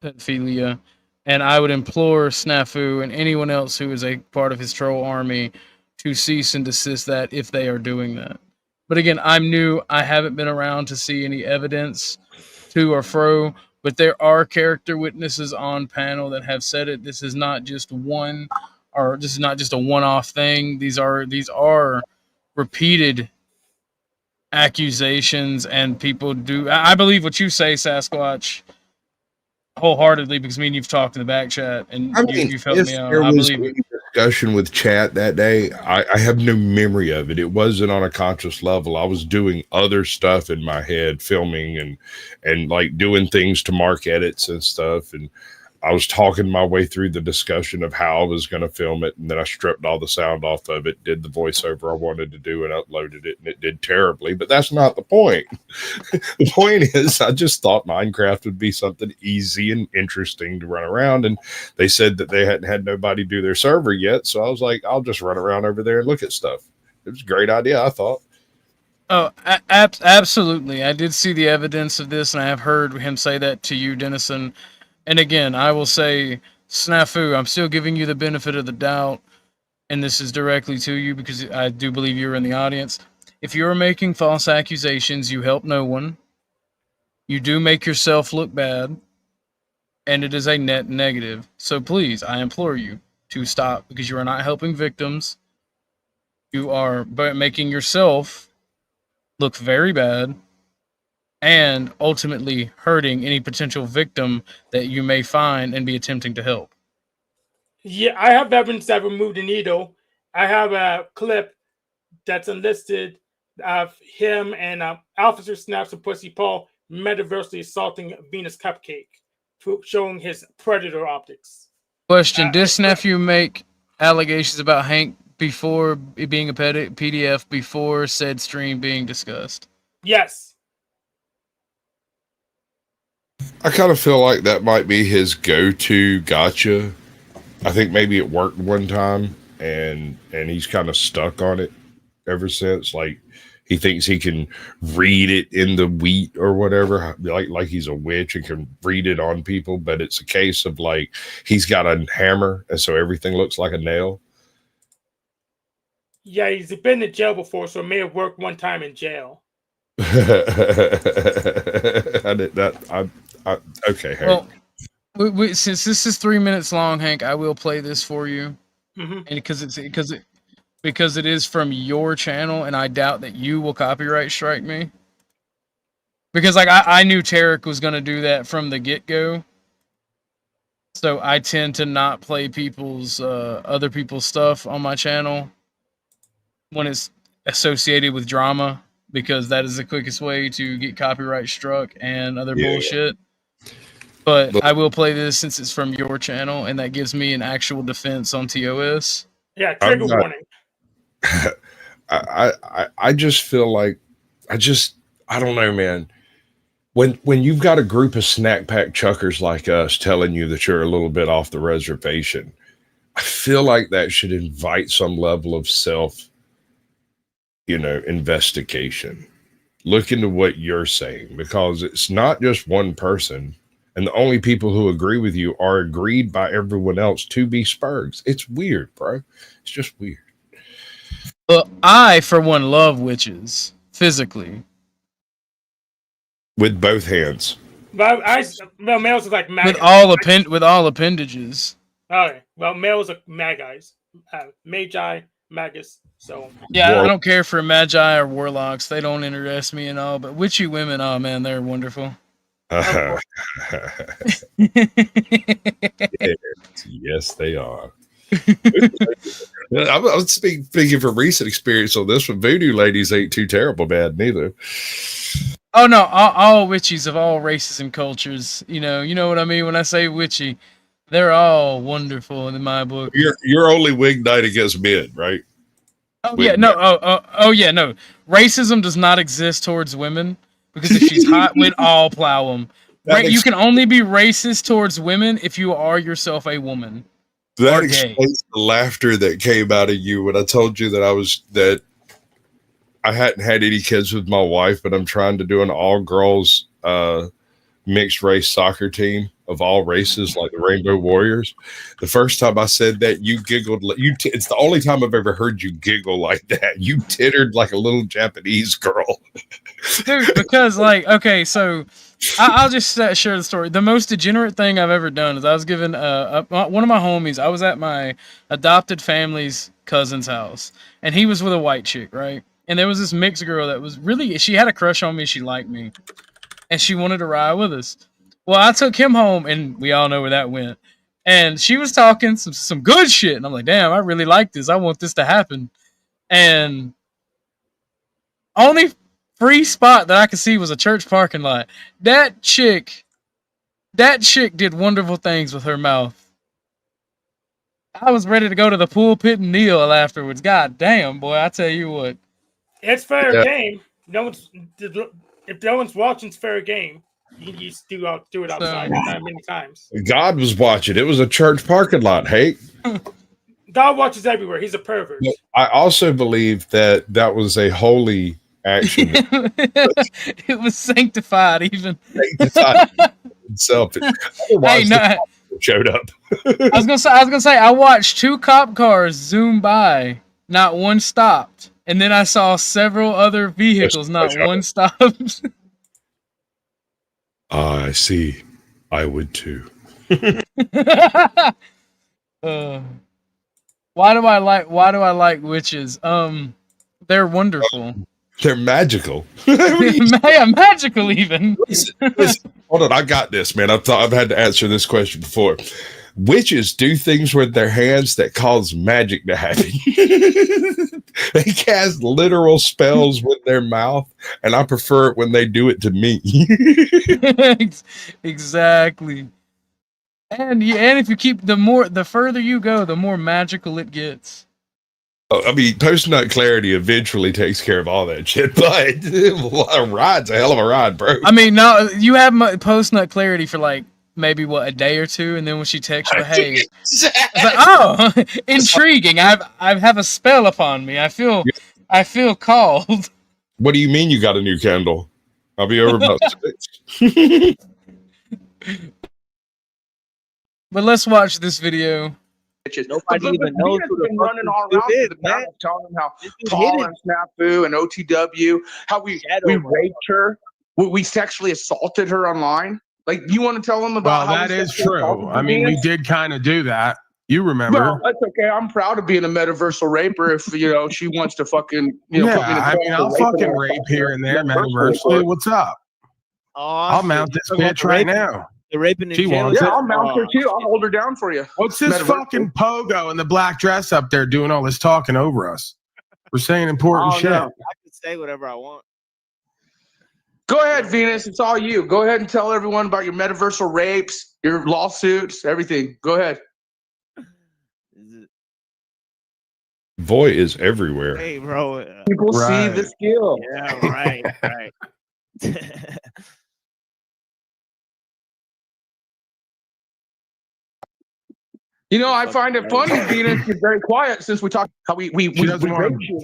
pedophilia. And I would implore Snafu and anyone else who is a part of his troll army to cease and desist that if they are doing that. But again, I'm new. I haven't been around to see any evidence to or fro, but there are character witnesses on panel that have said it. This is not just one, or this is not just a one-off thing. These are repeated accusations, and people do. I believe what you say, Sasquatch, wholeheartedly, because me and you've talked in the back chat, and you've helped me out. I believe it. Discussion with chat that day, I have no memory of it. It wasn't on a conscious level. I was doing other stuff in my head, filming and like doing things to mark edits and stuff, and I was talking my way through the discussion of how I was going to film it, and then I stripped all the sound off of it, did the voiceover I wanted to do, and uploaded it, and it did terribly. But that's not the point. The point is, I just thought Minecraft would be something easy and interesting to run around, and they said that they hadn't had nobody do their server yet, so I was like, I'll just run around over there and look at stuff. It was a great idea, I thought. Oh, absolutely. I did see the evidence of this, and I have heard him say that to you, Dennison. And again, I will say, Snafu, I'm still giving you the benefit of the doubt, and this is directly to you because I do believe you're in the audience. If you're making false accusations, you help no one. You do make yourself look bad, and it is a net negative. So please, I implore you to stop, because you are not helping victims. You are making yourself look very bad, and ultimately hurting any potential victim that you may find and be attempting to help. Yeah, I have evidence that removed the needle. I have a clip that's enlisted of him and Officer Snaps and Pussy Paul metaversely assaulting Venus Cupcake, showing his predator optics. Question, did Snafu make allegations about Hank before it being a PDF before said stream being discussed? Yes. I kind of feel like that might be his go-to gotcha. I think maybe it worked one time, and he's kind of stuck on it ever since. Like, he thinks he can read it in the wheat or whatever, like he's a witch and can read it on people. But it's a case of like he's got a hammer, and so everything looks like a nail. Yeah, he's been in jail before, so it may have worked one time in jail. I did that. Okay, Hank. Well, since this is 3 minutes long, Hank, I will play this for you, and because it is from your channel, and I doubt that you will copyright strike me. Because like I knew Tarek was going to do that from the get-go, so I tend to not play people's other people's stuff on my channel when it's associated with drama, because that is the quickest way to get copyright struck and other bullshit. But I will play this since it's from your channel, and that gives me an actual defense on TOS. Yeah, trigger warning. I just feel like I don't know, man. When you've got a group of snack pack chuckers like us telling you that you're a little bit off the reservation, I feel like that should invite some level of self, investigation. Look into what you're saying, because it's not just one person. And the only people who agree with you are agreed by everyone else to be Spurgs. It's weird, bro. It's just weird. Well, I, for one, love witches physically. With both hands. Well, males are like with all appendages. Okay. Well, males are magis, magi, magus. So yeah, I don't care for magi or warlocks. They don't interest me at all. But witchy women, oh man, they're wonderful. Yes, they are. I'm speaking from recent experience on this one. Voodoo ladies ain't too terrible bad neither. Oh no, all witches of all races and cultures. You know what I mean when I say witchy. They're all wonderful in my book. You're only winged knight against men, right? Oh yeah, no. Oh yeah, no. Racism does not exist towards women because if she's hot, we'd all plow them. You can only be racist towards women if you are yourself a woman. That explains the laughter that came out of you when I told you that I hadn't had any kids with my wife, but I'm trying to do an all girls mixed race soccer team of all races, like the Rainbow Warriors. The first time I said that, you giggled. It's the only time I've ever heard you giggle like that. You tittered like a little Japanese girl. Dude, because okay, so I'll just share the story. The most degenerate thing I've ever done is I was given one of my homies. I was at my adopted family's cousin's house, and he was with a white chick, right? And there was this mixed girl that was she had a crush on me. She liked me, and she wanted to ride with us. Well, I took him home, and we all know where that went. And she was talking some good shit, and I'm like, damn, I really like this. I want this to happen. And only free spot that I could see was a church parking lot. That chick did wonderful things with her mouth. I was ready to go to the pulpit and kneel afterwards. God damn, boy, I tell you what. It's fair game. If no one's watching, it's fair game. You can just do it outside many times. God was watching. It was a church parking lot. Hey, God watches everywhere. He's a pervert. I also believe that was a holy action. It was sanctified, even. Sanctified itself. Hey, no, showed up. I was gonna say I watched 2 cop cars zoom by, not one stopped, and then I saw several other vehicles, not one stopped. I see. I would too. Why do I like witches? They're wonderful. They're magical. Yeah, magical even. Listen, hold on, I got this, man. I've had to answer this question before. Witches do things with their hands that cause magic to happen. They cast literal spells with their mouth, and I prefer it when they do it to me. Exactly. And if you keep the further you go, the more magical it gets. I mean, post-nut clarity eventually takes care of all that shit, but a ride's a hell of a ride, bro. I mean, no, you have post-nut clarity for like maybe a day or two, and then when she texts you, hey, it's like, oh, intriguing. I have a spell upon me. I feel called. What do you mean you got a new candle? I'll be over about 6. But let's watch this video. Nobody even knows who the fuck running all around the man. Telling them how Paul and Snafu and OTW, how we raped her, we sexually assaulted her online. Like, you want to tell them about how that is true. I mean, we did kind of do that. You remember? Well, that's okay. I'm proud of being a metaversal raper. If she wants to fucking put me in I'll fucking rape here and there metaversally. What's up? I'll mount this bitch right now. The raping she wants it. I'll mount her too. I'll hold her down for you. What's this fucking pogo in the black dress up there doing all this talking over us? We're saying important shit. No. I can say whatever I want. Go ahead, Venus. It's all you. Go ahead and tell everyone about your metaversal rapes, your lawsuits, everything. Go ahead. Voy is everywhere. Hey, bro. People see the skill. Yeah, right. I find it funny. Venus is very quiet since we talked how we raped you and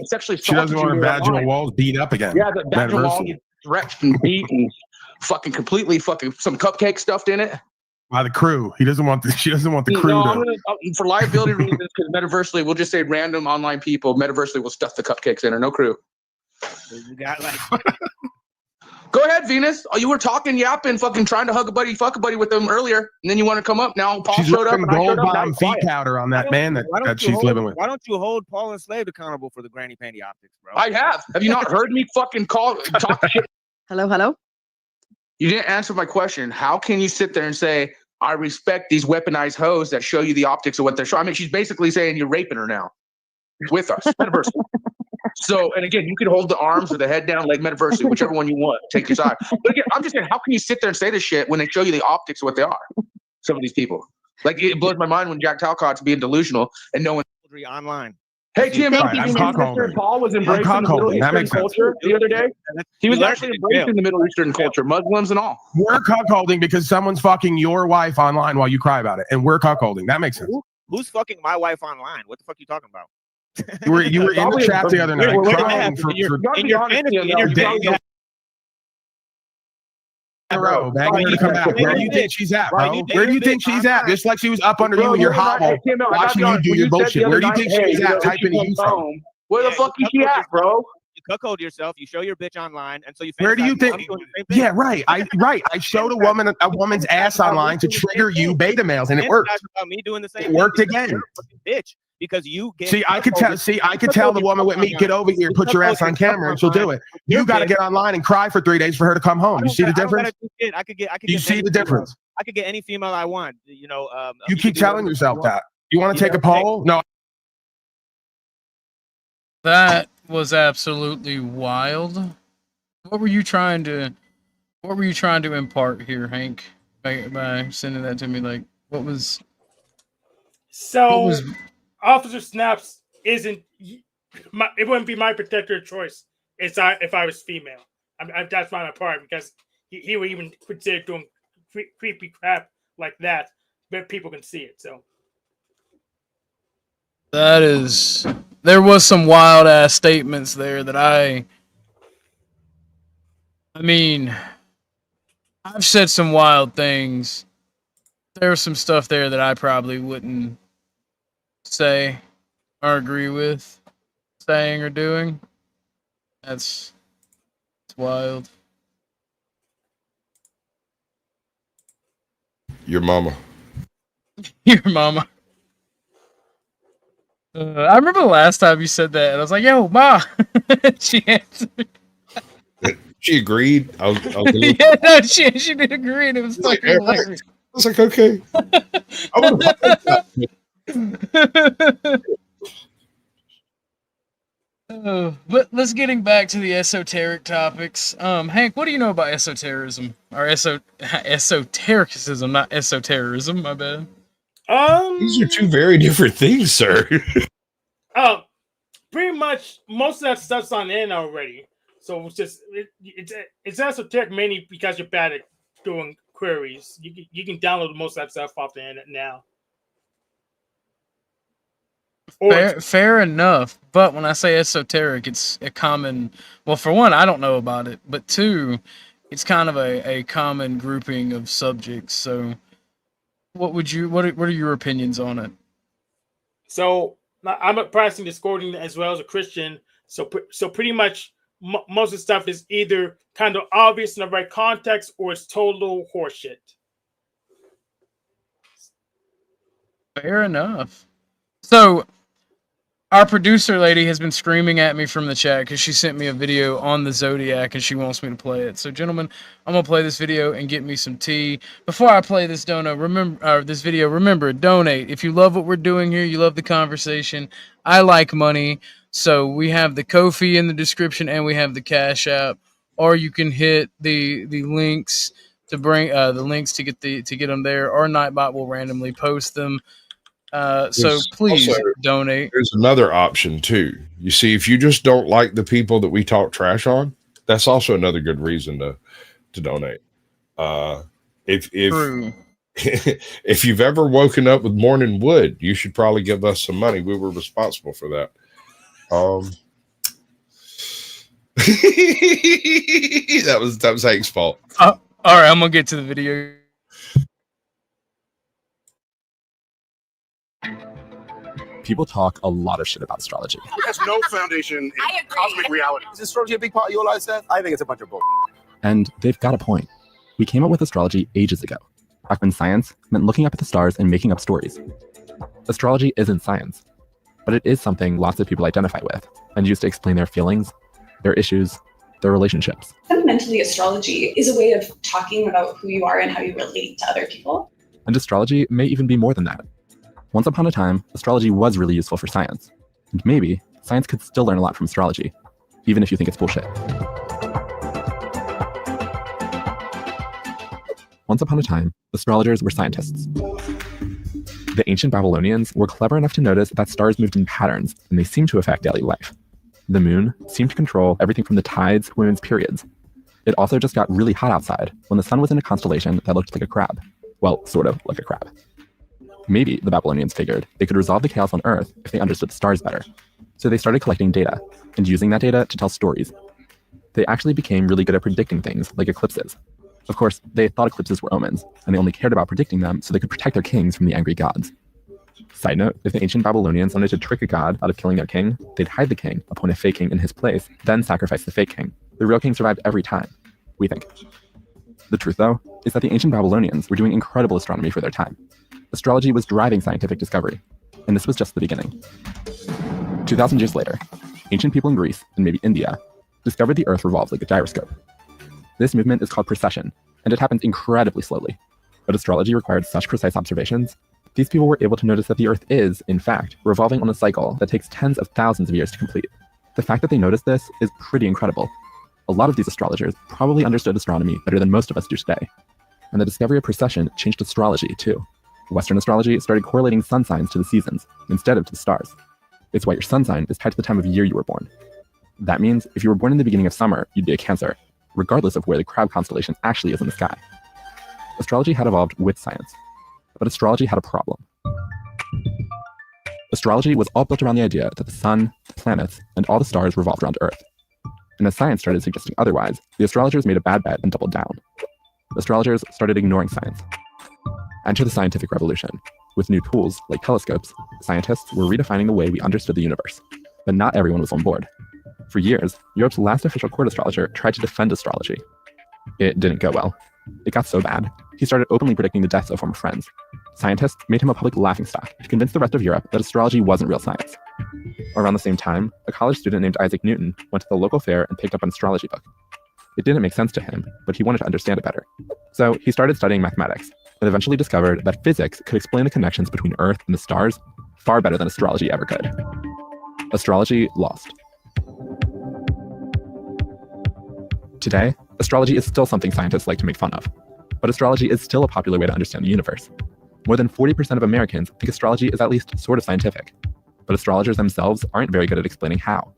sexually assaulted you. She doesn't want her vaginal walls beat up again. Yeah, the vaginal wall gets stretched and beat and fucking completely some cupcake stuffed in it. By the crew. She doesn't want the crew for liability reasons, because metaversally we'll just say random online people. Metaversally will stuff the cupcakes in her. No crew. You got Go ahead, Venus. Oh, you were talking, yapping, fucking trying to hug a buddy, fuck a buddy with them earlier, and then you want to come up. Now Paul She's showed up, rubbing and I showed gold up. Now bomb you're feet quiet. powder on that man that she's living with. Why don't you hold Paul Enslaved accountable for the granny panty optics, bro? I have. Have you not heard me fucking talk shit? Hello, hello. You didn't answer my question. How can you sit there and say, I respect these weaponized hoes that show you the optics of what they're showing? I mean, she's basically saying you're raping her now with us, metaversely. So, and again, you can hold the arms or the head down, leg metaversely, whichever one you want. Take your side. But again, I'm just saying, how can you sit there and say this shit when they show you the optics of what they are? Some of these people. Like, it blows my mind when Jack Talcott's being delusional and no one. Online. Hey, Tim, Mr. Paul was embracing the Middle Eastern culture the other day. He was actually embracing the Middle Eastern culture, Muslims and all. We're cuckolding because someone's fucking your wife online while you cry about it, and we're cuckolding. That makes sense. Who's fucking my wife online? What the fuck are you talking about? You were in the chat the other night crying for in your fantasy. Bro, begging her to come back. Where do you think she's at, bro? Where do you think she's at? Just like she was up under you in your hovel, watching you do your bullshit. Where do you think she's at? Typing you from? Where the fuck is she at, bro? You cuckold yourself. You show your bitch online, and so you. Where do you think? Yeah, right. I showed a woman's ass online to trigger you beta males, and it worked. About me doing the same. It worked again. Bitch. Because you I could tell the woman with me, get over here, put your ass on camera, and she'll do it. You got to get online and cry for 3 days for her to come home. You see the difference? You see the difference? I could get any female I want. You know. You keep telling yourself that. You want to take a poll? No. That was absolutely wild. What were you trying to impart here, Hank, by sending that to me? Like, what was? Officer Snaps isn't. It wouldn't be my protector of choice. If I was female. That's my part because he would even consider doing creepy crap like that, but people can see it. So there was some wild ass statements there that I mean, I've said some wild things. There's some stuff there that I probably wouldn't say or agree with saying or doing. It's wild. Your mama. Your mama. I remember the last time you said that, and I was like, "Yo, ma." She answered. She agreed. I was yeah, no, she did agree, and it was fucking hilarious. I was like, okay. But let's getting back to the esoteric topics. Hank, what do you know about esotericism or esotericism, not esotericism? My bad. These are two very different things, sir. Pretty much most of that stuff's on the internet already. So it's esoteric mainly because you're bad at doing queries. You can download most of that stuff off the internet now. Fair enough, but when I say esoteric, it's a common. Well, for one, I don't know about it, but two, it's kind of a common grouping of subjects. So, what are your opinions on it? So I'm a practicing Discordian as well as a Christian. So pretty much most of the stuff is either kind of obvious in the right context or it's total horseshit. Fair enough. So, our producer lady has been screaming at me from the chat because she sent me a video on the Zodiac and she wants me to play it. So, gentlemen, I'm gonna play this video and get me some tea. Before I play this video, remember, donate. If you love what we're doing here, you love the conversation. I like money, so we have the Ko-fi in the description and we have the Cash App, or you can hit the links to bring the links to get them there, or Nightbot will randomly post them. So please donate. There's another option too. You see, if you just don't like the people that we talk trash on, that's also another good reason to donate. If you've ever woken up with morning wood, you should probably give us some money. We were responsible for that. That was Hank's fault. All right, I'm gonna get to the video. People talk a lot of shit about astrology. It has no foundation in cosmic reality. Is astrology a big part of your life, Seth? I think it's a bunch of bull. And they've got a point. We came up with astrology ages ago, back when science meant looking up at the stars and making up stories. Astrology isn't science, but it is something lots of people identify with and use to explain their feelings, their issues, their relationships. Fundamentally, astrology is a way of talking about who you are and how you relate to other people. And astrology may even be more than that. Once upon a time, astrology was really useful for science. And maybe science could still learn a lot from astrology, even if you think it's bullshit. Once upon a time, astrologers were scientists. The ancient Babylonians were clever enough to notice that stars moved in patterns, and they seemed to affect daily life. The moon seemed to control everything from the tides to women's periods. It also just got really hot outside when the sun was in a constellation that looked like a crab. Well, sort of like a crab. Maybe the Babylonians figured they could resolve the chaos on Earth if they understood the stars better. So they started collecting data, and using that data to tell stories. They actually became really good at predicting things like eclipses. Of course, they thought eclipses were omens, and they only cared about predicting them so they could protect their kings from the angry gods. Side note, if the ancient Babylonians wanted to trick a god out of killing their king, they'd hide the king, appoint a fake king in his place, then sacrifice the fake king. The real king survived every time, we think. The truth, though, is that the ancient Babylonians were doing incredible astronomy for their time. Astrology was driving scientific discovery, and this was just the beginning. 2,000 years later, ancient people in Greece, and maybe India, discovered the Earth revolves like a gyroscope. This movement is called precession, and it happens incredibly slowly. But astrology required such precise observations, these people were able to notice that the Earth is, in fact, revolving on a cycle that takes tens of thousands of years to complete. The fact that they noticed this is pretty incredible. A lot of these astrologers probably understood astronomy better than most of us do today. And the discovery of precession changed astrology, too. Western astrology started correlating sun signs to the seasons, instead of to the stars. It's why your sun sign is tied to the time of year you were born. That means if you were born in the beginning of summer, you'd be a Cancer, regardless of where the crab constellation actually is in the sky. Astrology had evolved with science, but astrology had a problem. Astrology was all built around the idea that the sun, the planets, and all the stars revolved around Earth. And as science started suggesting otherwise, the astrologers made a bad bet and doubled down. Astrologers started ignoring science. Enter the scientific revolution. With new tools, like telescopes, scientists were redefining the way we understood the universe. But not everyone was on board. For years, Europe's last official court astrologer tried to defend astrology. It didn't go well. It got so bad, he started openly predicting the deaths of former friends. Scientists made him a public laughingstock to convince the rest of Europe that astrology wasn't real science. Around the same time, a college student named Isaac Newton went to the local fair and picked up an astrology book. It didn't make sense to him, but he wanted to understand it better. So he started studying mathematics, and eventually discovered that physics could explain the connections between Earth and the stars far better than astrology ever could. Astrology lost. Today, astrology is still something scientists like to make fun of, but astrology is still a popular way to understand the universe. More than 40% of Americans think astrology is at least sort of scientific, but astrologers themselves aren't very good at explaining how.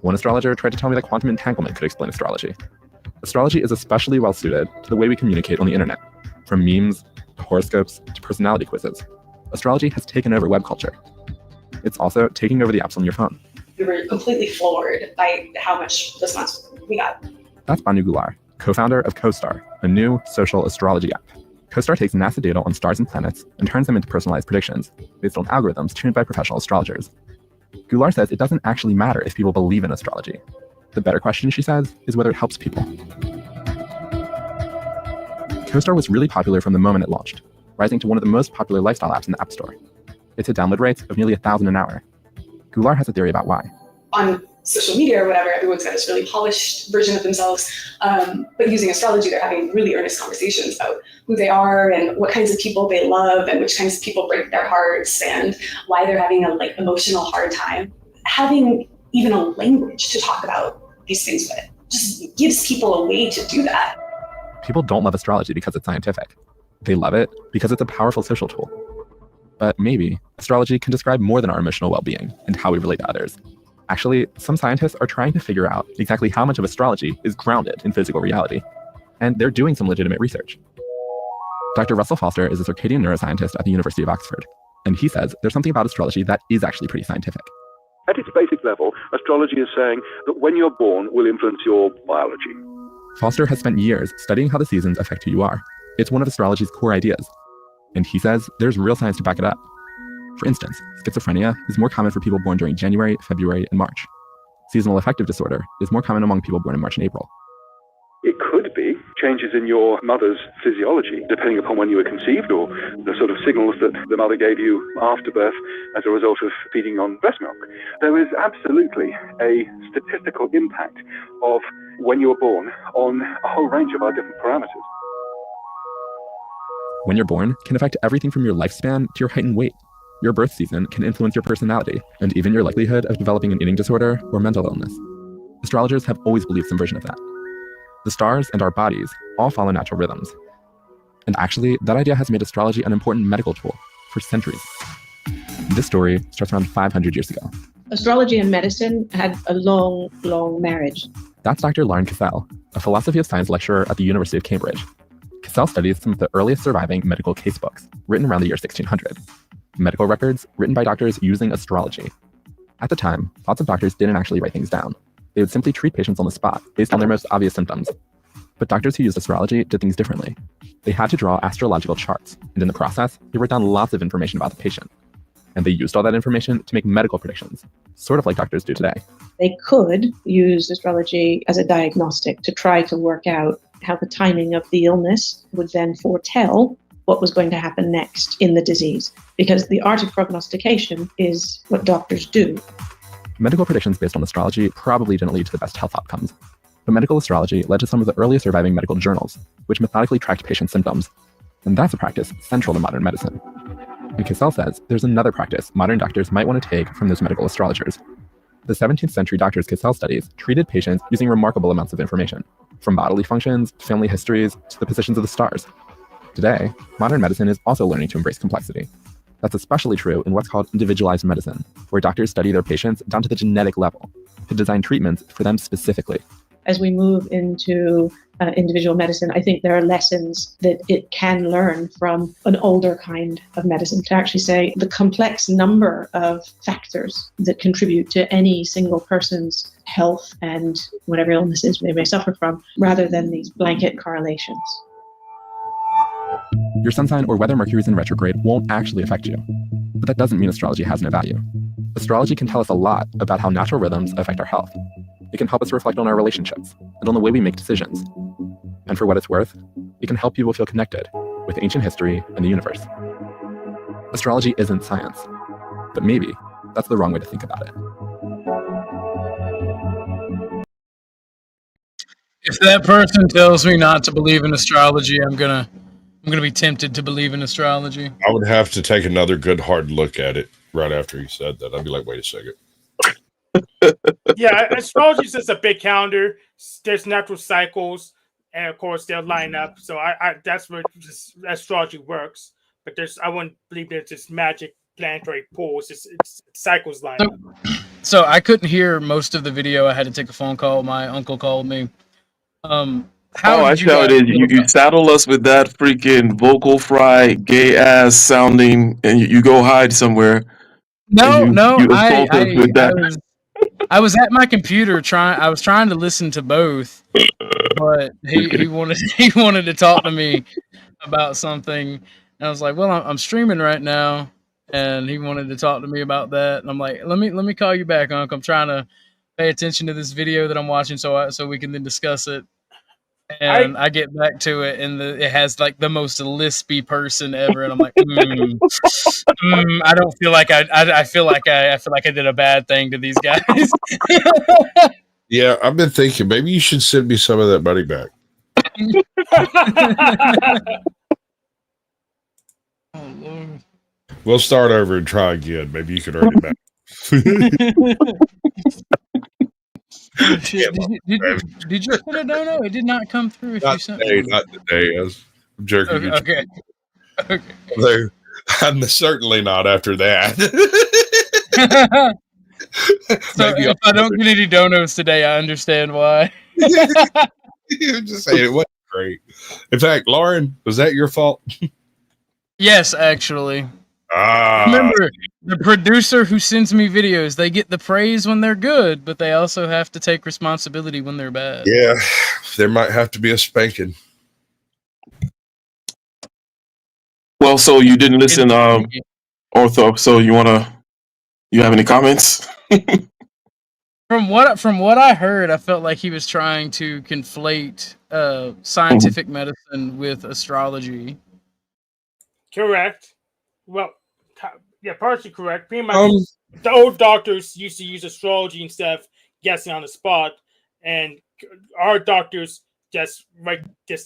One astrologer tried to tell me that quantum entanglement could explain astrology. Astrology is especially well suited to the way we communicate on the internet, from memes to horoscopes to personality quizzes. Astrology has taken over web culture. It's also taking over the apps on your phone. We were completely floored by how much response we got. That's Banu Gular, co-founder of CoStar, a new social astrology app. CoStar takes NASA data on stars and planets and turns them into personalized predictions based on algorithms tuned by professional astrologers. Gular says it doesn't actually matter if people believe in astrology. The better question, she says, is whether it helps people. CoStar was really popular from the moment it launched, rising to one of the most popular lifestyle apps in the App Store. It's hit download rates of nearly 1,000 an hour. Gular has a theory about why. On social media or whatever, everyone's got this really polished version of themselves. But using astrology, they're having really earnest conversations about who they are and what kinds of people they love and which kinds of people break their hearts and why they're having a emotional hard time. Having even a language to talk about these things with just gives people a way to do that. People don't love astrology because it's scientific. They love it because it's a powerful social tool. But maybe astrology can describe more than our emotional well-being and how we relate to others. Actually, some scientists are trying to figure out exactly how much of astrology is grounded in physical reality. And they're doing some legitimate research. Dr. Russell Foster is a circadian neuroscientist at the University of Oxford. And he says there's something about astrology that is actually pretty scientific. At its basic level, astrology is saying that when you're born will influence your biology. Foster has spent years studying how the seasons affect who you are. It's one of astrology's core ideas. And he says there's real science to back it up. For instance, schizophrenia is more common for people born during January, February, and March. Seasonal affective disorder is more common among people born in March and April. It could be changes in your mother's physiology, depending upon when you were conceived, or the sort of signals that the mother gave you after birth as a result of feeding on breast milk. There is absolutely a statistical impact of when you were born on a whole range of our different parameters. When you're born can affect everything from your lifespan to your height and weight. Your birth season can influence your personality and even your likelihood of developing an eating disorder or mental illness. Astrologers have always believed some version of that. The stars and our bodies all follow natural rhythms. And actually, that idea has made astrology an important medical tool for centuries. This story starts around 500 years ago. Astrology and medicine had a long, long marriage. That's Dr. Lauren Cassell, a philosophy of science lecturer at the University of Cambridge. Cassell studies some of the earliest surviving medical casebooks, written around the year 1600. Medical records written by doctors using astrology. At the time, lots of doctors didn't actually write things down. They would simply treat patients on the spot based on their most obvious symptoms. But doctors who used astrology did things differently. They had to draw astrological charts, and in the process, they wrote down lots of information about the patient. And they used all that information to make medical predictions, sort of like doctors do today. They could use astrology as a diagnostic to try to work out how the timing of the illness would then foretell what was going to happen next in the disease, because the art of prognostication is what doctors do. Medical predictions based on astrology probably didn't lead to the best health outcomes, but medical astrology led to some of the earliest surviving medical journals, which methodically tracked patient symptoms. And that's a practice central to modern medicine. And Cassell says there's another practice modern doctors might want to take from those medical astrologers. The 17th century doctors Cassell studies treated patients using remarkable amounts of information, from bodily functions, family histories, to the positions of the stars. Today, modern medicine is also learning to embrace complexity. That's especially true in what's called individualized medicine, where doctors study their patients down to the genetic level to design treatments for them specifically. As we move into individual medicine, I think there are lessons that it can learn from an older kind of medicine to actually say the complex number of factors that contribute to any single person's health and whatever illnesses they may suffer from, rather than these blanket correlations. Your sun sign or whether Mercury is in retrograde won't actually affect you. But that doesn't mean astrology has no value. Astrology can tell us a lot about how natural rhythms affect our health. It can help us reflect on our relationships and on the way we make decisions. And for what it's worth, it can help people feel connected with ancient history and the universe. Astrology isn't science, but maybe that's the wrong way to think about it. If that person tells me not to believe in astrology, I'm gonna be tempted to believe in astrology. I would have to take another good hard look at it right after he said that. I'd be like, wait a second. Yeah, astrology is just a big calendar. There's natural cycles, and of course they'll line up. So I that's where just astrology works. But I wouldn't believe there's just magic planetary pools. It's cycles line up. So I couldn't hear most of the video. I had to take a phone call. My uncle called me. I see how it is. You saddle us with that freaking vocal fry, gay ass sounding, and you go hide somewhere. I was at my computer I was trying to listen to both, but he wanted to talk to me about something, and I was like, well, I'm streaming right now, and he wanted to talk to me about that, and I'm like, let me call you back, Unc. I'm trying to pay attention to this video that I'm watching so we can then discuss it. And I get back to it, and it has like the most lispy person ever, and I'm like, I don't feel like I feel like I did a bad thing to these guys. Yeah, I've been thinking maybe you should send me some of that money back. Oh Lord. We'll start over and try again. Maybe you can earn it back. Did you put it? No, it did not come through. Not today. I'm jerking. Okay. I'm certainly not after that. So if I don't get any donuts today, I understand why. I'm just saying it wasn't great. In fact, Lauren, was that your fault? Yes, actually. Remember, the producer who sends me videos, they get the praise when they're good, but they also have to take responsibility when they're bad. Yeah, there might have to be a spanking. Well, so you didn't listen, Ortho. So you have any comments? From what I heard, I felt like he was trying to conflate scientific medicine with astrology. Correct. Well, yeah, partially correct. Pretty much, the old doctors used to use astrology instead of guessing on the spot, and our doctors just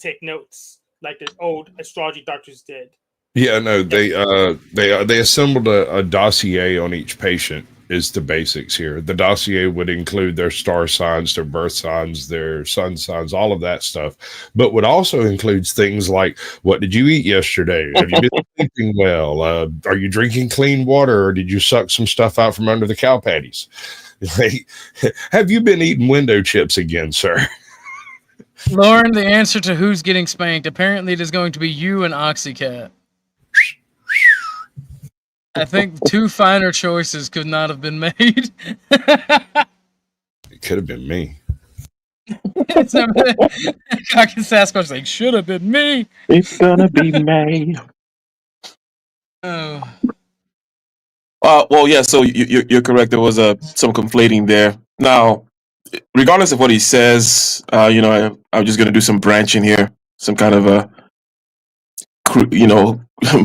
take notes like the old astrology doctors did. Yeah, no, they assembled a dossier on each patient. Is the basics here. The dossier would include their star signs, their birth signs, their sun signs, all of that stuff, but would also includes things like, what did you eat yesterday? Have you been sleeping well? Are you drinking clean water, or did you suck some stuff out from under the cow patties? Have you been eating window chips again, sir? Lauren, the answer to who's getting spanked, apparently it is going to be you and Oxycat. I think two finer choices could not have been made. It could have been me. Cock and Sasquatch like, should have been me. It's gonna be me. Oh. Well, yeah. So you're correct. There was some conflating there. Now, regardless of what he says, I'm just gonna do some branching here, some kind of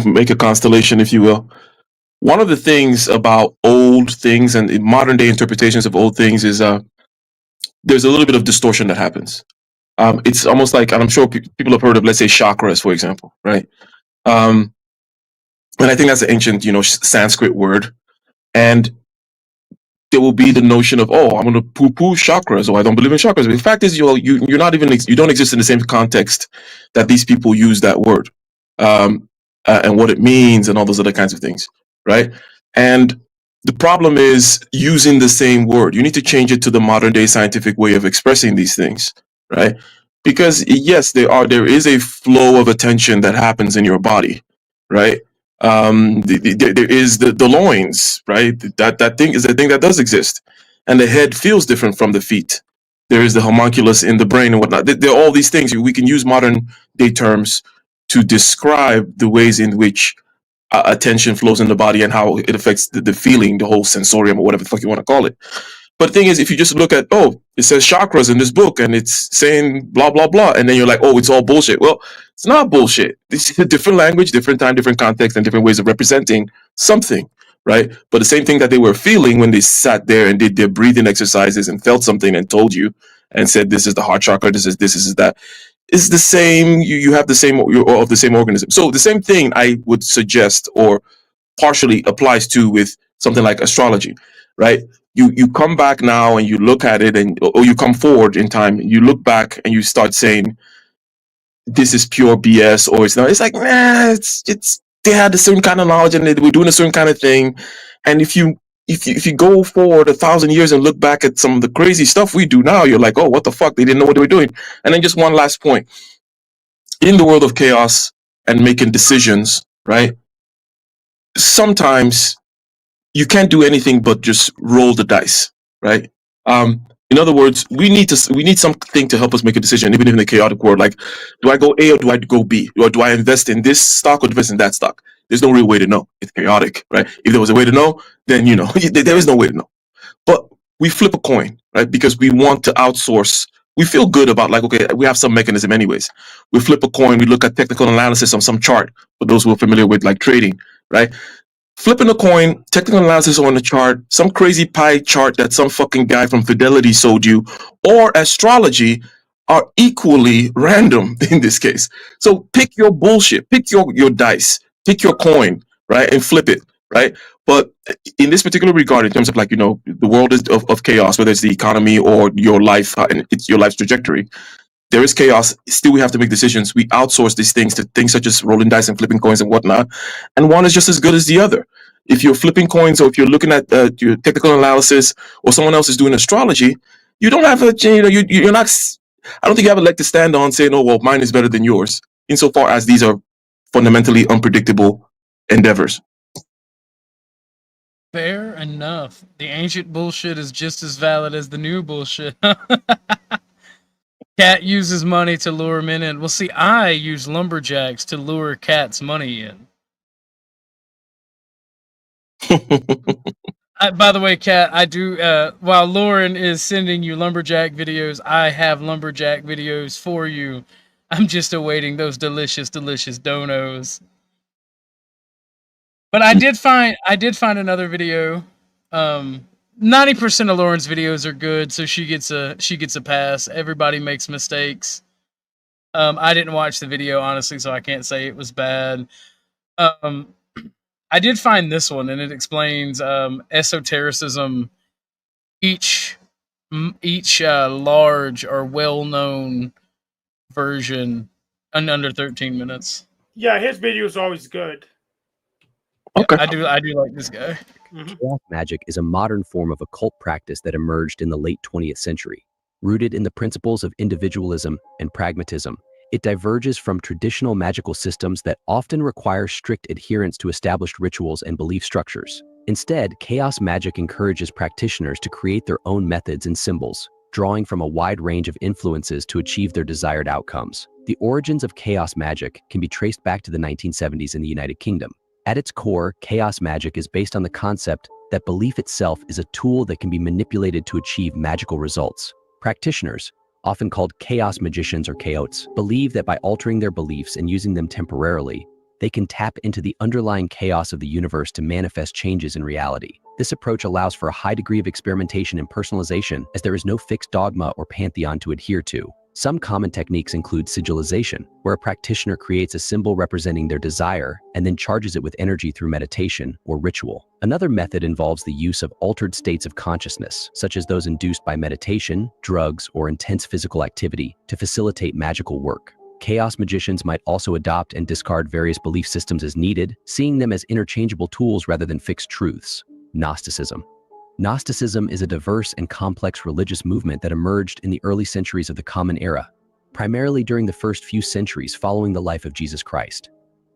make a constellation, if you will. One of the things about old things and modern day interpretations of old things is there's a little bit of distortion that happens. It's almost like, and I'm sure people have heard of, let's say, chakras, for example, right? And I think that's an ancient, Sanskrit word. And there will be the notion of, oh, I'm going to poo-poo chakras, or I don't believe in chakras. But the fact is, you're not even, you don't exist in the same context that these people use that word, and what it means, and all those other kinds of things. Right. And the problem is using the same word. You need to change it to the modern day scientific way of expressing these things. Right. Because yes, there is a flow of attention that happens in your body. Right. There is the loins. Right. That thing is a thing that does exist. And the head feels different from the feet. There is the homunculus in the brain and whatnot. There are all these things. We can use modern day terms to describe the ways in which attention flows in the body and how it affects the feeling, the whole sensorium, or whatever the fuck you want to call it. But the thing is, if you just look at, it says chakras in this book and it's saying blah, blah, blah, and then you're like, it's all bullshit. Well, it's not bullshit. This is a different language, different time, different context, and different ways of representing something, right? But the same thing that they were feeling when they sat there and did their breathing exercises and felt something and told you and said, this is the heart chakra, this is that. Is the same. You have the same, you're of the same organism. So the same thing I would suggest, or partially applies to, with something like astrology, right? You come back now and you look at it, or you come forward in time, and you look back and you start saying, this is pure BS, or it's not. It's like, it's they had a certain kind of knowledge and they were doing a certain kind of thing, and if you go forward 1,000 years and look back at some of the crazy stuff we do now, you're like, oh, what the fuck? They didn't know what they were doing. And then just one last point. In the world of chaos and making decisions, right? Sometimes you can't do anything but just roll the dice, right? In other words, we need something to help us make a decision, even in the chaotic world. Like, do I go A or do I go B? Or do I invest in this stock or invest in that stock? There's no real way to know. It's chaotic, right? If there was a way to know, then there is no way to know. But we flip a coin, right? Because we want to outsource. We feel good about, like, okay, we have some mechanism anyways. We flip a coin. We look at technical analysis on some chart. For those who are familiar with, like, trading, right? Flipping a coin, technical analysis on the chart, some crazy pie chart that some fucking guy from Fidelity sold you, or astrology, are equally random in this case. So pick your bullshit, pick your dice, pick your coin, right, and flip it, right? But in this particular regard, in terms of, like, the world is of chaos, whether it's the economy or your life, and it's your life's trajectory, there is chaos. Still, we have to make decisions. We outsource these things to things such as rolling dice and flipping coins and whatnot. And one is just as good as the other. If you're flipping coins, or if you're looking at your technical analysis, or someone else is doing astrology, you don't have you're not. I don't think you have a leg to stand on saying, "Oh, well, mine is better than yours," insofar as these are fundamentally unpredictable endeavors. Fair enough. The ancient bullshit is just as valid as the new bullshit. Cat uses money to lure men in. Well, see, I use lumberjacks to lure Cat's money in. By the way, Kat, I do. While Lauren is sending you lumberjack videos, I have lumberjack videos for you. I'm just awaiting those delicious, delicious donos. But I did find another video. 90% of Lauren's videos are good, so she gets a pass. Everybody makes mistakes. I didn't watch the video honestly, so I can't say it was bad. I did find this one, and it explains esotericism. Each large or well-known version in under 13 minutes. Yeah, his video is always good. Okay, I do like this guy. Chaos magic is a modern form of occult practice that emerged in the late 20th century. Rooted in the principles of individualism and pragmatism, it diverges from traditional magical systems that often require strict adherence to established rituals and belief structures. Instead, chaos magic encourages practitioners to create their own methods and symbols, drawing from a wide range of influences to achieve their desired outcomes. The origins of chaos magic can be traced back to the 1970s in the United Kingdom. At its core, chaos magic is based on the concept that belief itself is a tool that can be manipulated to achieve magical results. Practitioners, often called chaos magicians or chaotes, believe that by altering their beliefs and using them temporarily, they can tap into the underlying chaos of the universe to manifest changes in reality. This approach allows for a high degree of experimentation and personalization, as there is no fixed dogma or pantheon to adhere to. Some common techniques include sigilization, where a practitioner creates a symbol representing their desire and then charges it with energy through meditation or ritual. Another method involves the use of altered states of consciousness, such as those induced by meditation, drugs, or intense physical activity, to facilitate magical work. Chaos magicians might also adopt and discard various belief systems as needed, seeing them as interchangeable tools rather than fixed truths. Gnosticism. Gnosticism is a diverse and complex religious movement that emerged in the early centuries of the Common Era, primarily during the first few centuries following the life of Jesus Christ.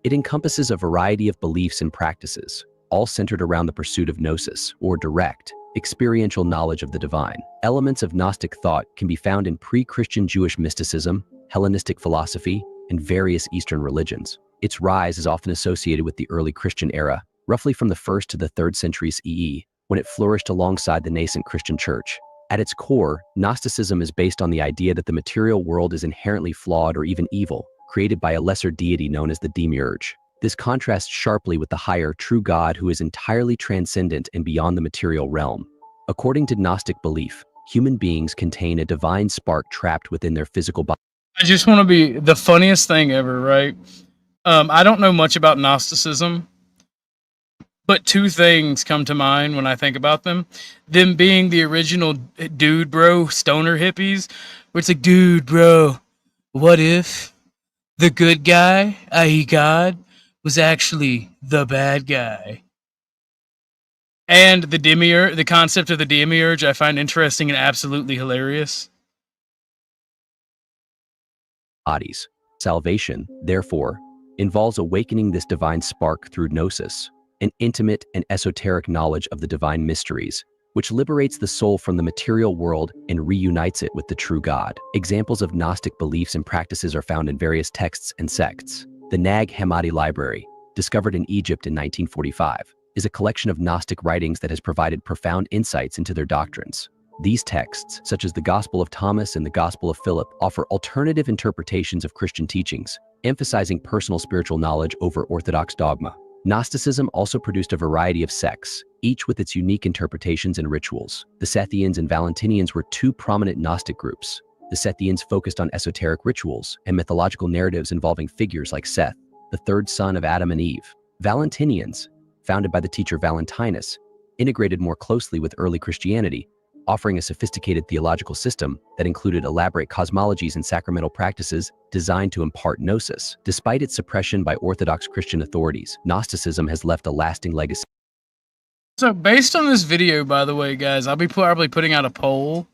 It encompasses a variety of beliefs and practices, all centered around the pursuit of gnosis, or direct, experiential knowledge of the divine. Elements of Gnostic thought can be found in pre-Christian Jewish mysticism, Hellenistic philosophy, and various Eastern religions. Its rise is often associated with the early Christian era, roughly from the 1st to the 3rd centuries EE, when it flourished alongside the nascent Christian church. At its core, Gnosticism is based on the idea that the material world is inherently flawed or even evil, created by a lesser deity known as the demiurge. This contrasts sharply with the higher, true God who is entirely transcendent and beyond the material realm. According to Gnostic belief, human beings contain a divine spark trapped within their physical body. I just want to be the funniest thing ever, right? I don't know much about Gnosticism, but two things come to mind when I think about them. Them being the original dude bro stoner hippies, where it's like, dude bro, what if the good guy, i.e. God, was actually the bad guy? And the demiurge, the concept of the demiurge, I find interesting and absolutely hilarious. Bodies. Salvation, therefore, involves awakening this divine spark through gnosis, an intimate and esoteric knowledge of the divine mysteries, which liberates the soul from the material world and reunites it with the true God. Examples of Gnostic beliefs and practices are found in various texts and sects. The Nag Hammadi Library, discovered in Egypt in 1945, is a collection of Gnostic writings that has provided profound insights into their doctrines. These texts, such as the Gospel of Thomas and the Gospel of Philip, offer alternative interpretations of Christian teachings, emphasizing personal spiritual knowledge over orthodox dogma. Gnosticism also produced a variety of sects, each with its unique interpretations and rituals. The Sethians and Valentinians were two prominent Gnostic groups. The Sethians focused on esoteric rituals and mythological narratives involving figures like Seth, the third son of Adam and Eve. Valentinians, founded by the teacher Valentinus, integrated more closely with early Christianity, offering a sophisticated theological system that included elaborate cosmologies and sacramental practices designed to impart gnosis. Despite its suppression by Orthodox Christian authorities, Gnosticism has left a lasting legacy. So based on this video, by the way, guys, I'll be probably putting out a poll.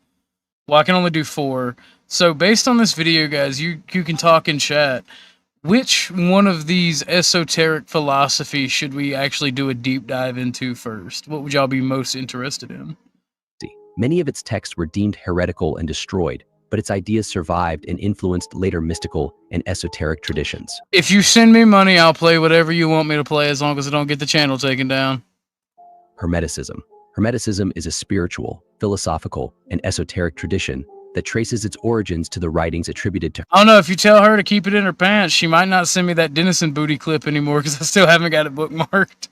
Well, I can only do 4. So based on this video, guys, you can talk in chat. Which one of these esoteric philosophies should we actually do a deep dive into first? What would y'all be most interested in? Many of its texts were deemed heretical and destroyed, but its ideas survived and influenced later mystical and esoteric traditions. If you send me money, I'll play whatever you want me to play as long as I don't get the channel taken down. Hermeticism. Hermeticism is a spiritual, philosophical, and esoteric tradition that traces its origins to the writings attributed to I don't know, if you tell her to keep it in her pants, she might not send me that Denison booty clip anymore because I still haven't got it bookmarked.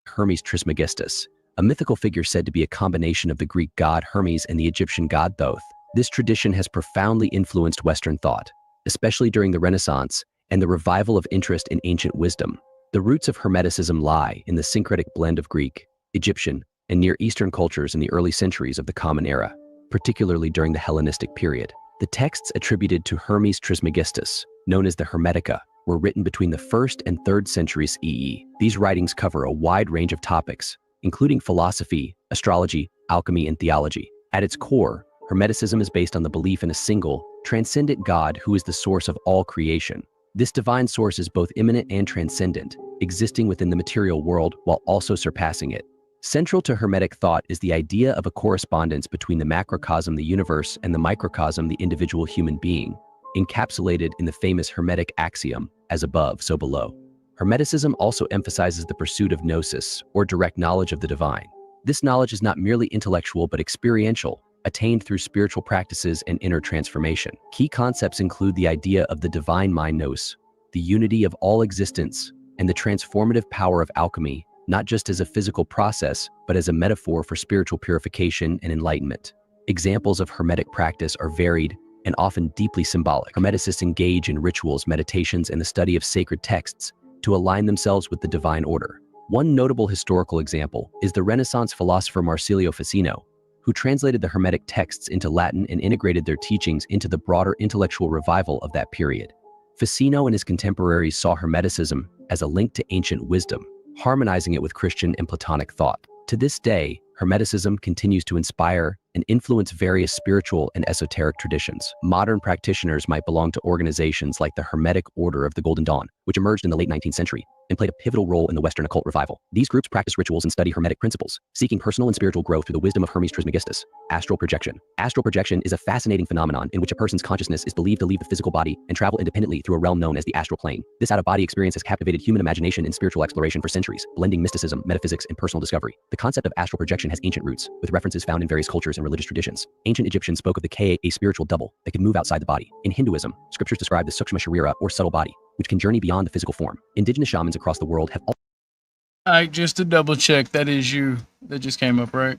Hermes Trismegistus, a mythical figure said to be a combination of the Greek god Hermes and the Egyptian god Thoth. This tradition has profoundly influenced Western thought, especially during the Renaissance and the revival of interest in ancient wisdom. The roots of Hermeticism lie in the syncretic blend of Greek, Egyptian, and Near Eastern cultures in the early centuries of the Common Era, particularly during the Hellenistic period. The texts attributed to Hermes Trismegistus, known as the Hermetica, were written between the 1st and 3rd centuries EE. These writings cover a wide range of topics, including philosophy, astrology, alchemy, and theology. At its core, Hermeticism is based on the belief in a single, transcendent God who is the source of all creation. This divine source is both immanent and transcendent, existing within the material world while also surpassing it. Central to Hermetic thought is the idea of a correspondence between the macrocosm, the universe, and the microcosm, the individual human being, encapsulated in the famous Hermetic axiom, as above, so below. Hermeticism also emphasizes the pursuit of gnosis, or direct knowledge of the divine. This knowledge is not merely intellectual but experiential, attained through spiritual practices and inner transformation. Key concepts include the idea of the divine mind nous, the unity of all existence, and the transformative power of alchemy, not just as a physical process, but as a metaphor for spiritual purification and enlightenment. Examples of Hermetic practice are varied and often deeply symbolic. Hermeticists engage in rituals, meditations, and the study of sacred texts to align themselves with the divine order. One notable historical example is the Renaissance philosopher Marsilio Ficino, who translated the Hermetic texts into Latin and integrated their teachings into the broader intellectual revival of that period. Ficino and his contemporaries saw Hermeticism as a link to ancient wisdom, harmonizing it with Christian and Platonic thought. To this day, Hermeticism continues to inspire and influence various spiritual and esoteric traditions. Modern practitioners might belong to organizations like the Hermetic Order of the Golden Dawn, which emerged in the late 19th century and played a pivotal role in the Western occult revival. These groups practice rituals and study Hermetic principles, seeking personal and spiritual growth through the wisdom of Hermes Trismegistus. Astral projection. Astral projection is a fascinating phenomenon in which a person's consciousness is believed to leave the physical body and travel independently through a realm known as the astral plane. This out-of-body experience has captivated human imagination in spiritual exploration for centuries, blending mysticism, metaphysics, and personal discovery. The concept of astral projection has ancient roots, with references found in various cultures and religious traditions. Ancient Egyptians spoke of the Ka, a spiritual double that could move outside the body. In Hinduism, scriptures describe the Sukshma Sharira, or subtle body, which can journey beyond the physical form. Indigenous shamans across the world have just to double check, that is you that just came up, right?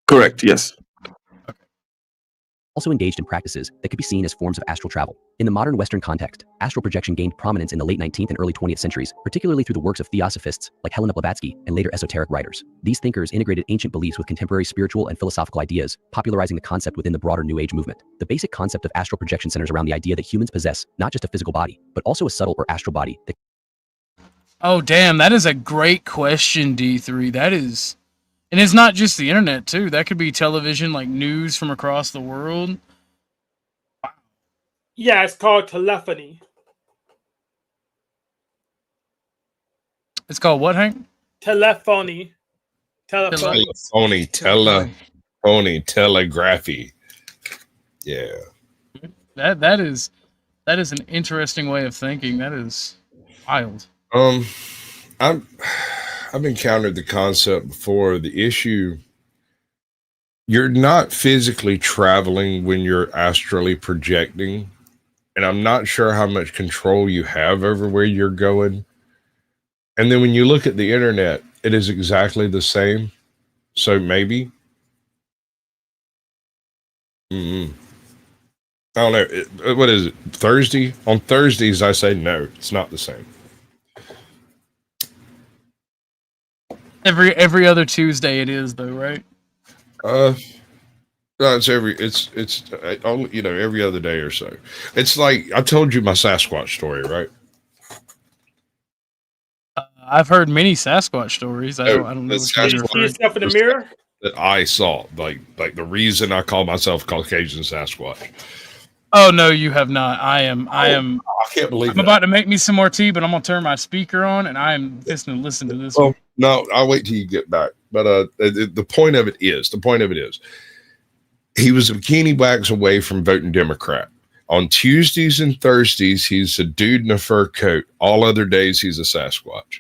Correct, yes. also engaged in practices that could be seen as forms of astral travel. In the modern Western context, astral projection gained prominence in the late 19th and early 20th centuries, particularly through the works of theosophists like Helena Blavatsky and later esoteric writers. These thinkers integrated ancient beliefs with contemporary spiritual and philosophical ideas, popularizing the concept within the broader New Age movement. The basic concept of astral projection centers around the idea that humans possess not just a physical body, but also a subtle or astral body that... Oh, damn, that is a great question, D3. That is... And it's not just the internet, too. That could be television, like news from across the world. Yeah, it's called telephony. It's called what, Hank? Telephony. Telephony. Telegraphy. Yeah. That is an interesting way of thinking. That is wild. I've encountered the concept before. The issue, you're not physically traveling when you're astrally projecting, and I'm not sure how much control you have over where you're going. And then when you look at the internet, it is exactly the same. So maybe. I don't know. What is it? Thursday? On Thursdays, I say no, it's not the same. Every other Tuesday it is though, right? No, it's every other day or so. It's like I told you my Sasquatch story, right? I've heard many Sasquatch stories. I don't know. Did you see yourself in the mirror? That I saw, like the reason I call myself Caucasian Sasquatch. Oh no, you have not. I can't believe I'm about to make me some more tea, but I'm gonna turn my speaker on and I'm just gonna listen to this one. No, I'll wait till you get back. But the point of it is, he was a bikini wax away from voting Democrat. On Tuesdays and Thursdays, he's a dude in a fur coat. All other days, he's a Sasquatch.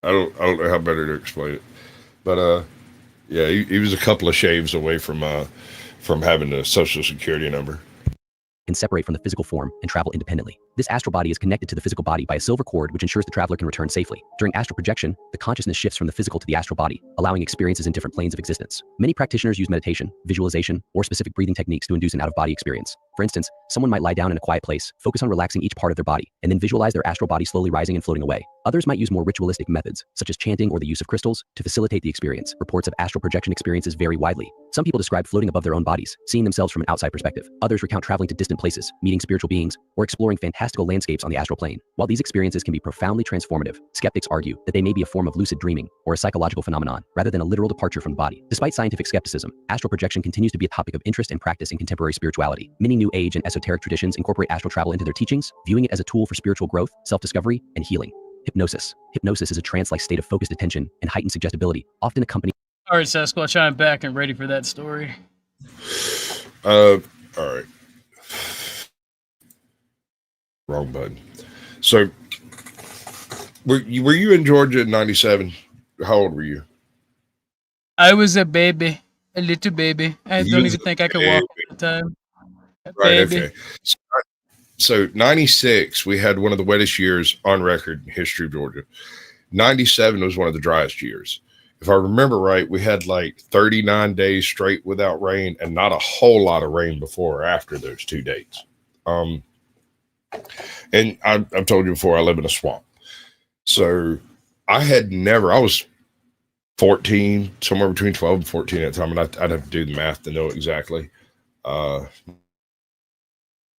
I don't know how better to explain it, but yeah, he was a couple of shaves away from having a social security number. Can separate from the physical form and travel independently. This astral body is connected to the physical body by a silver cord, which ensures the traveler can return safely. During astral projection, the consciousness shifts from the physical to the astral body, allowing experiences in different planes of existence. Many practitioners use meditation, visualization, or specific breathing techniques to induce an out-of-body experience. For instance, someone might lie down in a quiet place, focus on relaxing each part of their body, and then visualize their astral body slowly rising and floating away. Others might use more ritualistic methods, such as chanting or the use of crystals, to facilitate the experience. Reports of astral projection experiences vary widely. Some people describe floating above their own bodies, seeing themselves from an outside perspective. Others recount traveling to distant places, meeting spiritual beings, or exploring fantastical landscapes on the astral plane. While these experiences can be profoundly transformative, skeptics argue that they may be a form of lucid dreaming or a psychological phenomenon, rather than a literal departure from the body. Despite scientific skepticism, astral projection continues to be a topic of interest and practice in contemporary spirituality. Many New Age and esoteric traditions incorporate astral travel into their teachings, viewing it as a tool for spiritual growth, self-discovery, and healing. Hypnosis. Hypnosis is a trance-like state of focused attention and heightened suggestibility, often accompanied. All right, Sasquatch, I'm back and ready for that story. All right. Wrong button. So, were you in Georgia in '97? How old were you? I was a baby, a little baby. I don't even think I could walk at the time. Right. Baby. Okay. So 96, we had one of the wettest years on record in history of Georgia. 97 was one of the driest years. If I remember right, we had like 39 days straight without rain, and not a whole lot of rain before or after those 2 dates. And I've told you before, I live in a swamp. So I was 14, somewhere between 12 and 14 at the time, and I'd have to do the math to know exactly.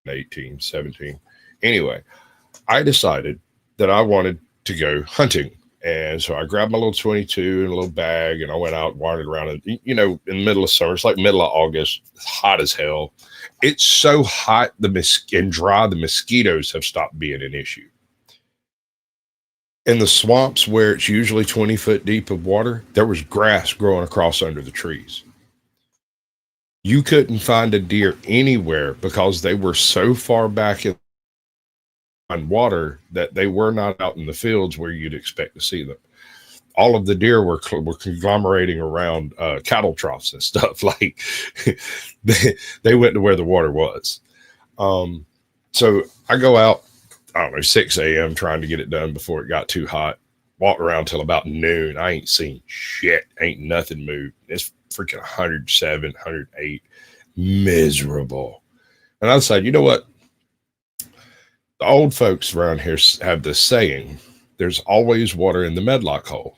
18, 17. Anyway, I decided that I wanted to go hunting. And so I grabbed my little 22 and a little bag, and I went out and wandered around. And, in the middle of summer, it's like middle of August, it's hot as hell. It's so hot and dry, the mosquitoes have stopped being an issue. In the swamps where it's usually 20 foot deep of water, there was grass growing across under the trees. You couldn't find a deer anywhere because they were so far back in water that they were not out in the fields where you'd expect to see them. All of the deer were conglomerating around cattle troughs and stuff. Like they went to where the water was. So I go out, 6 a.m. trying to get it done before it got too hot. Walked around till about noon. I ain't seen shit. Ain't nothing moved. It's freaking 107, 108. Miserable. And I decided, you know what? The old folks around here have this saying, there's always water in the medlock hole.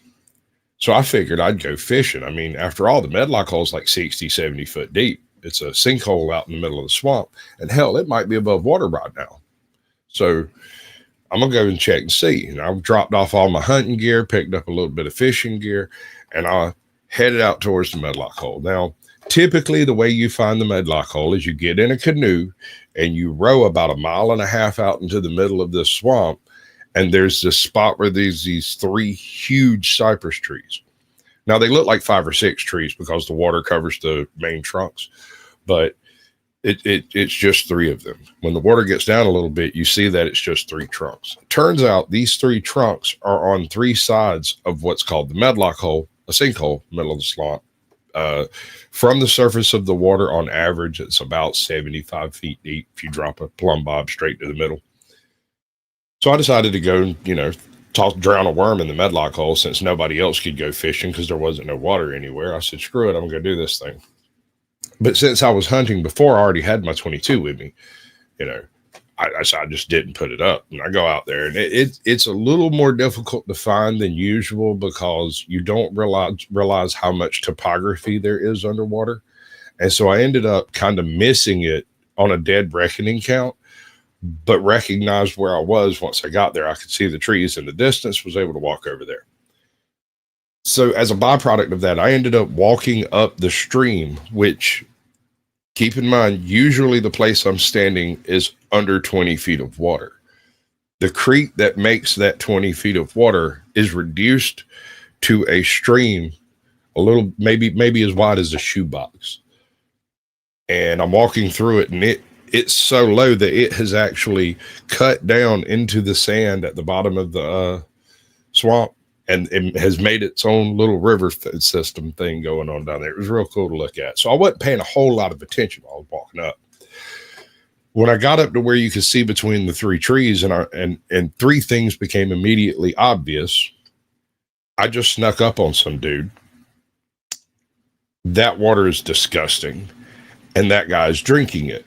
So I figured I'd go fishing. I mean, after all, the medlock hole is like 60, 70 foot deep. It's a sinkhole out in the middle of the swamp. And hell, it might be above water right now. So I'm going to go and check and see. And I dropped off all my hunting gear, picked up a little bit of fishing gear, and I headed out towards the medlock hole. Now, typically the way you find the medlock hole is you get in a canoe and you row about 1.5 miles out into the middle of this swamp. And there's this spot where there's these 3 huge cypress trees. Now they look like 5 or 6 trees because the water covers the main trunks, but it's just 3 of them. When the water gets down a little bit, you see that it's just 3 trunks. It turns out these 3 trunks are on 3 sides of what's called the medlock hole, a sinkhole, middle of the swamp. From the surface of the water, on average, it's about 75 feet deep if you drop a plumb bob straight to the middle. So I decided to go, drown a worm in the medlock hole since nobody else could go fishing because there wasn't no water anywhere. I said, screw it, I'm going to go do this thing. But since I was hunting before, I already had my 22 with me. I just didn't put it up. And I go out there, and it's a little more difficult to find than usual because you don't realize how much topography there is underwater. And so I ended up kind of missing it on a dead reckoning count, but recognized where I was once I got there. I could see the trees in the distance, was able to walk over there. So as a byproduct of that, I ended up walking up the stream, which, keep in mind, usually the place I'm standing is under 20 feet of water. The creek that makes that 20 feet of water is reduced to a stream a little, maybe as wide as a shoebox. And I'm walking through it, and it's so low that it has actually cut down into the sand at the bottom of the swamp. and it has made its own little river system thing going on down there. It was real cool to look at. So I wasn't paying a whole lot of attention while I was walking up. When I got up to where you could see between the three trees and three things became immediately obvious, I just snuck up on some dude. That water is disgusting, and that guy's drinking it.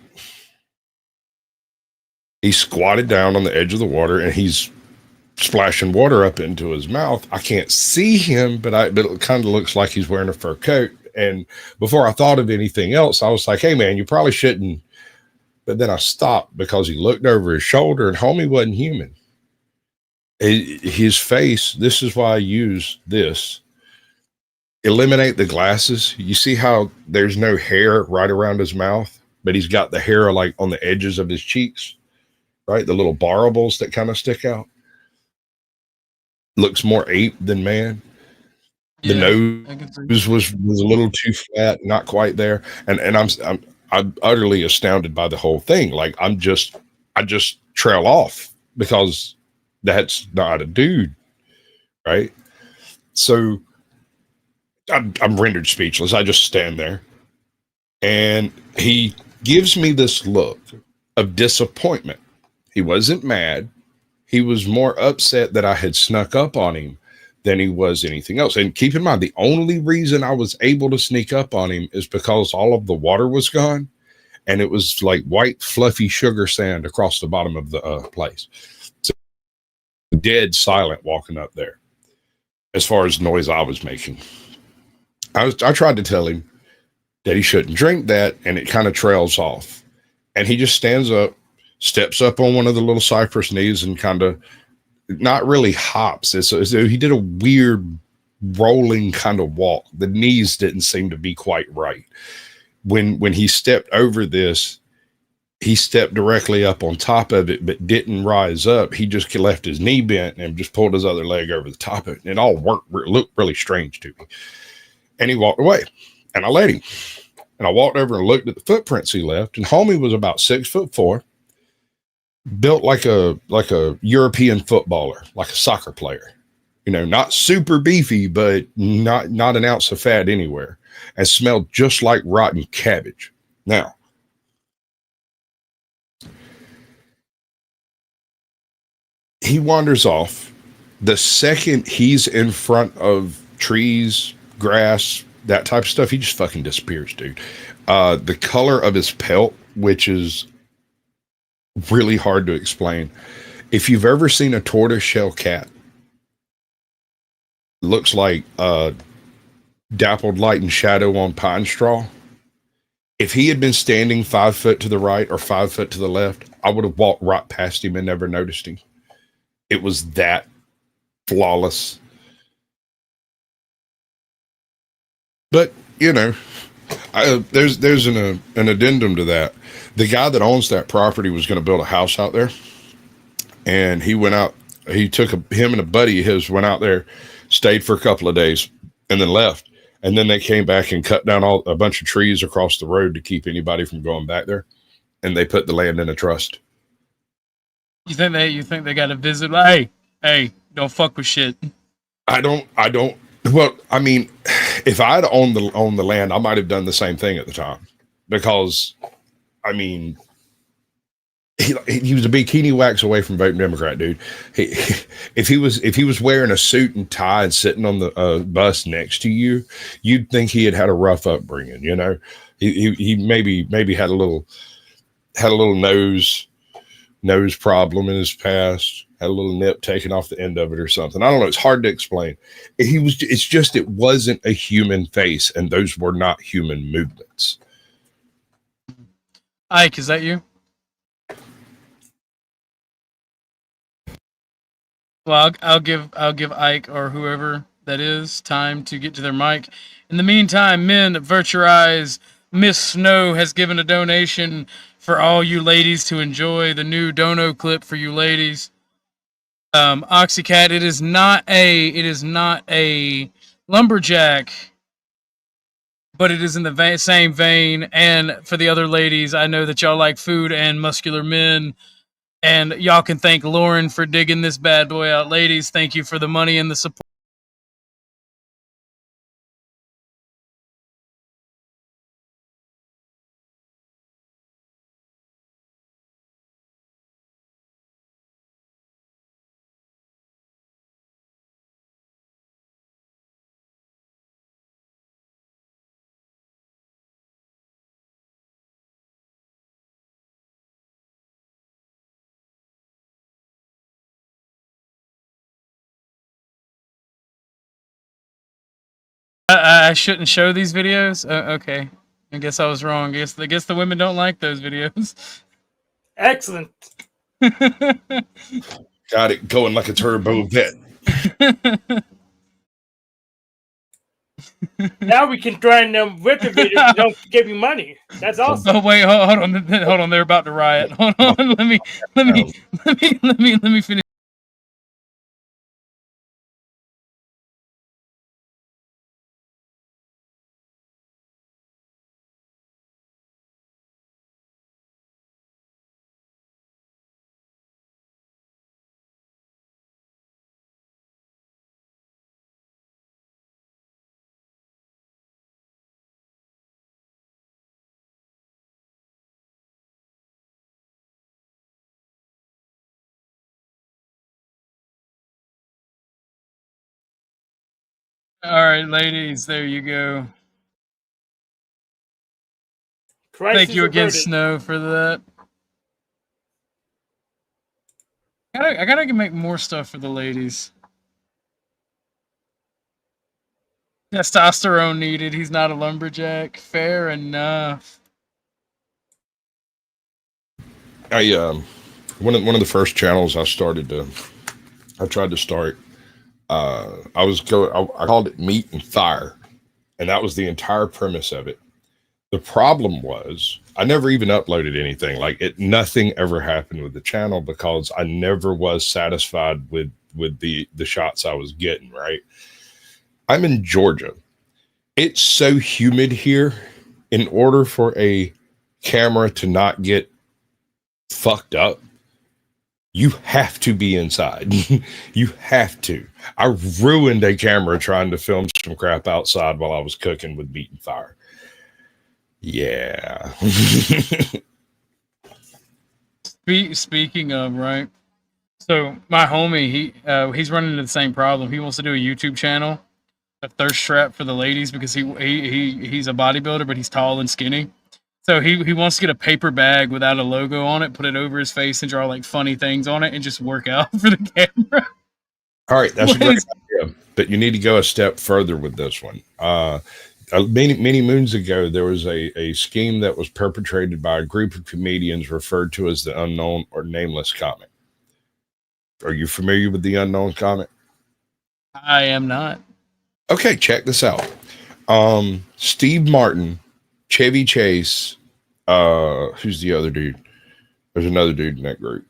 He squatted down on the edge of the water, and he's splashing water up into his mouth. I can't see him, but it kind of looks like he's wearing a fur coat. And before I thought of anything else, I was like, hey, man, you probably shouldn't. But then I stopped because he looked over his shoulder, and homie wasn't human. His face, this is why I use this. Eliminate the glasses. You see how there's no hair right around his mouth, but he's got the hair like on the edges of his cheeks, right? The little barables that kind of stick out. Looks more ape than man. The nose was a little too flat, not quite there. And I'm utterly astounded by the whole thing. Like I just trail off because that's not a dude, right? So I'm rendered speechless. I just stand there, and he gives me this look of disappointment. He wasn't mad. He was more upset that I had snuck up on him than he was anything else. And keep in mind, the only reason I was able to sneak up on him is because all of the water was gone, and it was like white, fluffy sugar sand across the bottom of the place. So dead silent walking up there as far as noise I was making. I tried to tell him that he shouldn't drink that, and it kind of trails off. And he just stands up, steps up on one of the little cypress knees, and kind of not really hops. It's as though he did a weird rolling kind of walk. The knees didn't seem to be quite right. When he stepped over this, he stepped directly up on top of it, but didn't rise up. He just left his knee bent and just pulled his other leg over the top of it. And it all worked. It looked really strange to me. And he walked away, and I let him. And I walked over and looked at the footprints he left. And homie was about 6'4", built like a European footballer, like a soccer player. You know, not super beefy, but not an ounce of fat anywhere, and smelled just like rotten cabbage. Now, he wanders off. The second he's in front of trees, grass, that type of stuff, he just fucking disappears, dude. The color of his pelt, which is really hard to explain. If you've ever seen a tortoiseshell cat, looks like dappled light and shadow on pine straw. If he had been standing 5 foot to the right or 5 foot to the left, I would have walked right past him and never noticed him. It was that flawless. But, you know, there's an addendum to that. The guy that owns that property was going to build a house out there, and he went out. He took him and a buddy of his went out there, stayed for a couple of days, and then left. And then they came back and cut down a bunch of trees across the road to keep anybody from going back there, and they put the land in a trust. You think they got a visit? Like, hey, don't fuck with shit. I don't. Well, I mean, if I'd owned the land, I might have done the same thing at the time, because, I mean, he was a bikini wax away from voting Democrat, dude. If he was wearing a suit and tie and sitting on the bus next to you, you'd think he had a rough upbringing. You know, he maybe had a little nose problem in his past. Had a little nip taken off the end of it or something. I don't know. It's hard to explain. It wasn't a human face, and those were not human movements. Ike, is that you? Well, I'll give Ike or whoever that is time to get to their mic. In the meantime, men, avert your eyes. Miss Snow has given a donation for all you ladies to enjoy the new dono clip for you ladies. Oxycat, it is not a lumberjack, but it is in the same vein. And for the other ladies, I know that y'all like food and muscular men, and y'all can thank Lauren for digging this bad boy out. Ladies, thank you for the money and the support. I shouldn't show these videos. Okay, I guess I was wrong. I guess the women don't like those videos. Excellent. Got it going like a turbo vet. Now we can threaten them with the videos and don't give you money. That's awesome. Oh wait, hold on. They're about to riot. Hold on. Let me finish. All right, ladies, there you go. Thank you again, Snow, for that. I gotta make more stuff for the ladies. Testosterone needed. He's not a lumberjack. Fair enough. One of the first channels I tried to start. I called it Meat and Fire, and that was the entire premise of it. The problem was I never even uploaded anything. Nothing ever happened with the channel because I never was satisfied with the shots I was getting. Right. I'm in Georgia. It's so humid here. In order for a camera to not get fucked up, you have to be inside. You have to. I ruined a camera trying to film some crap outside while I was cooking with Meat and Fire. Yeah. Speaking of, right? So my homie, he's running into the same problem. He wants to do a YouTube channel, a thirst trap for the ladies, because he's a bodybuilder, but he's tall and skinny. So he wants to get a paper bag without a logo on it, put it over his face, and draw like funny things on it, and just work out for the camera. All right, that's a great idea, but you need to go a step further with this one. Many moons ago, there was a scheme that was perpetrated by a group of comedians referred to as the Unknown or Nameless Comic. Are you familiar with the Unknown Comic? I am not. Okay, check this out. Steve Martin, Chevy Chase, who's the other dude? There's another dude in that group.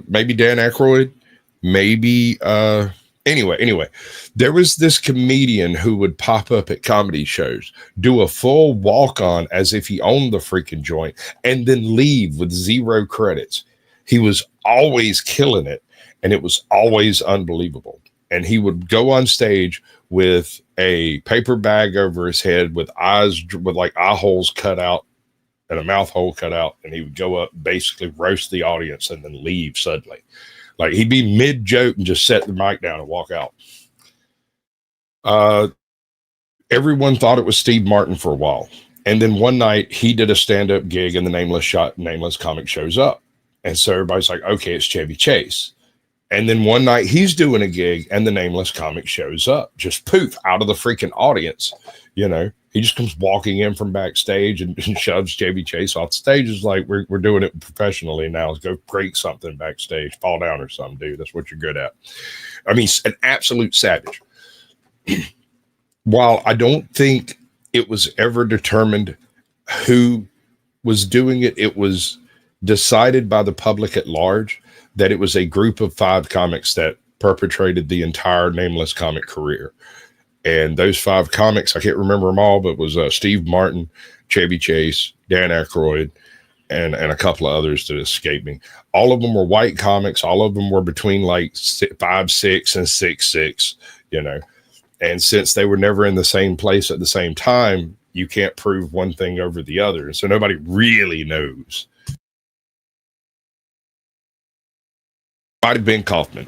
Maybe Dan Aykroyd, maybe anyway, there was this comedian who would pop up at comedy shows, do a full walk-on as if he owned the freaking joint, and then leave with 0 credits. He was always killing it, and it was always unbelievable. And he would go on stage with a paper bag over his head with like eye holes cut out and a mouth hole cut out, and he would go up, basically roast the audience, and then leave suddenly. Like he'd be mid-joke and just set the mic down and walk out. Everyone thought it was Steve Martin for a while. And then one night he did a stand-up gig and the Nameless Comic shows up. And so everybody's like, okay, it's Chevy Chase. And then one night he's doing a gig and the Nameless Comic shows up, just poof, out of the freaking audience. You know, he just comes walking in from backstage and shoves Chevy Chase off the stage. It's like, we're doing it professionally now. Let's go break something backstage, fall down or something, dude. That's what you're good at. I mean, an absolute savage. While I don't think it was ever determined who was doing it, it was decided by the public at large that it was a group of 5 comics that perpetrated the entire Nameless Comic career. And those 5 comics, I can't remember them all, but it was Steve Martin, Chevy Chase, Dan Aykroyd, and a couple of others that escaped me. All of them were white comics. All of them were between like 5'6" and 6'6", you know. And since they were never in the same place at the same time, you can't prove one thing over the other. And so nobody really knows. Might have been Kaufman.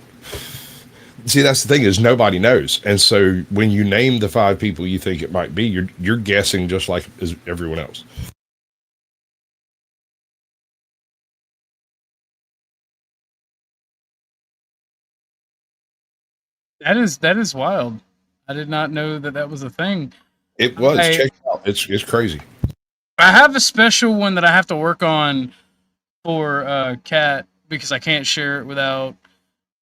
See, that's the thing, is nobody knows. And so when you name the 5 people you think it might be, you're guessing just like as everyone else. That is wild. I did not know that that was a thing. It was. Check it out. It's crazy. I have a special one that I have to work on for Cat because I can't share it without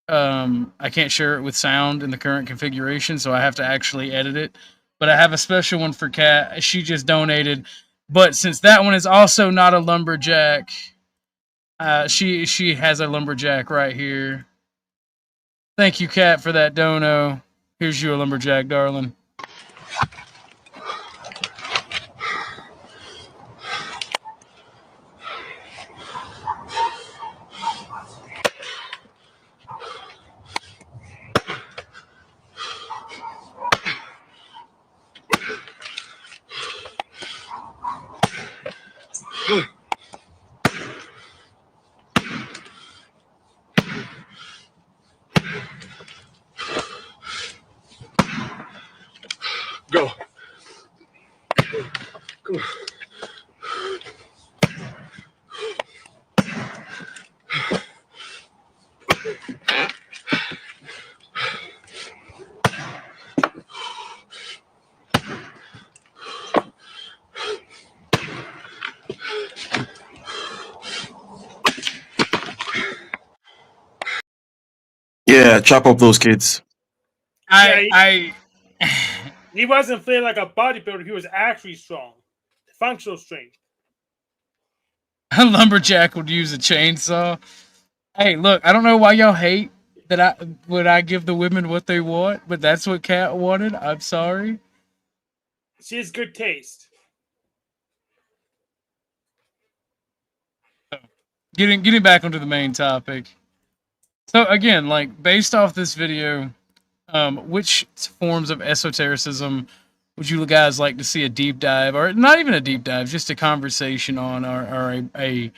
I can't share it with sound in the current configuration, so I have to actually edit it. But I have a special one for Cat. She just donated, but since that one is also not a lumberjack, she has a lumberjack right here. Thank you, Cat, for that dono. Here's you a lumberjack, darling. Go. Come on. Yeah, chop up those kids. He wasn't feeling like a bodybuilder. He was actually strong, functional strength. A lumberjack would use a chainsaw. Hey, look, I don't know why y'all hate that I give the women what they want, but that's what Cat wanted. I'm sorry. She has good taste. Getting back onto the main topic. So again, like based off this video, which forms of esotericism would you guys like to see a deep dive, or not even a deep dive, just a conversation on, or a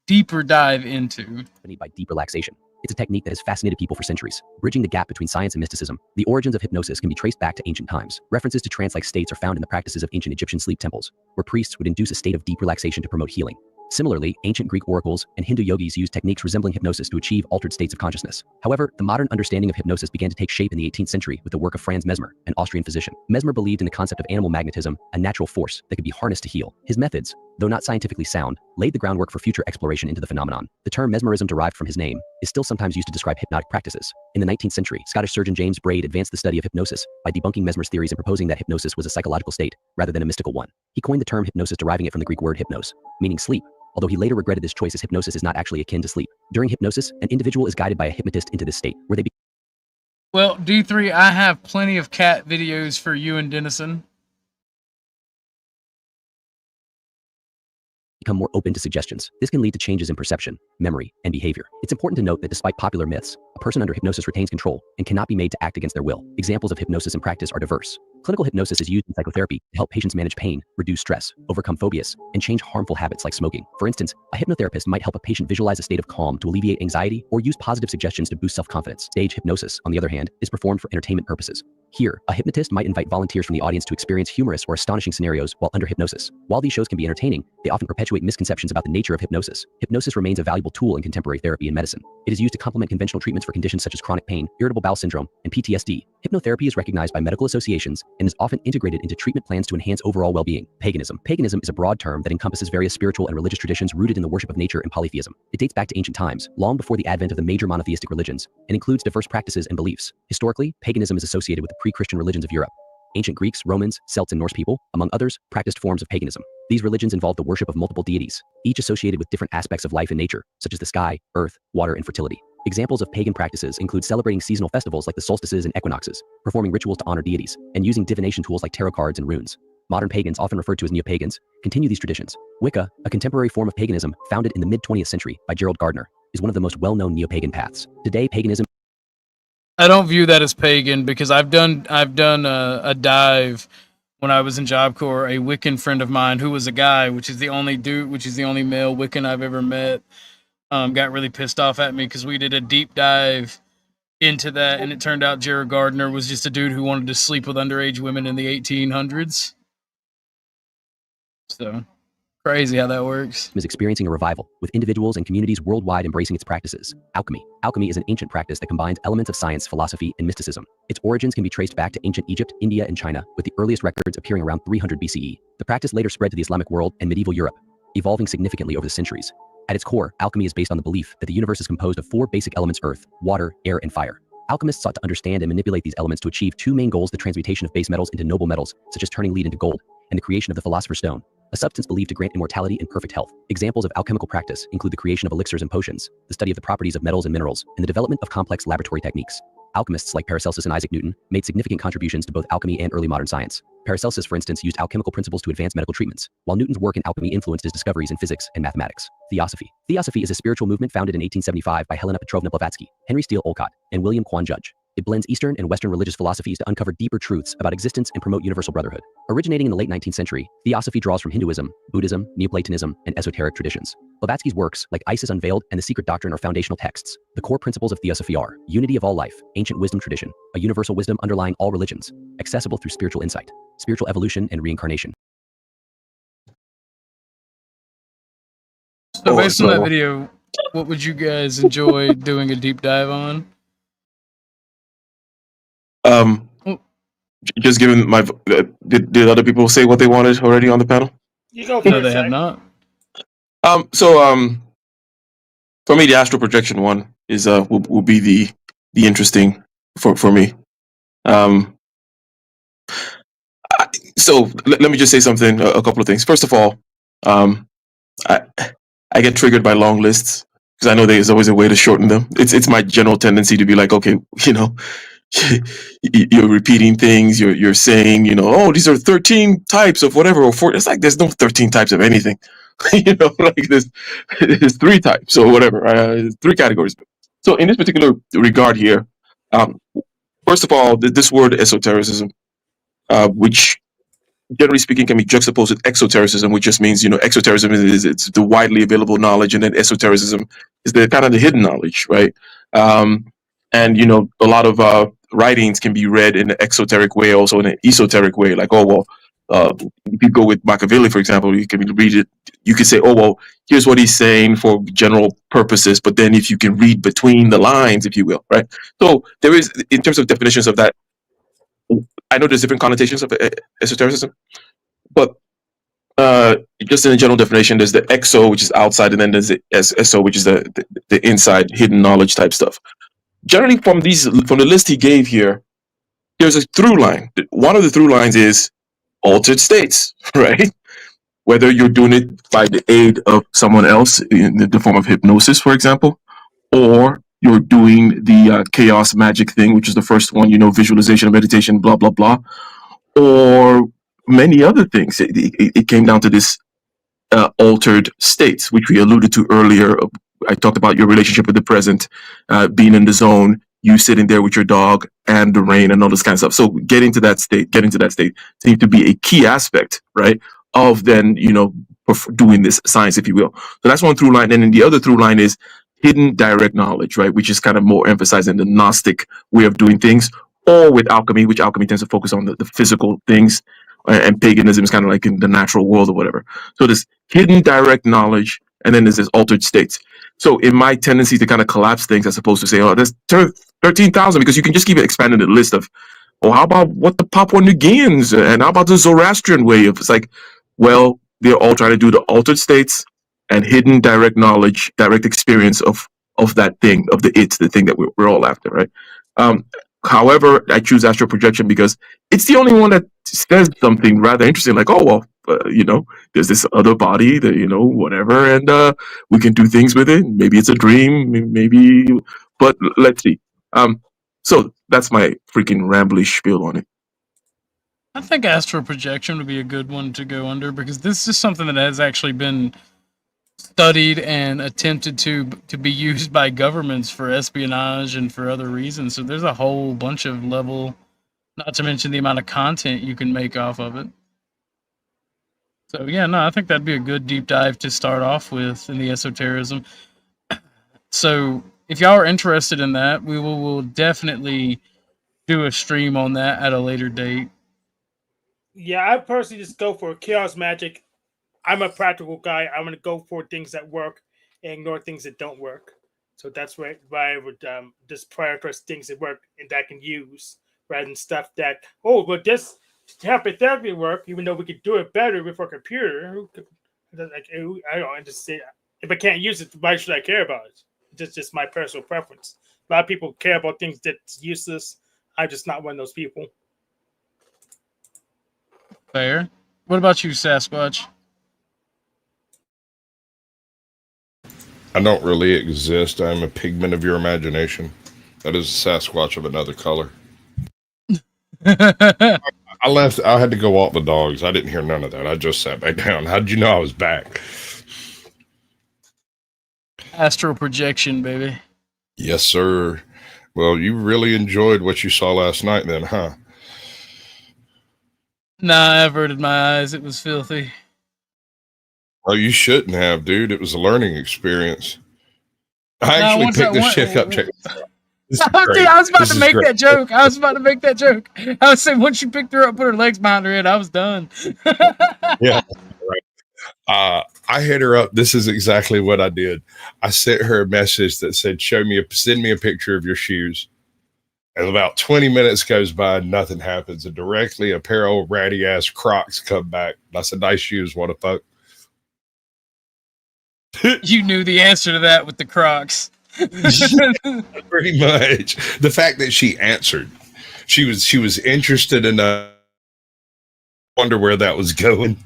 deeper dive into? By deep relaxation. It's a technique that has fascinated people for centuries, bridging the gap between science and mysticism. The origins of hypnosis can be traced back to ancient times. References to trance-like states are found in the practices of ancient Egyptian sleep temples, where priests would induce a state of deep relaxation to promote healing. Similarly, ancient Greek oracles and Hindu yogis used techniques resembling hypnosis to achieve altered states of consciousness. However, the modern understanding of hypnosis began to take shape in the 18th century with the work of Franz Mesmer, an Austrian physician. Mesmer believed in the concept of animal magnetism, a natural force that could be harnessed to heal. His methods, though not scientifically sound, laid the groundwork for future exploration into the phenomenon. The term mesmerism, derived from his name, is still sometimes used to describe hypnotic practices. In the 19th century, Scottish surgeon James Braid advanced the study of hypnosis by debunking Mesmer's theories and proposing that hypnosis was a psychological state rather than a mystical one. He coined the term hypnosis, deriving it from the Greek word hypnos, meaning sleep, although he later regretted this choice as hypnosis is not actually akin to sleep. During hypnosis, an individual is guided by a hypnotist into this state, where they Well, D3, I have plenty of Cat videos for you and Dennison. become more open to suggestions. This can lead to changes in perception, memory, and behavior. It's important to note that despite popular myths, a person under hypnosis retains control and cannot be made to act against their will. Examples of hypnosis in practice are diverse. Clinical hypnosis is used in psychotherapy to help patients manage pain, reduce stress, overcome phobias, and change harmful habits like smoking. For instance, a hypnotherapist might help a patient visualize a state of calm to alleviate anxiety or use positive suggestions to boost self-confidence. Stage hypnosis, on the other hand, is performed for entertainment purposes. Here, a hypnotist might invite volunteers from the audience to experience humorous or astonishing scenarios while under hypnosis. While these shows can be entertaining, they often perpetuate misconceptions about the nature of hypnosis. Hypnosis remains a valuable tool in contemporary therapy and medicine. It is used to complement conventional treatments for conditions such as chronic pain, irritable bowel syndrome, and PTSD. Hypnotherapy is recognized by medical associations and is often integrated into treatment plans to enhance overall well-being. Paganism. Paganism is a broad term that encompasses various spiritual and religious traditions rooted in the worship of nature and polytheism. It dates back to ancient times, long before the advent of the major monotheistic religions, and includes diverse practices and beliefs. Historically, paganism is associated with the pre-Christian religions of Europe. Ancient Greeks, Romans, Celts, and Norse people, among others, practiced forms of paganism. These religions involved the worship of multiple deities, each associated with different aspects of life and nature, such as the sky, earth, water, and fertility. Examples of pagan practices include celebrating seasonal festivals like the solstices and equinoxes, performing rituals to honor deities, and using divination tools like tarot cards and runes. Modern pagans, often referred to as neo-pagans, continue these traditions. Wicca, a contemporary form of paganism founded in the mid-20th century by Gerald Gardner, is one of the most well-known neo-pagan paths. Today, paganism I don't view that as pagan because I've done a dive when I was in Job Corps. A Wiccan friend of mine who was a guy, which is the only male Wiccan I've ever met, got really pissed off at me because we did a deep dive into that, and it turned out Jared Gardner was just a dude who wanted to sleep with underage women in the 1800s. So Crazy how that works. Is experiencing a revival, with individuals and communities worldwide embracing its practices. Alchemy. Alchemy is an ancient practice that combines elements of science, philosophy, and mysticism. Its origins can be traced back to ancient Egypt, India, and China, with the earliest records appearing around 300 BCE. The practice later spread to the Islamic world and medieval Europe, evolving significantly over the centuries. At its core, alchemy is based on the belief that the universe is composed of 4 basic elements: earth, water, air, and fire. Alchemists sought to understand and manipulate these elements to achieve 2 main goals: the transmutation of base metals into noble metals, such as turning lead into gold, and the creation of the Philosopher's Stone, a substance believed to grant immortality and perfect health. Examples of alchemical practice include the creation of elixirs and potions, the study of the properties of metals and minerals, and the development of complex laboratory techniques. Alchemists like Paracelsus and Isaac Newton made significant contributions to both alchemy and early modern science. Paracelsus, for instance, used alchemical principles to advance medical treatments, while Newton's work in alchemy influenced his discoveries in physics and mathematics. Theosophy. Theosophy is a spiritual movement founded in 1875 by Helena Petrovna Blavatsky, Henry Steele Olcott, and William Quan Judge. It blends Eastern and Western religious philosophies to uncover deeper truths about existence and promote universal brotherhood. Originating in the late 19th century, Theosophy draws from Hinduism, Buddhism, Neoplatonism, and esoteric traditions. Blavatsky's works, like Isis Unveiled and The Secret Doctrine, are foundational texts. The core principles of Theosophy are unity of all life, ancient wisdom tradition, a universal wisdom underlying all religions, accessible through spiritual insight, spiritual evolution, and reincarnation. So based on that video, what would you guys enjoy doing a deep dive on? Just given my did other people say what they wanted already on the panel? You go No, they have not. For me, the astral projection one is will be the interesting for me. So let me just say something, a couple of things. First of all, I get triggered by long lists because I know there's always a way to shorten them. It's my general tendency to be like, okay, you're repeating things, you're saying, oh, these are 13 types of whatever, or 4. It's like there's no 13 types of anything. Like there's 3 types or whatever, 3 categories. So in this particular regard here, first of all, this word esotericism, which generally speaking can be juxtaposed with exotericism, which just means, exotericism is it's the widely available knowledge, and then esotericism is the kind of the hidden knowledge, right? And a lot of writings can be read in an exoteric way, also in an esoteric way. Like, oh well, if you go with Machiavelli, for example, you can read it. You could say, oh well, here's what he's saying for general purposes. But then, if you can read between the lines, if you will, right? So there is, in terms of definitions of that, I know there's different connotations of esotericism, but just in a general definition, there's the exo, which is outside, and then there's the eso, which is the inside, hidden knowledge type stuff. Generally, from the list he gave here, there's a through line. One of the through lines is altered states, right? Whether you're doing it by the aid of someone else in the form of hypnosis, for example, or you're doing the chaos magic thing, which is the first one, visualization, meditation, blah, blah, blah, or many other things. It came down to this altered states, which we alluded to earlier. I talked about your relationship with the present, being in the zone, you sitting there with your dog and the rain and all this kind of stuff. So getting to that state seems to be a key aspect, right, of then, doing this science, if you will. So that's one through line. And then the other through line is hidden direct knowledge, right, which is kind of more emphasizing the Gnostic way of doing things, or with alchemy, which alchemy tends to focus on the physical things, and paganism is kind of like in the natural world or whatever. So this hidden direct knowledge, and then there's this altered states. So in my tendency to kind of collapse things, as opposed to say, oh, there's 13,000, because you can just keep expanding the list of, oh, how about what the Papua New Guineans, and how about the Zoroastrian way of, it's like, well, they're all trying to do the altered states and hidden direct knowledge, direct experience of that thing, of the thing that we're all after, right? However, I choose astral projection because it's the only one that says something rather interesting, like, oh, well, there's this other body that, whatever, and we can do things with it. Maybe it's a dream, maybe, but let's see. So that's my freaking rambly spiel on it. I think astral projection would be a good one to go under, because this is something that has actually been studied and attempted to be used by governments for espionage and for other reasons. So there's a whole bunch of level, not to mention the amount of content you can make off of it. So yeah, no, I think that'd be a good deep dive to start off with in the esotericism. So if y'all are interested in that, we will definitely do a stream on that at a later date. Yeah, I personally just go for chaos magic I'm a practical guy. I'm going to go for things that work and ignore things that don't work. So that's why I would just prioritize things that work and that I can use rather than stuff that, oh, well, this hypotherapy work, even though we could do it better with our computer. Like, I don't just say, if I can't use it, why should I care about it? It's just my personal preference. A lot of people care about things that's useless. I'm just not one of those people. Fair. What about you, Sasquatch? I don't really exist. I'm a pigment of your imagination. That is a Sasquatch of another color. I left. I had to go walk the dogs. I didn't hear none of that. I just sat back down. How did you know I was back? Astral projection, baby. Yes, sir. Well, you really enjoyed what you saw last night then, huh? Nah, I averted my eyes. It was filthy. Well, you shouldn't have, dude. It was a learning experience. I actually picked this chick up. Check. Dude, I was about to make that joke. I was saying once you picked her up, put her legs behind her head, I was done. Yeah, right. I hit her up. This is exactly what I did. I sent her a message that said, send me a picture of your shoes. And about 20 minutes goes by, nothing happens. And directly a pair of old ratty ass Crocs come back. And I said, nice shoes, what the fuck? You knew the answer to that with the Crocs. Pretty much. The fact that she answered, she was interested enough. Wonder where that was going.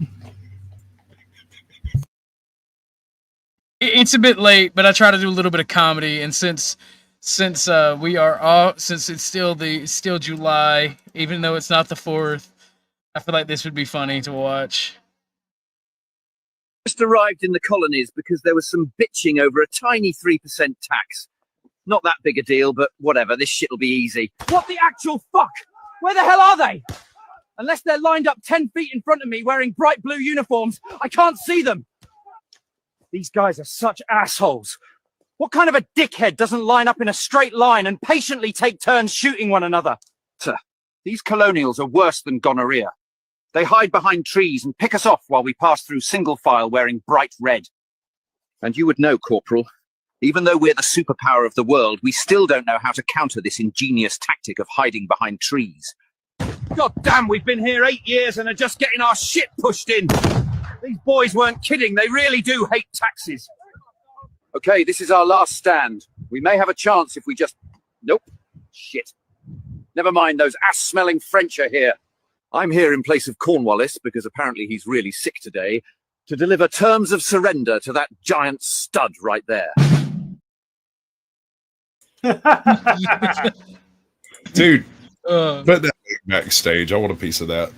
It's a bit late, but I try to do a little bit of comedy, and since we are all, since it's still July, even though it's not the 4th, I feel like this would be funny to watch. Just arrived in the colonies because there was some bitching over a tiny 3% tax. Not that big a deal, but whatever, this shit'll be easy. What the actual fuck? Where the hell are they? Unless they're lined up 10 feet in front of me wearing bright blue uniforms, I can't see them. These guys are such assholes. What kind of a dickhead doesn't line up in a straight line and patiently take turns shooting one another? These colonials are worse than gonorrhea. They hide behind trees and pick us off while we pass through single file wearing bright red. And you would know, Corporal, even though we're the superpower of the world, we still don't know how to counter this ingenious tactic of hiding behind trees. God damn, we've been here 8 years and are just getting our shit pushed in. These boys weren't kidding. They really do hate taxes. Okay, this is our last stand. We may have a chance if we just... Nope. Shit. Never mind, those ass-smelling French are here. I'm here in place of Cornwallis, because apparently he's really sick today, to deliver terms of surrender to that giant stud right there. Dude, put that backstage. I want a piece of that.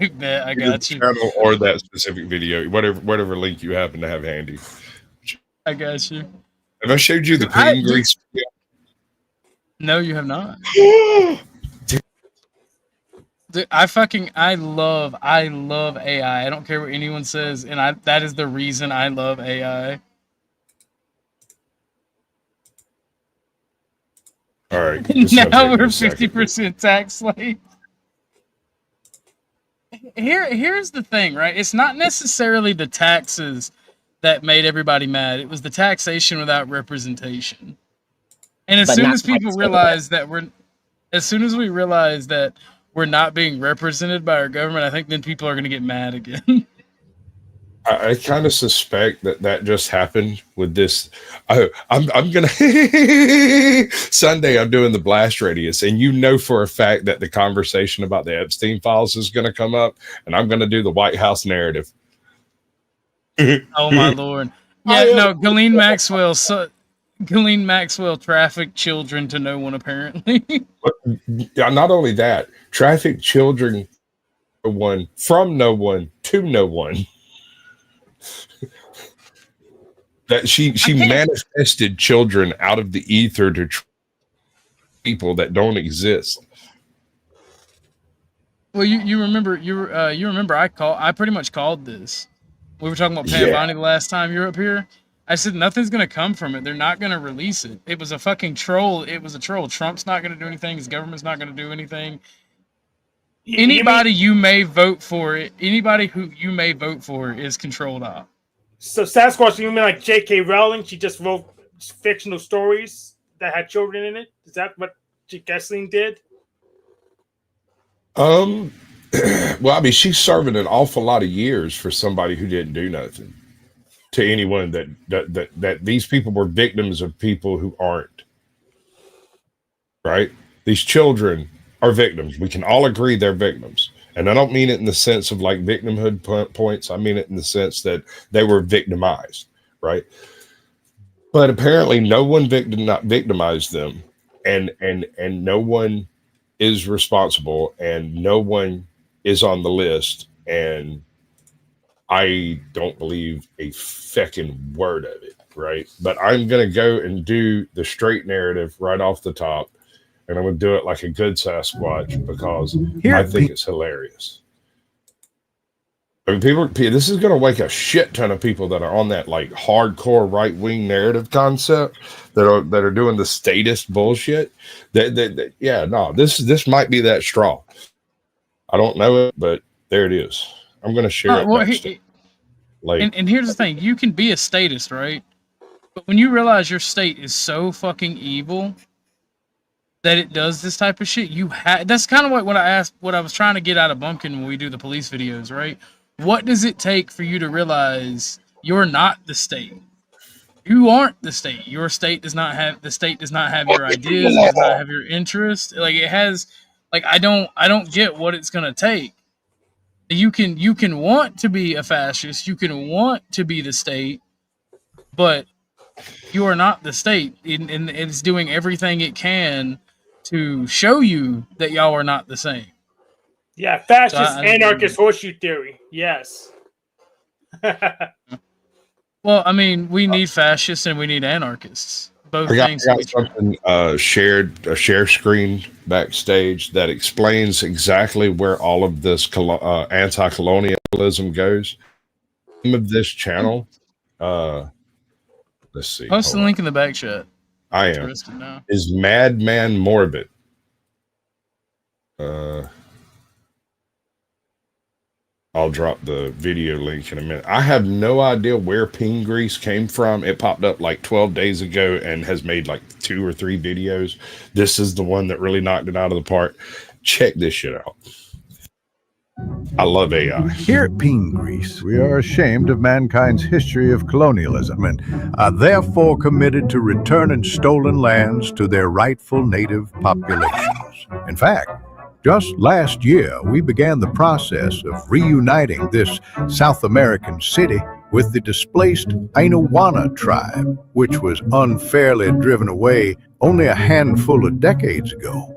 I got you. Or that specific video, whatever link you happen to have handy. I got you. Have I showed you the clean grease video? No, you have not. Dude, I love AI. I don't care what anyone says, and that is the reason I love AI. All right. Now we're 50% tax slave. Here's the thing, right? It's not necessarily the taxes that made everybody mad. It was the taxation without representation. And as soon as people realize that we realize that we're not being represented by our government, I think then people are going to get mad again. I kind of suspect that just happened with this. I'm going to Sunday, I'm doing the blast radius, and you know for a fact that the conversation about the Epstein files is going to come up, and I'm going to do the White House narrative. Oh my Lord. Yeah, no, Ghislaine Maxwell trafficked children to no one, apparently. Yeah, not only that, trafficked children from no one to no one. That she manifested children out of the ether to people that don't exist. Well, you remember I pretty much called this. We were talking about Pam Bondi the last time you were up here. I said nothing's gonna come from it. They're not gonna release it. It was a fucking troll. It was a troll. Trump's not gonna do anything. His government's not gonna do anything. Anybody you may vote for it. Anybody who you may vote for is controlled op. So Sasquatch, you mean like J.K. Rowling? She just wrote fictional stories that had children in it. Is that what Gessling did? Well, I mean, she's serving an awful lot of years for somebody who didn't do nothing. To anyone that these people were victims of people who aren't. Right? These children are victims. We can all agree they're victims. And I don't mean it in the sense of like victimhood points. I mean it in the sense that they were victimized, right? But apparently no one victimized them, and no one is responsible, and no one is on the list, and I don't believe a feckin' word of it, right? But I'm gonna go and do the straight narrative right off the top. And I'm going to do it like a good Sasquatch because I think it's hilarious. I mean, this is going to wake a shit ton of people that are on that like hardcore right wing narrative concept that are doing the statist bullshit. This might be that straw. I don't know it, but there it is. I'm going to share it. And here's the thing: you can be a statist, right? But when you realize your state is so fucking evil that it does this type of shit, that's kind of what I was trying to get out of Bumpkin when we do the police videos, right? What does it take for you to realize you're not the state? You aren't the state. Your state does not have your ideas, does not have your interests. Like it has, like I don't get what it's gonna take. You can want to be a fascist, you can want to be the state, but you are not the state, and it's doing everything it can to show you that y'all are not the same. Yeah, fascist, anarchist, horseshoe theory. Yes. Well, I mean, we need fascists and we need anarchists. Both things. I got something a share screen backstage that explains exactly where all of this anti-colonialism goes. The name of this channel, let's see. Post the link in the back chat. I am. Is Madman Morbid. I'll drop the video link in a minute. I have no idea where Peen Grease came from. It popped up like 12 days ago and has made like 2 or 3 videos. This is the one that really knocked it out of the park. Check this shit out. I love AI. Here at Peen Grease, we are ashamed of mankind's history of colonialism and are therefore committed to returning stolen lands to their rightful native populations. In fact, just last year, we began the process of reuniting this South American city with the displaced Ainawana tribe, which was unfairly driven away only a handful of decades ago.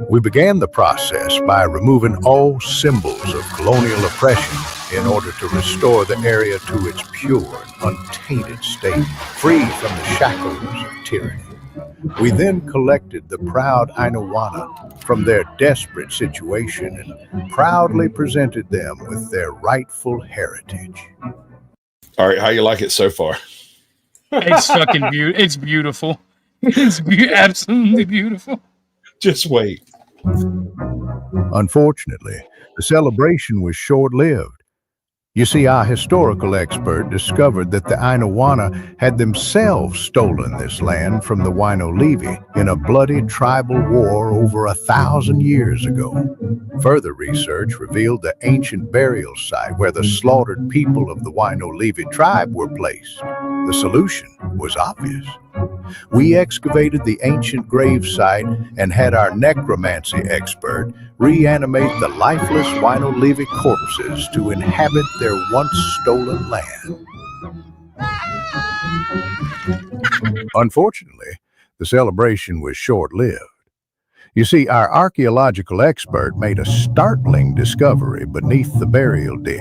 We began the process by removing all symbols of colonial oppression in order to restore the area to its pure and untainted state, free from the shackles of tyranny. We then collected the proud Ainawana from their desperate situation and proudly presented them with their rightful heritage. All right, how you like it so far? It's fucking beautiful. It's beautiful. It's absolutely beautiful. Just wait. Unfortunately, the celebration was short-lived. You see, our historical expert discovered that the Ainawana had themselves stolen this land from the Wino-Levi in a bloody tribal war over 1,000 years ago. Further research revealed the ancient burial site where the slaughtered people of the Wino-Levi tribe were placed. The solution was obvious. We excavated the ancient grave site and had our necromancy expert reanimate the lifeless Wino-Levi corpses to inhabit their once stolen land. Unfortunately, the celebration was short-lived. You see, our archaeological expert made a startling discovery beneath the burial dig.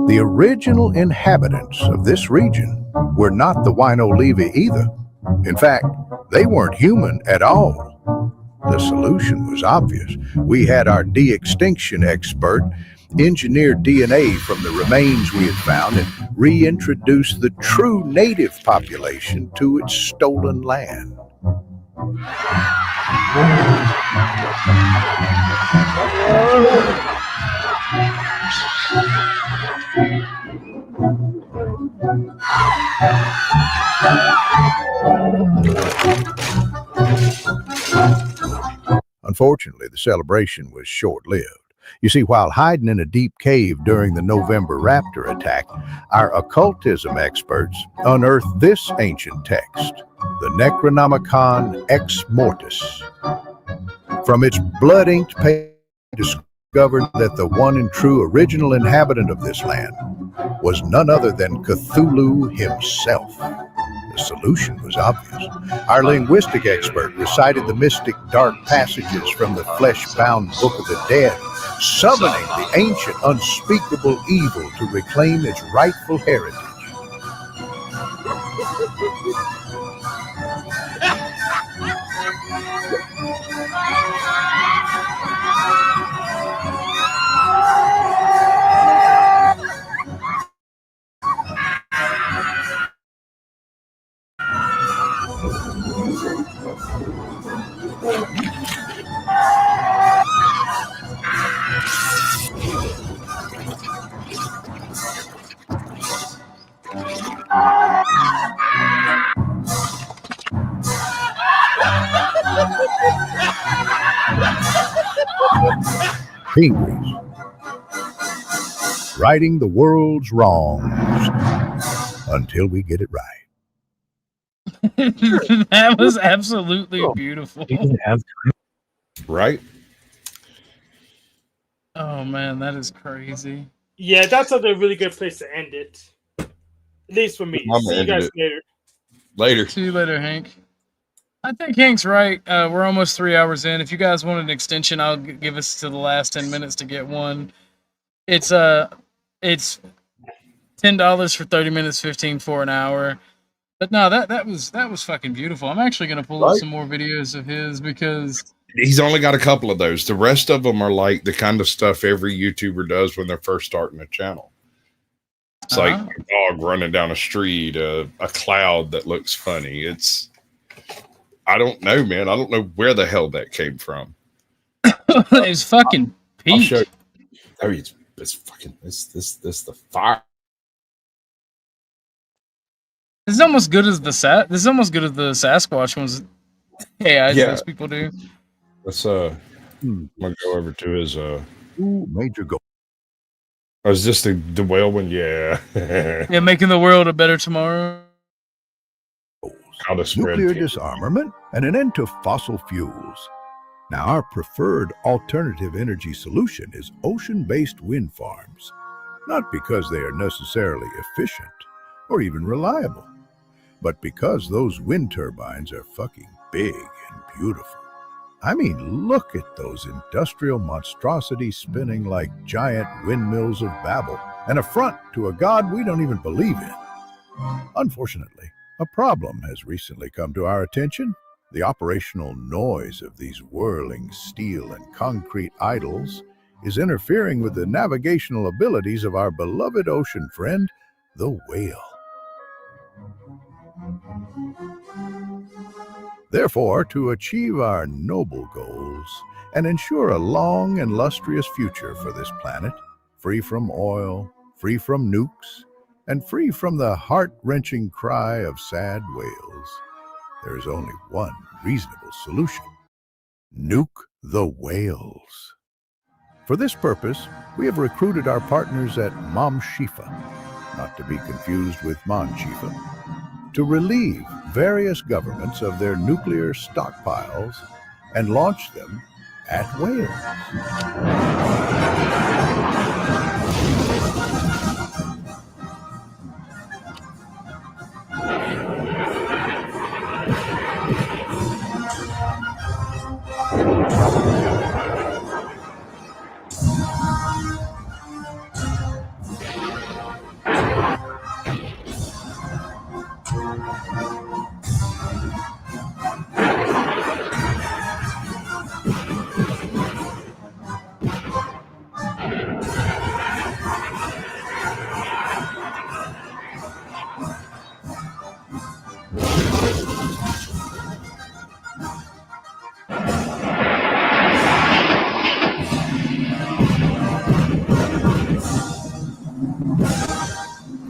The original inhabitants of this region were not the Wino-Levi either. In fact, they weren't human at all. The solution was obvious. We had our de-extinction expert engineer DNA from the remains we had found and reintroduce the true native population to its stolen land. Unfortunately, the celebration was short-lived. You see, while hiding in a deep cave during the November raptor attack, our occultism experts unearthed this ancient text, the Necronomicon Ex Mortis. From its blood-inked page, discovered that the one and true original inhabitant of this land was none other than Cthulhu himself. The solution was obvious. Our linguistic expert recited the mystic dark passages from the flesh-bound Book of the Dead, summoning the ancient unspeakable evil to reclaim its rightful heritage. Pingree, righting the world's wrongs until we get it right. That was absolutely beautiful. Right? Oh man, that is crazy. Yeah, that's a really good place to end it. At least for me. See you guys later. Later. See you later, Hank. I think Hank's right. We're almost 3 hours in. If you guys want an extension, I'll give us to the last 10 minutes to get one. It's $10 for 30 minutes, 15 for an hour. But no, that was fucking beautiful. I'm actually gonna pull up some more videos of his because he's only got a couple of those. The rest of them are like the kind of stuff every YouTuber does when they're first starting a channel. It's like a dog running down a street, a cloud that looks funny. I don't know, man. I don't know where the hell that came from. It's fucking peak. I'll show you. I mean, it's fucking this the fire. This is almost good as the Sasquatch ones. Those people do. Let's I'm gonna go over to his major goal. Oh, is this the whale one? Yeah. Yeah, making the world a better tomorrow. How to spread nuclear disarmament and an end to fossil fuels. Now, our preferred alternative energy solution is ocean-based wind farms, not because they are necessarily efficient or even reliable, but because those wind turbines are fucking big and beautiful. I mean, look at those industrial monstrosities spinning like giant windmills of Babel, an affront to a god we don't even believe in. Unfortunately, a problem has recently come to our attention. The operational noise of these whirling steel and concrete idols is interfering with the navigational abilities of our beloved ocean friend, the whale. Therefore, to achieve our noble goals and ensure a long and lustrous future for this planet, free from oil, free from nukes, and free from the heart-wrenching cry of sad whales, there is only one reasonable solution: nuke the whales. For this purpose, we have recruited our partners at Mom Shifa, not to be confused with Mon-Chifa, to relieve various governments of their nuclear stockpiles and launch them at whales.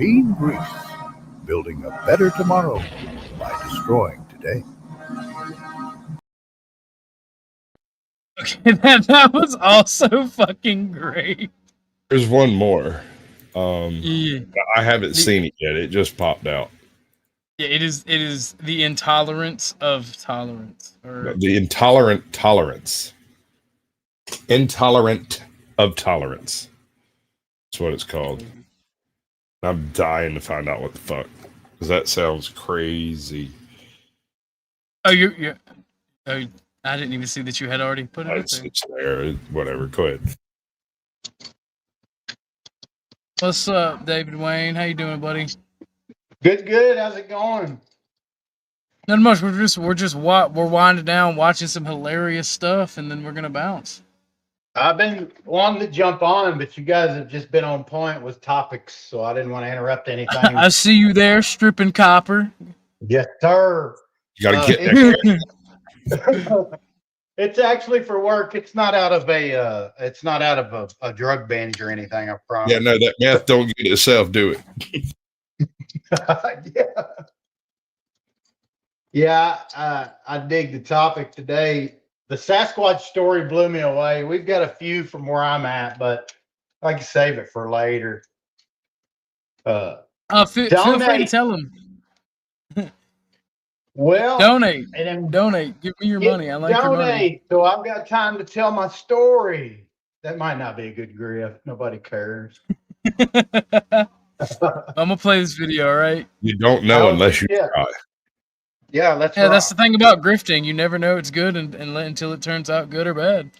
Being Greece, building a better tomorrow by destroying today. Okay, that was also fucking great. There's one more. Yeah. I haven't seen it yet. It just popped out. Yeah, it is the intolerance of tolerance. Or The intolerant tolerance. Intolerant of tolerance. That's what it's called. I'm dying to find out what the fuck. Because that sounds crazy. Oh, you oh, I didn't even see that you had already put it up there. It's there. Whatever. Go ahead. What's up, David Wayne? How you doing, buddy? Good. How's it going? Not much. We're winding down, watching some hilarious stuff, and then we're gonna bounce. I've been wanting to jump on, but you guys have just been on point with topics, so I didn't want to interrupt anything. I see you there, stripping copper. Yes, sir. You gotta get there. It's actually for work. It's not out of a drug binge or anything. I promise. Yeah, no, that meth don't get itself, do it. Yeah, I dig the topic today. The Sasquatch story blew me away. We've got a few from where I'm at, but I can save it for later. Feel free to tell them. Well, donate. And donate. Give me your money. I like your money. So I've got time to tell my story. That might not be a good grift. Nobody cares. I'm gonna play this video, all right? You don't know unless you try. Yeah, that's the thing about grifting. You never know it's good until it turns out good or bad.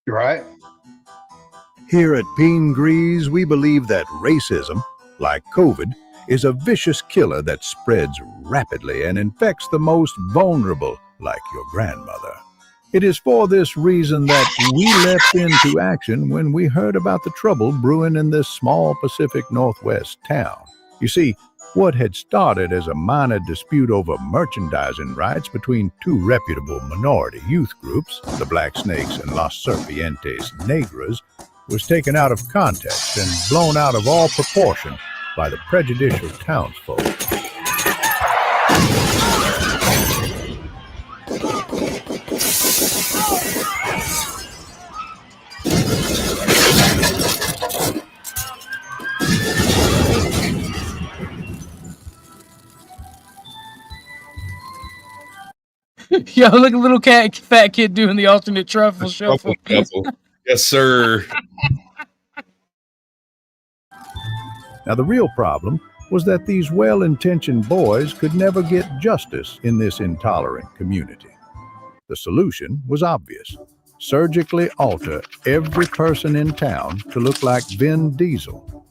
Right. Here at Being Grease, we believe that racism, like COVID, is a vicious killer that spreads rapidly and infects the most vulnerable, like your grandmother. It is for this reason that we leapt into action when we heard about the trouble brewing in this small Pacific Northwest town. You see, what had started as a minor dispute over merchandising rights between two reputable minority youth groups, the Black Snakes and Las Serpientes Negras, was taken out of context and blown out of all proportion by the prejudicial townsfolk. Yo, look, a little fat kid doing the alternate truffle shuffle. Yes, sir. Now, the real problem was that these well-intentioned boys could never get justice in this intolerant community. The solution was obvious. Surgically alter every person in town to look like Vin Diesel.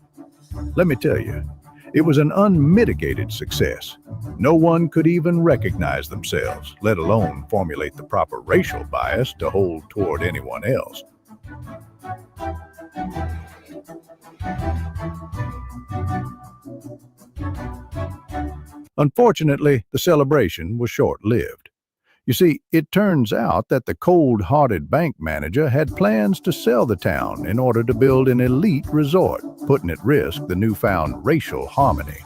Let me tell you, it was an unmitigated success. No one could even recognize themselves, let alone formulate the proper racial bias to hold toward anyone else. Unfortunately, the celebration was short-lived. You see, it turns out that the cold-hearted bank manager had plans to sell the town in order to build an elite resort, putting at risk the newfound racial harmony.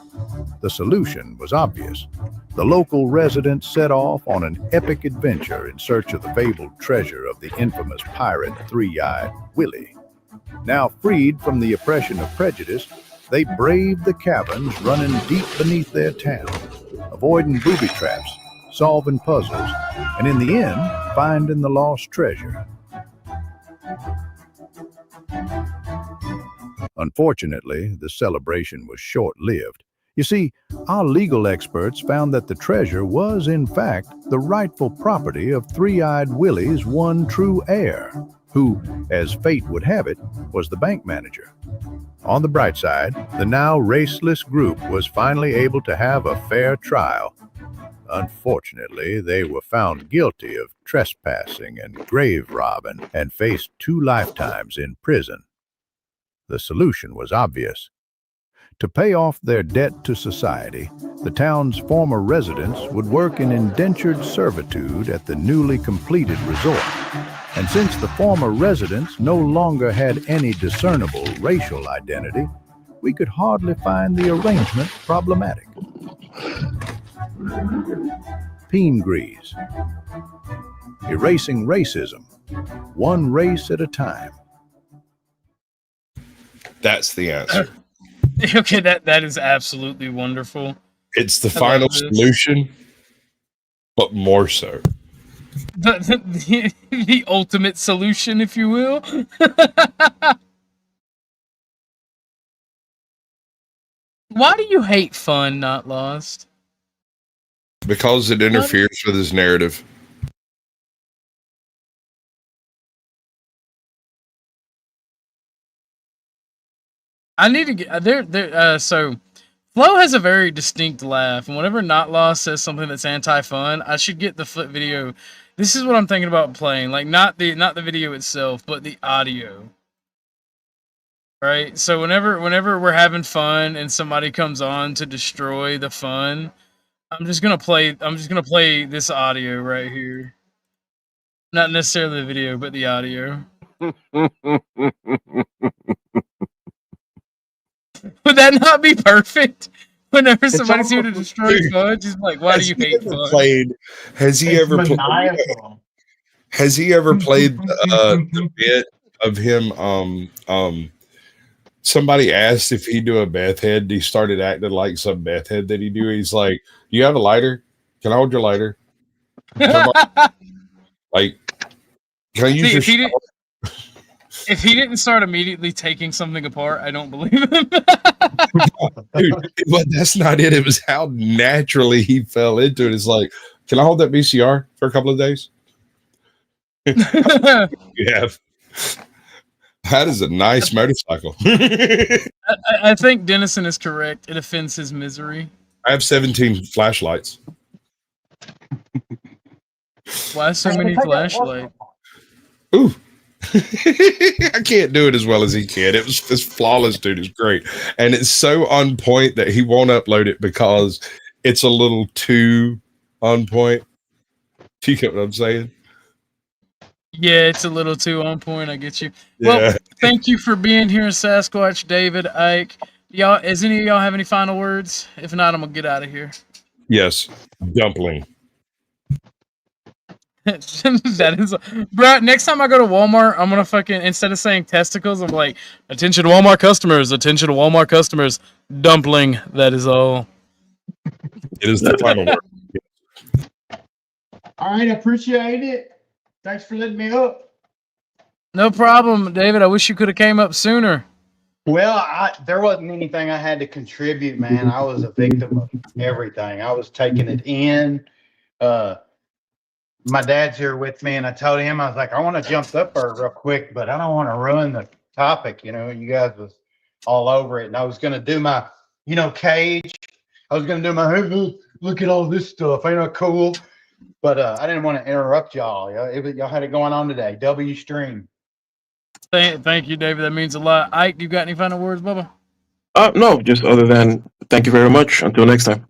The solution was obvious. The local residents set off on an epic adventure in search of the fabled treasure of the infamous pirate Three-Eyed Willie. Now freed from the oppression of prejudice, they braved the caverns running deep beneath their town, avoiding booby traps, solving puzzles, and in the end, finding the lost treasure. Unfortunately, the celebration was short-lived. You see, our legal experts found that the treasure was, in fact, the rightful property of Three-Eyed Willie's one true heir, who, as fate would have it, was the bank manager. On the bright side, the now raceless group was finally able to have a fair trial. Unfortunately, they were found guilty of trespassing and grave robbing and faced 2 lifetimes in prison. The solution was obvious. To pay off their debt to society, the town's former residents would work in indentured servitude at the newly completed resort. And since the former residents no longer had any discernible racial identity, we could hardly find the arrangement problematic. Peen grease. Erasing racism, one race at a time. That's the answer. Okay, that is absolutely wonderful. It's the final solution, but more so. The ultimate solution, if you will. Why do you hate fun, Not Lost? Because it interferes with his narrative. I need to get there. So Flo has a very distinct laugh, and whenever Not Lost says something that's anti-fun, I should get the flip video. This is what I'm thinking about playing, like not the video itself, but the audio. Right? So whenever we're having fun and somebody comes on to destroy the fun, I'm just gonna play this audio right here. Not necessarily the video, but the audio. Would that not be perfect? Whenever somebody's here to destroy fun, just like, why do you hate fun? Has he ever played the bit of him? Somebody asked if he'd do a meth head. He started acting like some meth head that he do. He's like, "You have a lighter? Can I hold your lighter?" Like, can I use your? If he didn't start immediately taking something apart, I don't believe him. Dude, but that's not it. It was how naturally he fell into it. It's like, can I hold that VCR for a couple of days? Yeah. That is a nice motorcycle. I think Dennison is correct. It offends his misery. I have 17 flashlights. Why so many flashlights? Ooh. I can't do it as well as he can. It's flawless, dude. It's great. And it's so on point that he won't upload it because it's a little too on point. Do you get what I'm saying? Yeah, it's a little too on point. I get you. Yeah. Well, thank you for being here, Sasquatch, David, Ike. Y'all, does any of y'all have any final words? If not, I'm gonna get out of here. Yes. Dumpling. That is, bro. Next time I go to Walmart, I'm gonna fucking, instead of saying testicles, I'm like, attention Walmart customers, attention Walmart customers, dumpling. That is all. It is the final word. All right, I appreciate it. Thanks for letting me up. No problem, David. I wish you could have came up sooner. Well, there wasn't anything I had to contribute, man. I was a victim of everything. I was taking it in. My dad's here with me, and I told him, I was like, I want to jump up there real quick, but I don't want to ruin the topic. You know, you guys was all over it, and I was going to do my, cage. I was going to do my, hey, look at all this stuff. Ain't that cool? But I didn't want to interrupt y'all. Y'all had it going on today. W stream. Thank you, David. That means a lot. Ike, you got any final words, Bubba? No, just other than thank you very much. Until next time.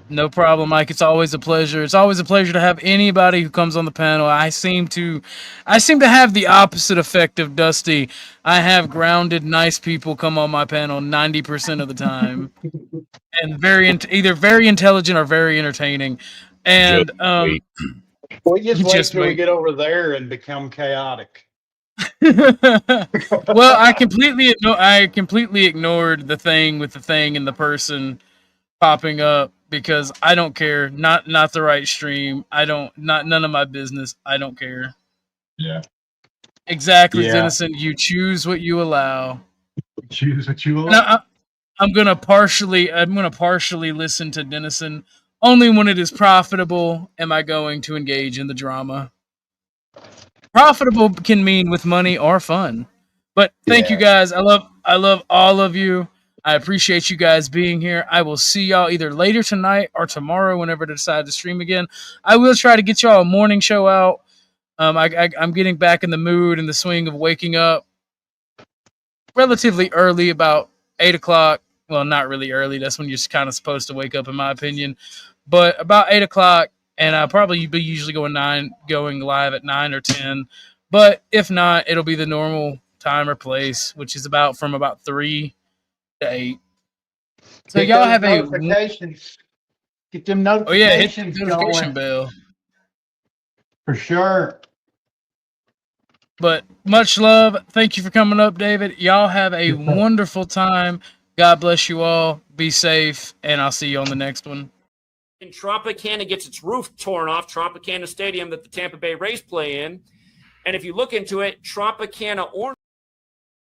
No problem, Mike. It's always a pleasure. It's always a pleasure to have anybody who comes on the panel. I seem to have the opposite effect of Dusty. I have grounded, nice people come on my panel 90% of the time, and either very intelligent or very entertaining. And we just wait till we get over there and become chaotic. Well, I completely ignored the thing with the thing and the person popping up because I don't care. Not the right stream. None of my business. I don't care. Yeah. Exactly, Yeah. Dennison. You choose what you allow. Choose what you allow. Now, I'm gonna partially listen to Dennison. Only when it is profitable am I going to engage in the drama. Profitable can mean with money or fun. But thank you guys. I love all of you. I appreciate you guys being here. I will see y'all either later tonight or tomorrow whenever I decide to stream again. I will try to get y'all a morning show out. I'm getting back in the mood and the swing of waking up relatively early, about 8 o'clock. Well, not really early. That's when you're kind of supposed to wake up, in my opinion. But about 8 o'clock, and I'll probably be usually going live at 9 or 10. But if not, it'll be the normal time or place, which is from about 3 to 8. So Get y'all those have notifications. Get them Oh yeah, hit the notifications notification going. bell. For sure. But much love. Thank you for coming up, David. Y'all have a wonderful time. God bless you all. Be safe, and I'll see you on the next one. And Tropicana gets its roof torn off, Tropicana Stadium that the Tampa Bay Rays play in. And if you look into it, Tropicana Orange